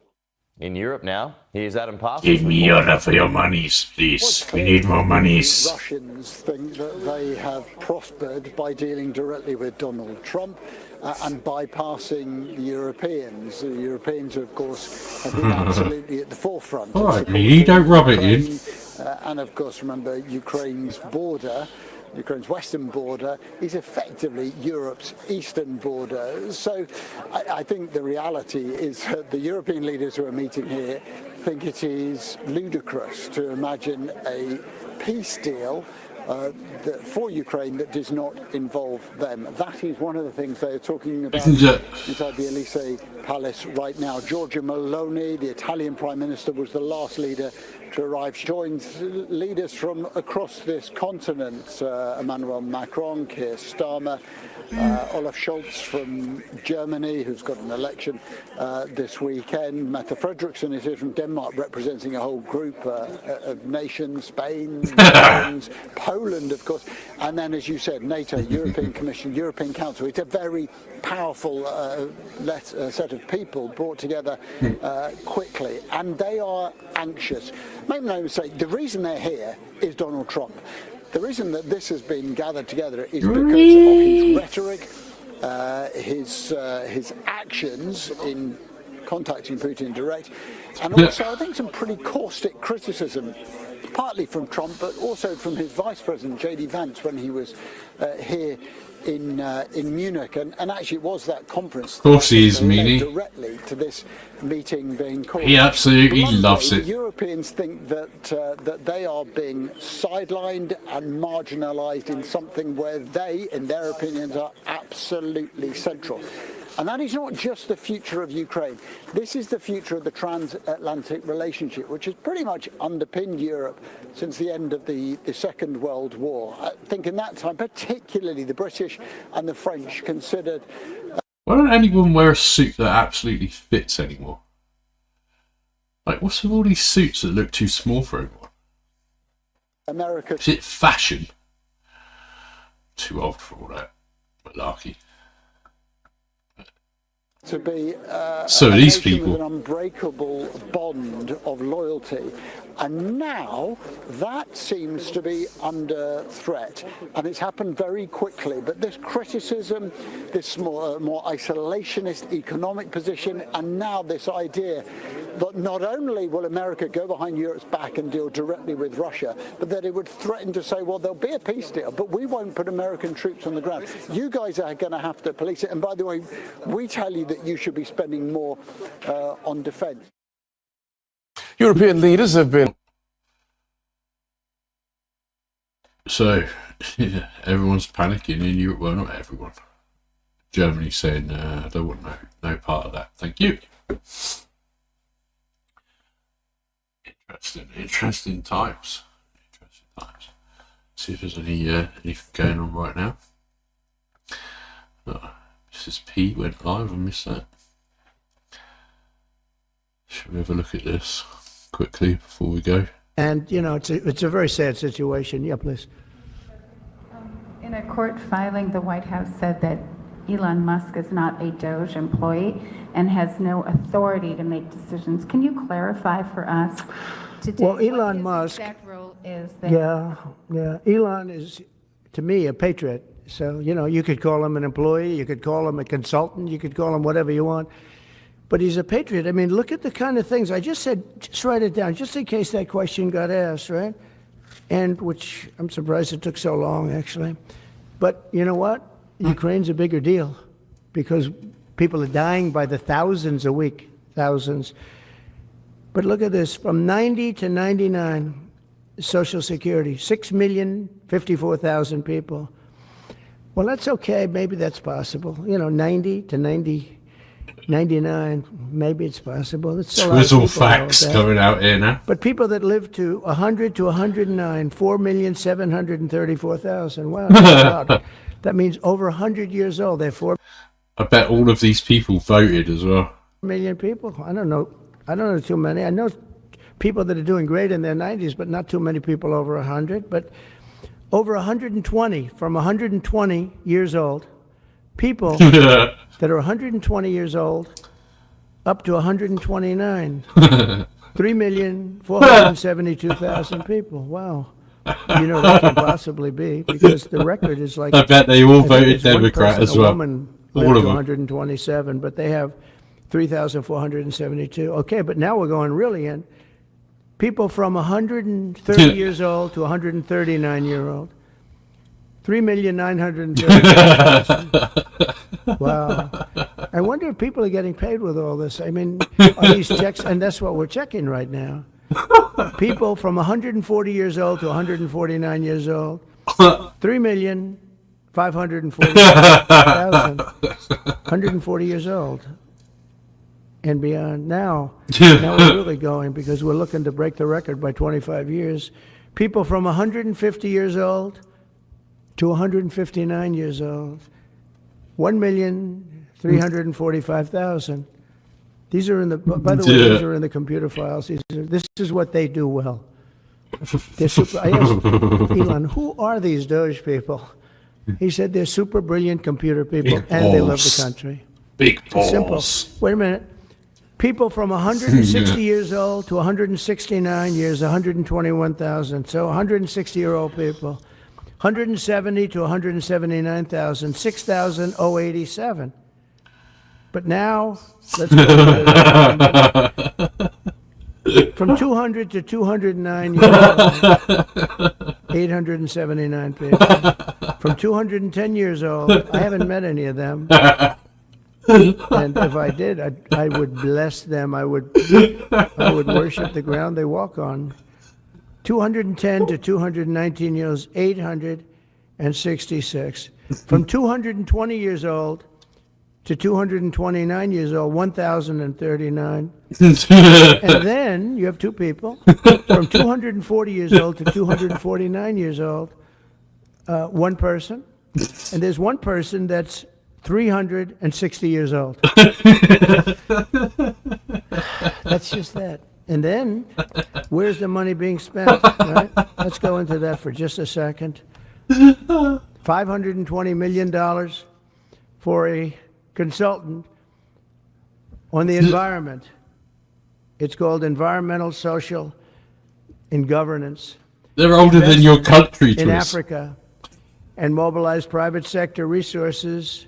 In Europe now, here's Adam Parsons. Give me your for your monies, please. We need more monies. Russians think that they have prospered by dealing directly with Donald Trump and bypassing the Europeans. The Europeans, of course, have been absolutely at the forefront. All right, me, don't rub it in. And of course, remember, Ukraine's border, Ukraine's western border, is effectively Europe's eastern border. So I think the reality is that the European leaders who are meeting here think it is ludicrous to imagine a peace deal for Ukraine that does not involve them. That is one of the things they're talking about inside the Elysee Palace right now. Giorgia Meloni, the Italian Prime Minister, was the last leader to arrive. She joins leaders from across this continent, Emmanuel Macron, Keir Starmer, Olaf Scholz from Germany, who's got an election this weekend. Mette Frederiksen is here from Denmark, representing a whole group of nations, Spain, Netherlands, Poland, of course, and then, as you said, NATO, European Commission, European Council. It's a very powerful set of people brought together quickly, and they are anxious. Make no mistake, the reason they're here is Donald Trump. The reason that this has been gathered together is because of his rhetoric, his actions in contacting Putin direct, and also I think some pretty caustic criticism, partly from Trump, but also from his Vice President, J.D. Vance, when he was here in Munich, and actually it was that conference. Of course he is, led meanie. directly to this meeting being called. He absolutely Bluntly, loves it. The Europeans think that they are being sidelined and marginalised in something where they, in their opinions, are absolutely central. And that is not just the future of Ukraine. This is the future of the transatlantic relationship, which has pretty much underpinned Europe since the end of the Second World War. I think in that time, particularly the British and the French considered... Why don't anyone wear a suit that absolutely fits anymore? Like, what's with all these suits that look too small for everyone? America... Is it fashion? Too old for all that malarkey. to be So a these nation people. with an unbreakable bond of loyalty. And now that seems to be under threat, and it's happened very quickly. But this criticism, this more isolationist economic position, and now this idea that not only will America go behind Europe's back and deal directly with Russia, but that it would threaten to say, well, there'll be a peace deal, but we won't put American troops on the ground. You guys are going to have to police it. And by the way, we tell you that you should be spending more on defence. European leaders have been. So, yeah, everyone's panicking in Europe. Well, not everyone. Germany's saying, I don't want no part of that. Thank you. Interesting times. Interesting times. See if there's anything going on right now. Oh, Mrs. P went live. I missed that. Should we have a look at this quickly before we go? And, you know, it's a very sad situation. Yeah, please. In a court filing, the White House said that Elon Musk is not a DOJ employee and has no authority to make decisions. Can you clarify for us today Well, Elon Musk, exact role is there? yeah. Elon is, to me, a patriot. So, you know, you could call him an employee, you could call him a consultant, you could call him whatever you want. But he's a patriot. I mean, look at the kind of things I just said. Just write it down, just in case that question got asked, right? And which I'm surprised it took so long, actually. But you know what? Ukraine's a bigger deal because people are dying by the thousands a week, thousands. But look at this: from 90 to 99, Social Security, 6,054,000 people. Well, that's okay. Maybe that's possible. You know, 90 to 99, maybe it's possible. It's a lot of Twizzle people facts that. coming out here now. But people that live to 100 to 109, 4,734,000. Wow, that's a lot. That means over 100 years old. They're 4 I bet all of these people voted as well. million people. I don't know too many. I know people that are doing great in their 90s, but not too many people over 100. But over 120, from 120 years old, people that are 120 years old up to 129. 3,472,000 people. Wow. You know, that can't possibly be because the record is like. I bet they all voted it's one Democrat person, as a well. woman All lived of to them. 127, but they have 3,472. Okay, but now we're going really in. People from 130 years old to 139-year-old. 3,930,000. Wow. I wonder if people are getting paid with all this. I mean, are these checks? And that's what we're checking right now. People from 140 years old to 149 years old. 3,540,000. 140 years old and beyond. Now we're really going because we're looking to break the record by 25 years. People from 150 years old to 159 years old, 1,345,000. These are in the. By the way, these are in the computer files. This is what they do well. They're super. I asked Elon, who are these Doge people? He said they're super brilliant computer people, and they love the country. Big balls. Simple. Wait a minute. People from 160 years old to 169 years, 121,000. So 160-year-old people. 170 to 179,000, 6,087. But now, let's go from 200 to 209 years old, 879 people. From 210 years old, I haven't met any of them. And if I did, I would bless them. I would worship the ground they walk on. 210 to 219 years, 866. From 220 years old to 229 years old, 1,039. And then you have two people. From 240 years old to 249 years old, one person. And there's one person that's 360 years old. That's just that. And then, where's the money being spent? Right? Let's go into that for just a second. $520 million for a consultant On the environment, it's called environmental, social, and governance. They're older than your country, In Chris. Africa, and mobilize private sector resources.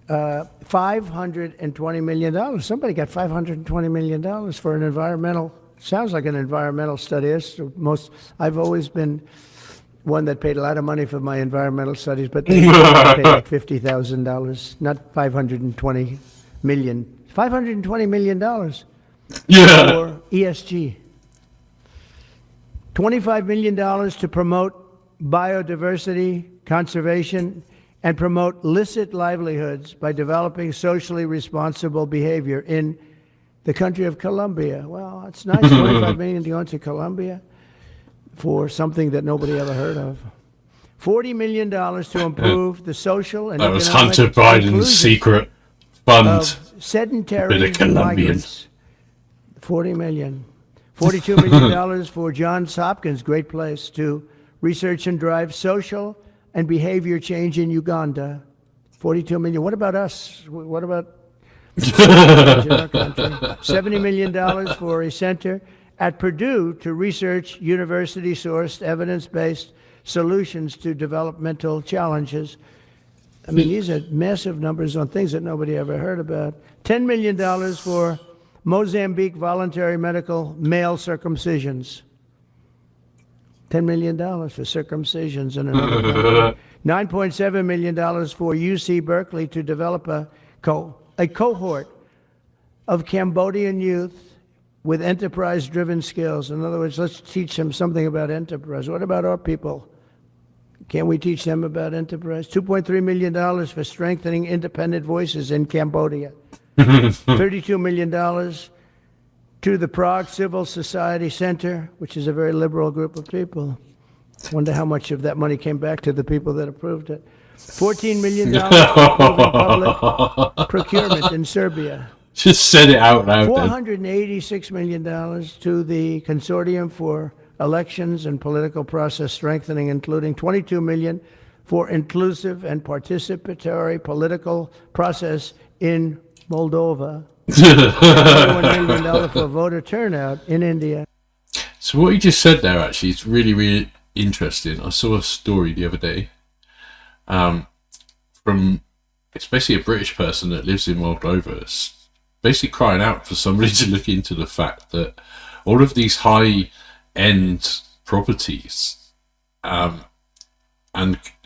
$520 million. Somebody got $520 million for an environmental. Sounds like an environmental study. It's the most. I've always been one that paid a lot of money for my environmental studies, but they paid like $50,000, not $520 million. $520 million for ESG. $25 million to promote biodiversity, conservation, and promote licit livelihoods by developing socially responsible behavior in the country of Colombia. Well, it's nice, $25 million to go into Colombia for something that nobody ever heard of. $40 million to improve the social and that was economic Hunter Biden's inclusion secret fund. of sedentary Bit of Colombian. migrants. $40 million. $42 million for Johns Hopkins, great place, to research and drive social and behavior change in Uganda. $42 million. What about us? What about in our country? $70 million for a center at Purdue to research university-sourced, evidence-based solutions to developmental challenges. I mean, these are massive numbers on things that nobody ever heard about. $10 million for Mozambique voluntary medical male circumcisions. $10 million for circumcisions in another country. $9.7 million for UC Berkeley to develop a cohort of Cambodian youth with enterprise-driven skills. In other words, let's teach them something about enterprise. What about our people? Can't we teach them about enterprise? $2.3 million for strengthening independent voices in Cambodia. $32 million to the Prague Civil Society Center, which is a very liberal group of people. Wonder how much of that money came back to the people that approved it. $14 million for improving public procurement in Serbia. Just said it out loud. $486 million to the Consortium for Elections and Political Process Strengthening, including $22 million for inclusive and participatory political process in Moldova. $1 million for voter turnout in India. So what you just said there actually is really, really interesting. I saw a story the other day from, it's basically a British person that lives in Moldova. It's basically crying out for somebody to look into the fact that all of these high-end properties and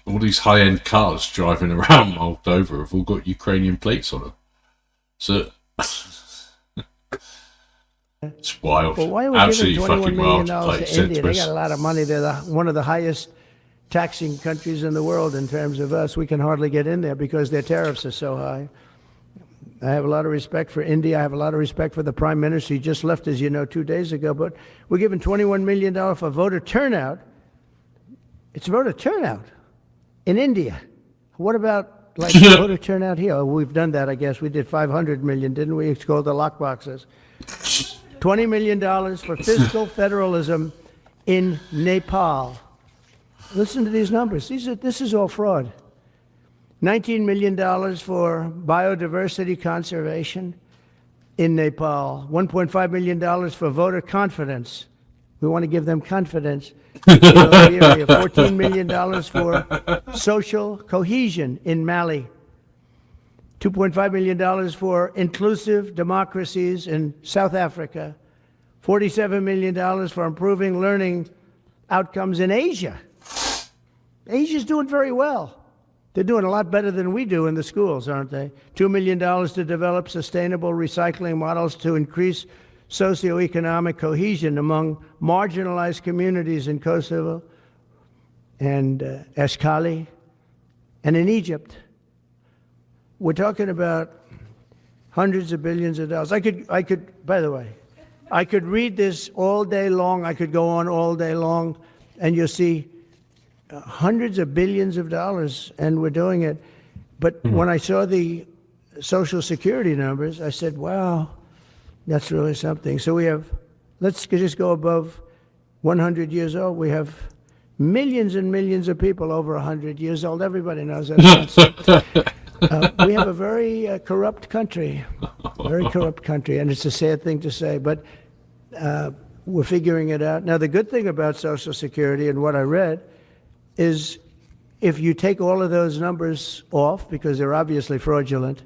all these high-end cars driving around Moldova have all got Ukrainian plates on them. So it's wild. Well, why are we absolutely giving $21 fucking million wild. to India? They got a lot of money. They're one of the highest taxing countries in the world in terms of us. We can hardly get in there because their tariffs are so high. I have a lot of respect for India. I have a lot of respect for the Prime Minister. He just left, as you know, 2 days ago. But we're giving $21 million for voter turnout. It's voter turnout in India. What about like voter turnout here? Oh, we've done that, I guess. We did $500 million, didn't we? It's called the lockboxes. $20 million for fiscal federalism in Nepal. Listen to these numbers. This is all fraud. $19 million for biodiversity conservation in Nepal. $1.5 million for voter confidence. We want to give them confidence in Liberia. $14 million for social cohesion in Mali. $2.5 million for inclusive democracies in South Africa. $47 million for improving learning outcomes in Asia. Asia's doing very well. They're doing a lot better than we do in the schools, aren't they? $2 million to develop sustainable recycling models to increase socioeconomic cohesion among marginalized communities in Kosovo and Eshkali and in Egypt. We're talking about hundreds of billions of dollars. I could, by the way, I could read this all day long. I could go on all day long, and you'll see hundreds of billions of dollars, and we're doing it. But when I saw the Social Security numbers, I said, wow, that's really something. So we have, let's just go above 100 years old. We have millions and millions of people over 100 years old. Everybody knows that. We have a very corrupt country, and it's a sad thing to say, but we're figuring it out. Now, the good thing about Social Security and what I read is if you take all of those numbers off, because they're obviously fraudulent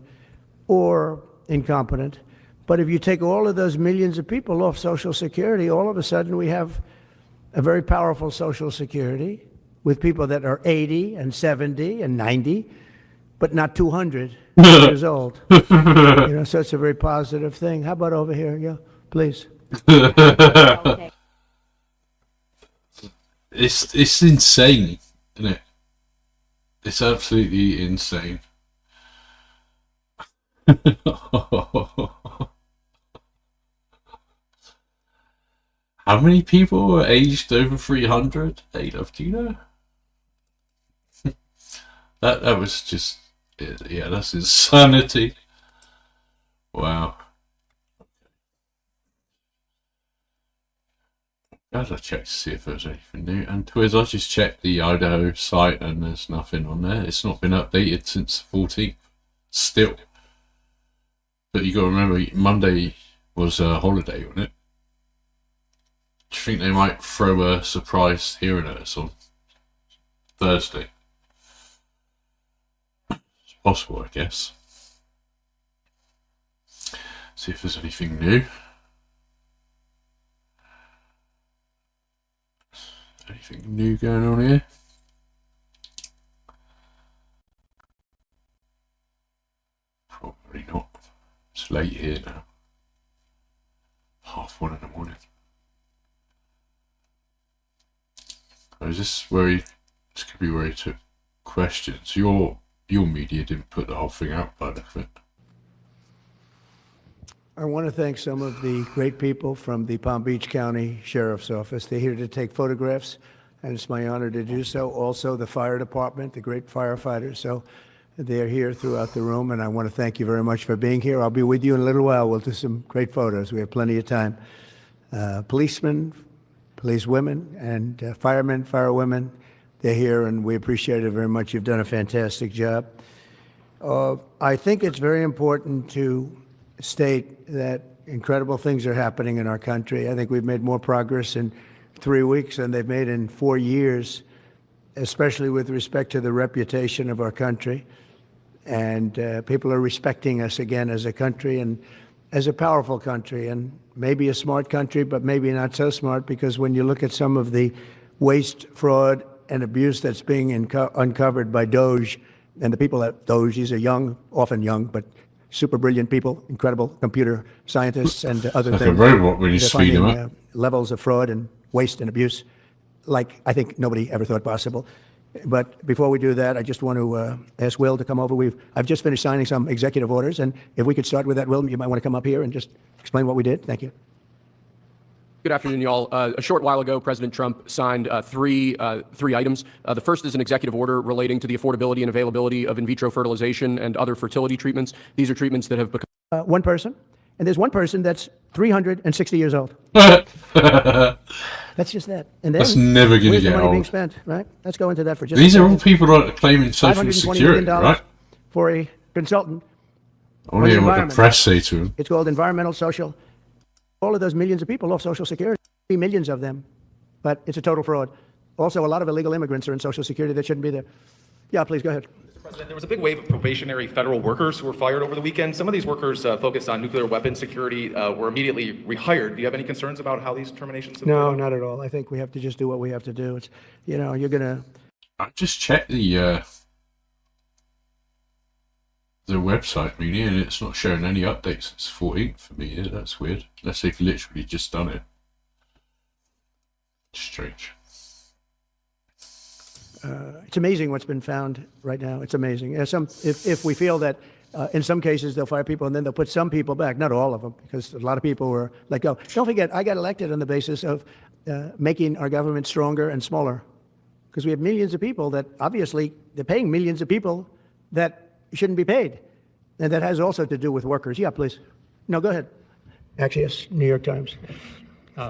or incompetent, but if you take all of those millions of people off Social Security, all of a sudden we have a very powerful Social Security with people that are 80 and 70 and 90, but not 200 years old. So it's a very positive thing. How about over here? Yeah, please. It's insane, isn't it? It's absolutely insane. How many people are aged over 300? Adolf, do you know? that was just, yeah, that's insanity. Wow. Gotta check to see if there's anything new. And Twiz, I just checked the Idaho site and there's nothing on there. It's not been updated since the 14th. Still. But you gotta remember, Monday was a holiday, wasn't it? Do you think they might throw a surprise hearing at us on Thursday? It's possible, I guess. See if there's anything new. Anything new going on here? Probably not. It's late here now. 1:30 in the morning. Is this where this could be where he took questions? Your media didn't put the whole thing out by the way. I want to thank some of the great people from the Palm Beach County Sheriff's Office. They're here to take photographs, and it's my honor to do so. Also, the fire department, the great firefighters. So they're here throughout the room, and I want to thank you very much for being here. I'll be with you in a little while. We'll do some great photos. We have plenty of time. Policemen, policewomen, and firemen, firewomen, they're here, and we appreciate it very much. You've done a fantastic job. I think it's very important to state that incredible things are happening in our country. I think we've made more progress in 3 weeks than they've made in 4 years, especially with respect to the reputation of our country. And people are respecting us again as a country and as a powerful country, and maybe a smart country, but maybe not so smart, because when you look at some of the waste, fraud, and abuse that's being uncovered by Doge, and the people at Doge, these are young, often young, but super brilliant people, incredible computer scientists and other like things. A robot when you They're speed them finding, up. Levels of fraud and waste and abuse like I think nobody ever thought possible. But before we do that, I just want to ask Will to come over. I've just finished signing some executive orders, and if we could start with that, Will, you might want to come up here and just explain what we did. Thank you. Good afternoon, y'all. A short while ago, President Trump signed three items. The first is an executive order relating to the affordability and availability of in vitro fertilization and other fertility treatments. These are treatments that have become... One person, and there's one person that's 360 years old. That's just that. And then, that's never going to where's get the money old. being spent, right? Let's go into that for just These a are all second. people that are claiming Social $520 Security, million right? for a consultant. I want to hear what the press say to him. It's called environmental social. All of those millions of people off Social Security, millions of them, but it's a total fraud. Also, a lot of illegal immigrants are in Social Security that shouldn't be there. Yeah, please go ahead. Mr. President, there was a big wave of probationary federal workers who were fired over the weekend. Some of these workers focused on nuclear weapon security were immediately rehired. Do you have any concerns about how these terminations have No, played out? not at all. I think we have to just do what we have to do. It's, you know, you're going to... I just checked the website, media, and it's not showing any updates since 14th for me. That's weird. Unless they've literally just done it. Strange. It's amazing what's been found right now. It's amazing. If we feel that in some cases they'll fire people and then they'll put some people back, not all of them, because a lot of people were let go. Don't forget, I got elected on the basis of making our government stronger and smaller, because we have millions of people that obviously they're paying millions of people that shouldn't be paid, and that has also to do with workers. Yeah, please. No, go ahead. Actually, yes, New York Times.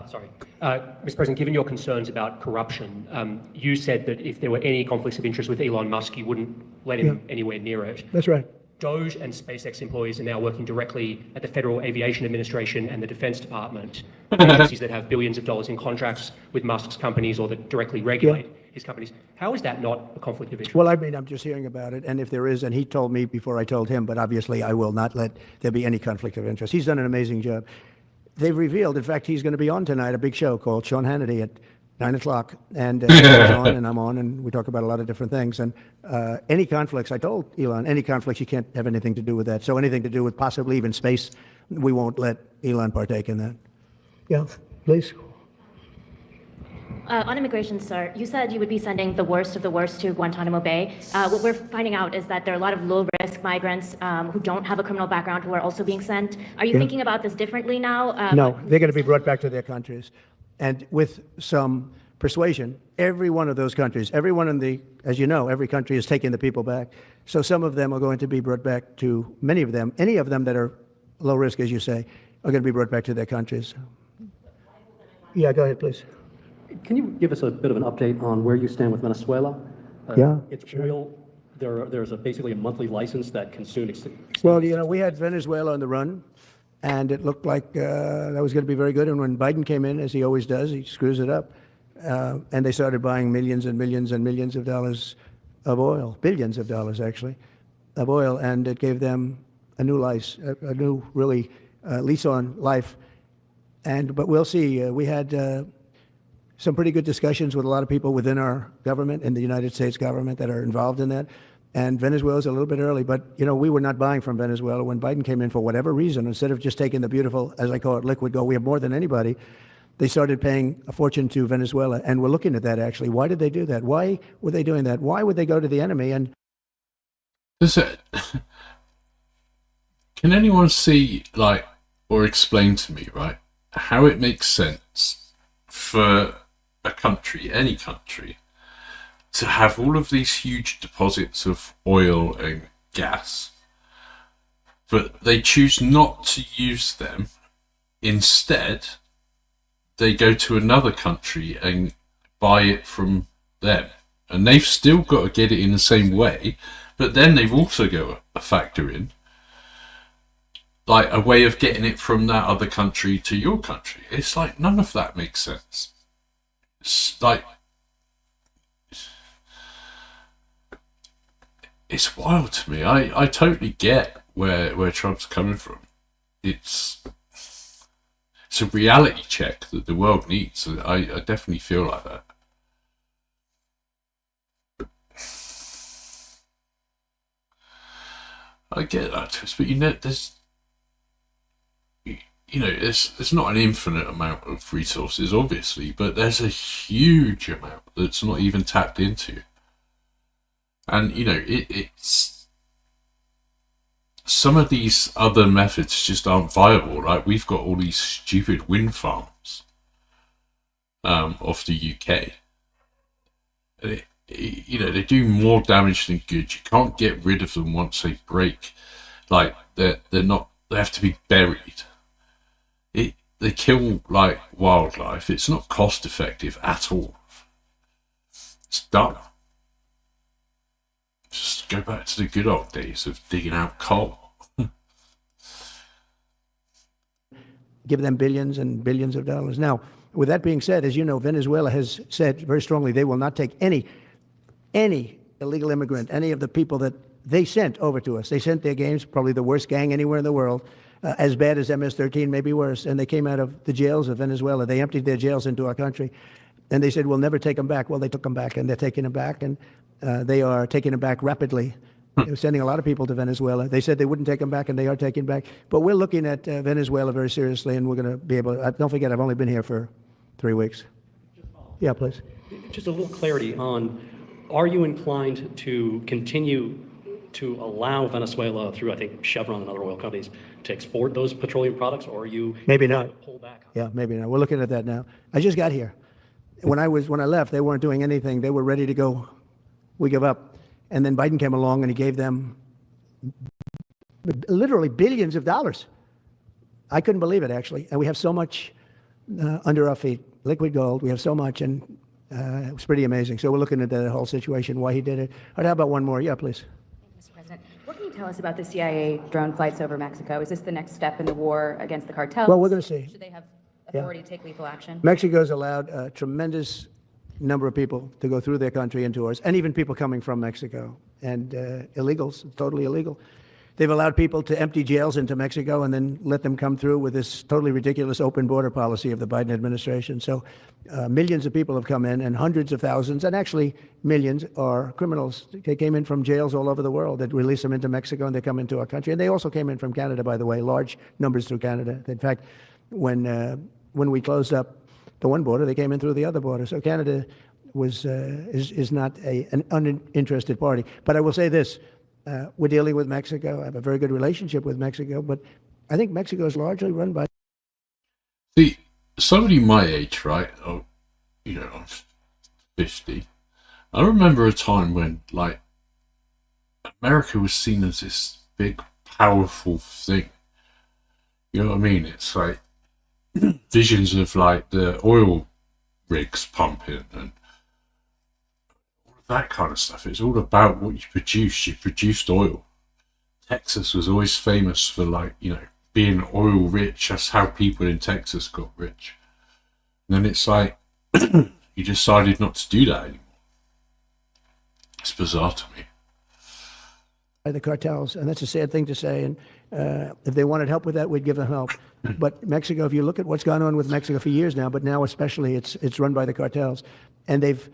Sorry. Mr. President, given your concerns about corruption, you said that if there were any conflicts of interest with Elon Musk, you wouldn't let him anywhere near it. That's right. Doge and SpaceX employees are now working directly at the Federal Aviation Administration and the Defense Department, agencies that have billions of dollars in contracts with Musk's companies or that directly regulate his companies. How is that not a conflict of interest? Well, I mean, I'm just hearing about it, and if there is, and he told me before I told him, but obviously I will not let there be any conflict of interest. He's done an amazing job. They've revealed, in fact, he's going to be on tonight, a big show called Sean Hannity at 9 o'clock, and he's on and I'm on, and we talk about a lot of different things. And any conflicts, I told Elon, any conflicts, you can't have anything to do with that. So anything to do with possibly even space, we won't let Elon partake in that. Yeah, please. On immigration, sir, you said you would be sending the worst of the worst to Guantanamo Bay. What we're finding out is that there are a lot of low-risk migrants who don't have a criminal background who are also being sent. Are you thinking about this differently now? No, they're going to be brought back to their countries. And with some persuasion, every one of those countries, everyone in the, as you know, every country is taking the people back. So some of them are going to be brought back to, many of them, any of them that are low risk, as you say, are going to be brought back to their countries. Yeah, go ahead, please. Can you give us a bit of an update on where you stand with Venezuela? It's oil. There's basically a monthly license that can soon Well, you know, we had Venezuela on the run, and it looked like that was going to be very good. And when Biden came in, as he always does, he screws it up. And they started buying millions and millions and millions of dollars of oil, billions of dollars, actually, of oil. And it gave them a new life, a new, really, lease on life. But we'll see. We had some pretty good discussions with a lot of people within our government, in the United States government, that are involved in that. And Venezuela's a little bit early, but, you know, we were not buying from Venezuela when Biden came in for whatever reason. Instead of just taking the beautiful, as I call it, liquid gold, we have more than anybody. They started paying a fortune to Venezuela, and we're looking at that, actually. Why did they do that? Why were they doing that? Why would they go to the enemy? And can anyone see, like, or explain to me, right, how it makes sense for a country, any country, to have all of these huge deposits of oil and gas, but they choose not to use them? Instead, they go to another country and buy it from them, and they've still got to get it in the same way, but then they've also got a factor in, like, a way of getting it from that other country to your country. It's like, none of that makes sense. It's like, it's wild to me. I totally get where Trump's coming from. It's a reality check that the world needs. I definitely feel like that. I get that twist, but you know, there's not an infinite amount of resources, obviously, but there's a huge amount that's not even tapped into. And, you know, it's some of these other methods just aren't viable. Like, we've got all these stupid wind farms off the UK. And you know, they do more damage than good. You can't get rid of them once they break. Like, they're not, they have to be buried. They kill, like, wildlife. It's not cost effective at all. It's done. Just go back to the good old days of digging out coal. give them billions and billions of dollars. Now, with that being said, as you know, Venezuela has said very strongly they will not take any illegal immigrant, any of the people that they sent over to us. They sent their gangs, probably the worst gang anywhere in the world, as bad as MS-13, maybe worse. And they came out of the jails of Venezuela. They emptied their jails into our country. And they said, we'll never take them back. Well, they took them back, and they're taking them back, and they are taking them back rapidly. They're sending a lot of people to Venezuela. They said they wouldn't take them back, and they are taking back. But we're looking at Venezuela very seriously, and we're going to be able to, don't forget, I've only been here for 3 weeks. Yeah, please. Just a little clarity on, are you inclined to continue to allow Venezuela, through, I think, Chevron and other oil companies, to export those petroleum products, or are you maybe not pull back? Yeah, maybe not. We're looking at that now. I just got here. When I left, they weren't doing anything. They were ready to go. We give up. And then Biden came along and he gave them literally billions of dollars. I couldn't believe it, actually. And we have so much under our feet, liquid gold. We have so much, and it was pretty amazing. So we're looking at that whole situation, why he did it. All right, how about one more? Yeah, please. Mr. President, what can you tell us about the CIA drone flights over Mexico? Is this the next step in the war against the cartels? Well, we're going to see. Should they have authority to take lethal action? Mexico's allowed a tremendous number of people to go through their country into ours, and even people coming from Mexico, and illegals, totally illegal. They've allowed people to empty jails into Mexico and then let them come through with this totally ridiculous open border policy of the Biden administration. So millions of people have come in, and hundreds of thousands, and actually millions, are criminals. They came in from jails all over the world. They'd release them into Mexico, and they come into our country. And they also came in from Canada, by the way, large numbers through Canada. In fact, when we closed up the one border, they came in through the other border. So Canada is not an uninterested party. But I will say this. We're dealing with Mexico. I have a very good relationship with Mexico, but I think Mexico is largely run by... See, somebody my age, right? Oh, you know, I'm 50. I remember a time when, like, America was seen as this big, powerful thing. You know what I mean? It's like visions of, like, the oil rigs pumping and that kind of stuff. It's all about what you produce. You produced oil. Texas was always famous for, like, you know, being oil rich. That's how people in Texas got rich. And then it's like you decided not to do that anymore. It's bizarre to me. By the cartels, and that's a sad thing to say. And if they wanted help with that, we'd give them help. But Mexico, if you look at what's gone on with Mexico for years now, but now especially, it's run by the cartels, and they've.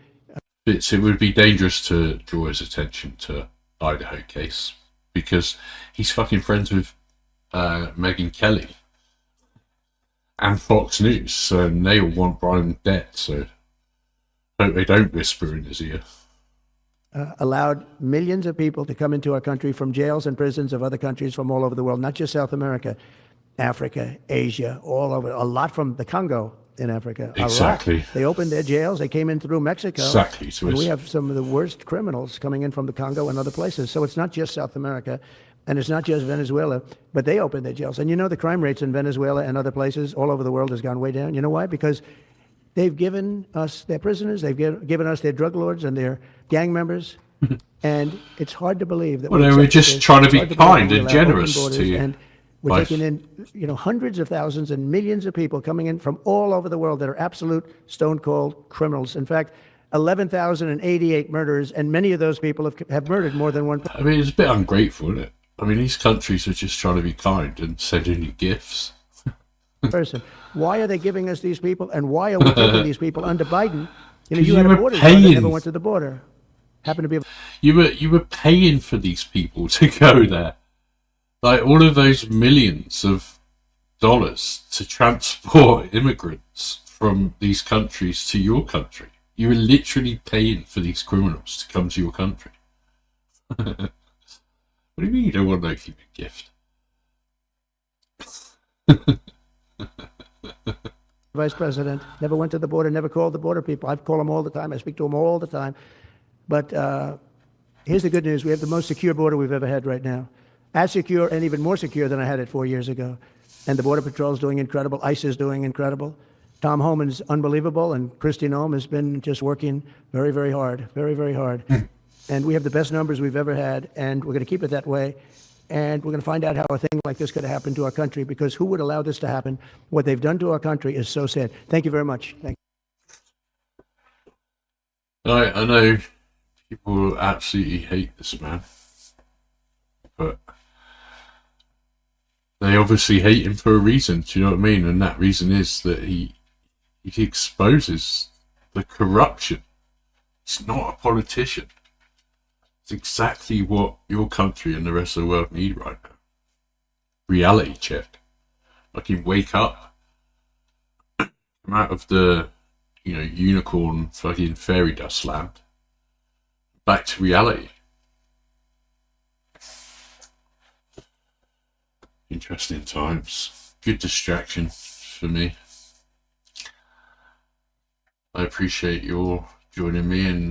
It would be dangerous to draw his attention to Idaho case because he's fucking friends with Megyn Kelly and Fox News, and they all want Brian dead. So hope they don't whisper in his ear. Allowed millions of people to come into our country from jails and prisons of other countries from all over the world, not just South America, Africa, Asia, all over. A lot from the Congo in Africa. Exactly. They opened their jails. They came in through Mexico. Exactly. And we have some of the worst criminals coming in from the Congo and other places. So it's not just South America, and it's not just Venezuela, but they opened their jails. And you know the crime rates in Venezuela and other places all over the world has gone way down. You know why? Because they've given us their prisoners, they've given us their drug lords and their gang members, and it's hard to believe that. Well, they were just trying to be kind and generous to you. And we're taking in, you know, hundreds of thousands and millions of people coming in from all over the world that are absolute stone-cold criminals. In fact, 11,088 murders, and many of those people have murdered more than one person. I mean, it's a bit ungrateful, isn't it? I mean, these countries are just trying to be kind and sending you gifts. Person. Why are they giving us these people, and why are we taking these people under Biden? You know, you had a border guard that never went to the border. Happened to be. You were paying for these people to go there. Like all of those millions of dollars to transport immigrants from these countries to your country. You were literally paying for these criminals to come to your country. What do you mean you don't want to keep a gift? Vice President never went to the border, never called the border people. I call them all the time. I speak to them all the time. But here's the good news. We have the most secure border we've ever had right now. As secure and even more secure than I had it 4 years ago. And the Border Patrol is doing incredible. ICE is doing incredible. Tom Homan's unbelievable, and Kristi Noem has been just working very, very hard, very, very hard. And we have the best numbers we've ever had, and we're going to keep it that way. And we're going to find out how a thing like this could happen to our country, because who would allow this to happen? What they've done to our country is so sad. Thank you very much. Thank you. I know people absolutely hate this man, but they obviously hate him for a reason. Do you know what I mean? And that reason is that he exposes the corruption. He's not a politician. It's exactly what your country and the rest of the world need right now. Reality check. Fucking wake up. Come out of the, you know, unicorn fucking fairy dust land. Back to reality. Interesting times. Good distraction for me. I appreciate your joining me in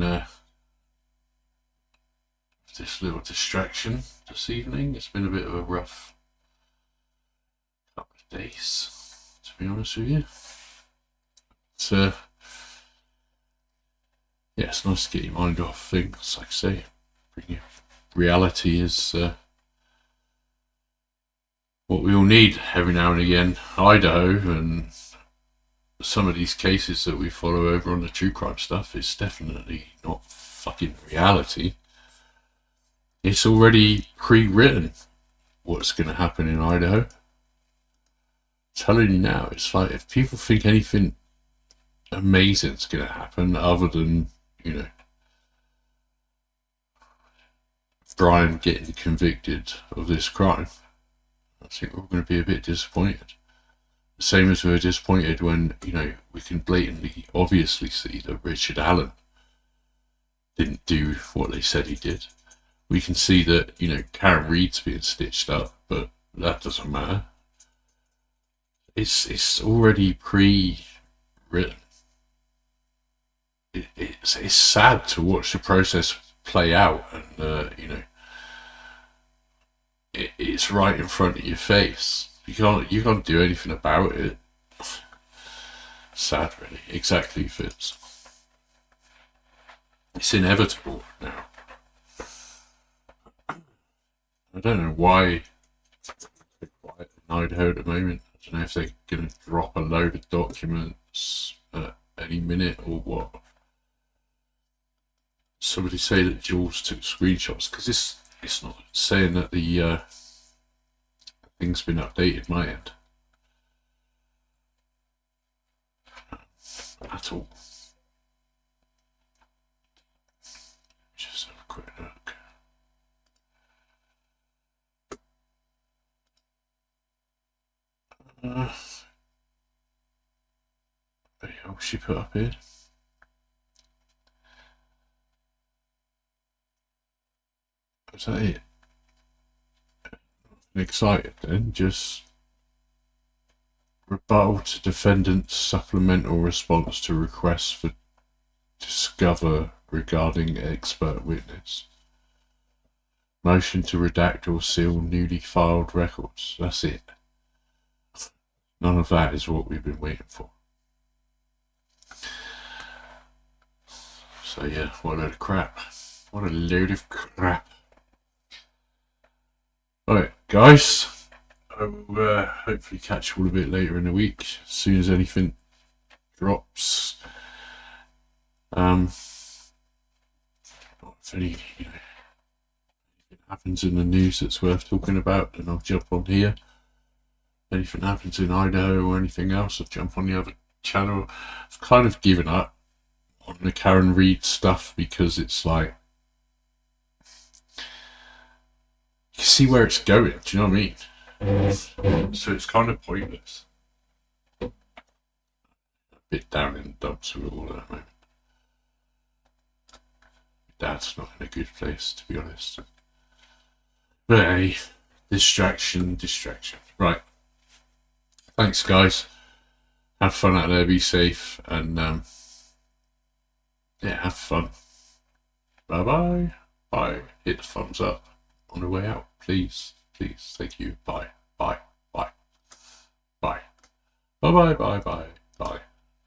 this little distraction this evening. It's been a bit of a rough couple of days, to be honest with you. So, yeah, it's nice to get your mind off things, like I say. Reality is what we all need every now and again. Idaho and some of these cases that we follow over on the true crime stuff is definitely not fucking reality. It's already pre-written what's going to happen in Idaho. I'm telling you now, it's like if people think anything amazing is going to happen other than, you know, Brian getting convicted of this crime, I think we're going to be a bit disappointed. The same as we were disappointed when, you know, we can blatantly, obviously see that Richard Allen didn't do what they said he did. We can see that, you know, Karen Reid's being stitched up, but that doesn't matter. It's already pre-written. It's sad to watch the process play out, and you know, it's right in front of your face. You can't do anything about it. Sad, really. Exactly, Fitz. It's inevitable now. I don't know why they're quiet in Idaho at the moment. I don't know if they're going to drop a load of documents at any minute or what. Somebody say that Jules took screenshots, because it's not saying that the thing's been updated my end at all. Just have a quick look. What else she put up here? Is that it? I'm excited then, just rebuttal to defendant's supplemental response to requests for discover regarding expert witness. Motion to redact or seal newly filed records. That's it. None of that is what we've been waiting for. So yeah, what a load of crap. What a load of crap. Alright, guys. I will hopefully catch you all a bit later in the week, as soon as anything drops. If any, you know, anything happens in the news that's worth talking about, then I'll jump on here. Anything happens in Idaho or anything else, I'll jump on the other channel. I've kind of given up on the Karen Reid stuff because it's like, you can see where it's going, do you know what I mean? So it's kind of pointless. A bit down in the dumps with all that, moment. Dad's not in a good place, to be honest. But hey, distraction. Right. Thanks, guys. Have fun out there, be safe, and yeah, have fun. Bye-bye. Bye. Hit the thumbs up on the way out, please. Thank you. Bye. Bye.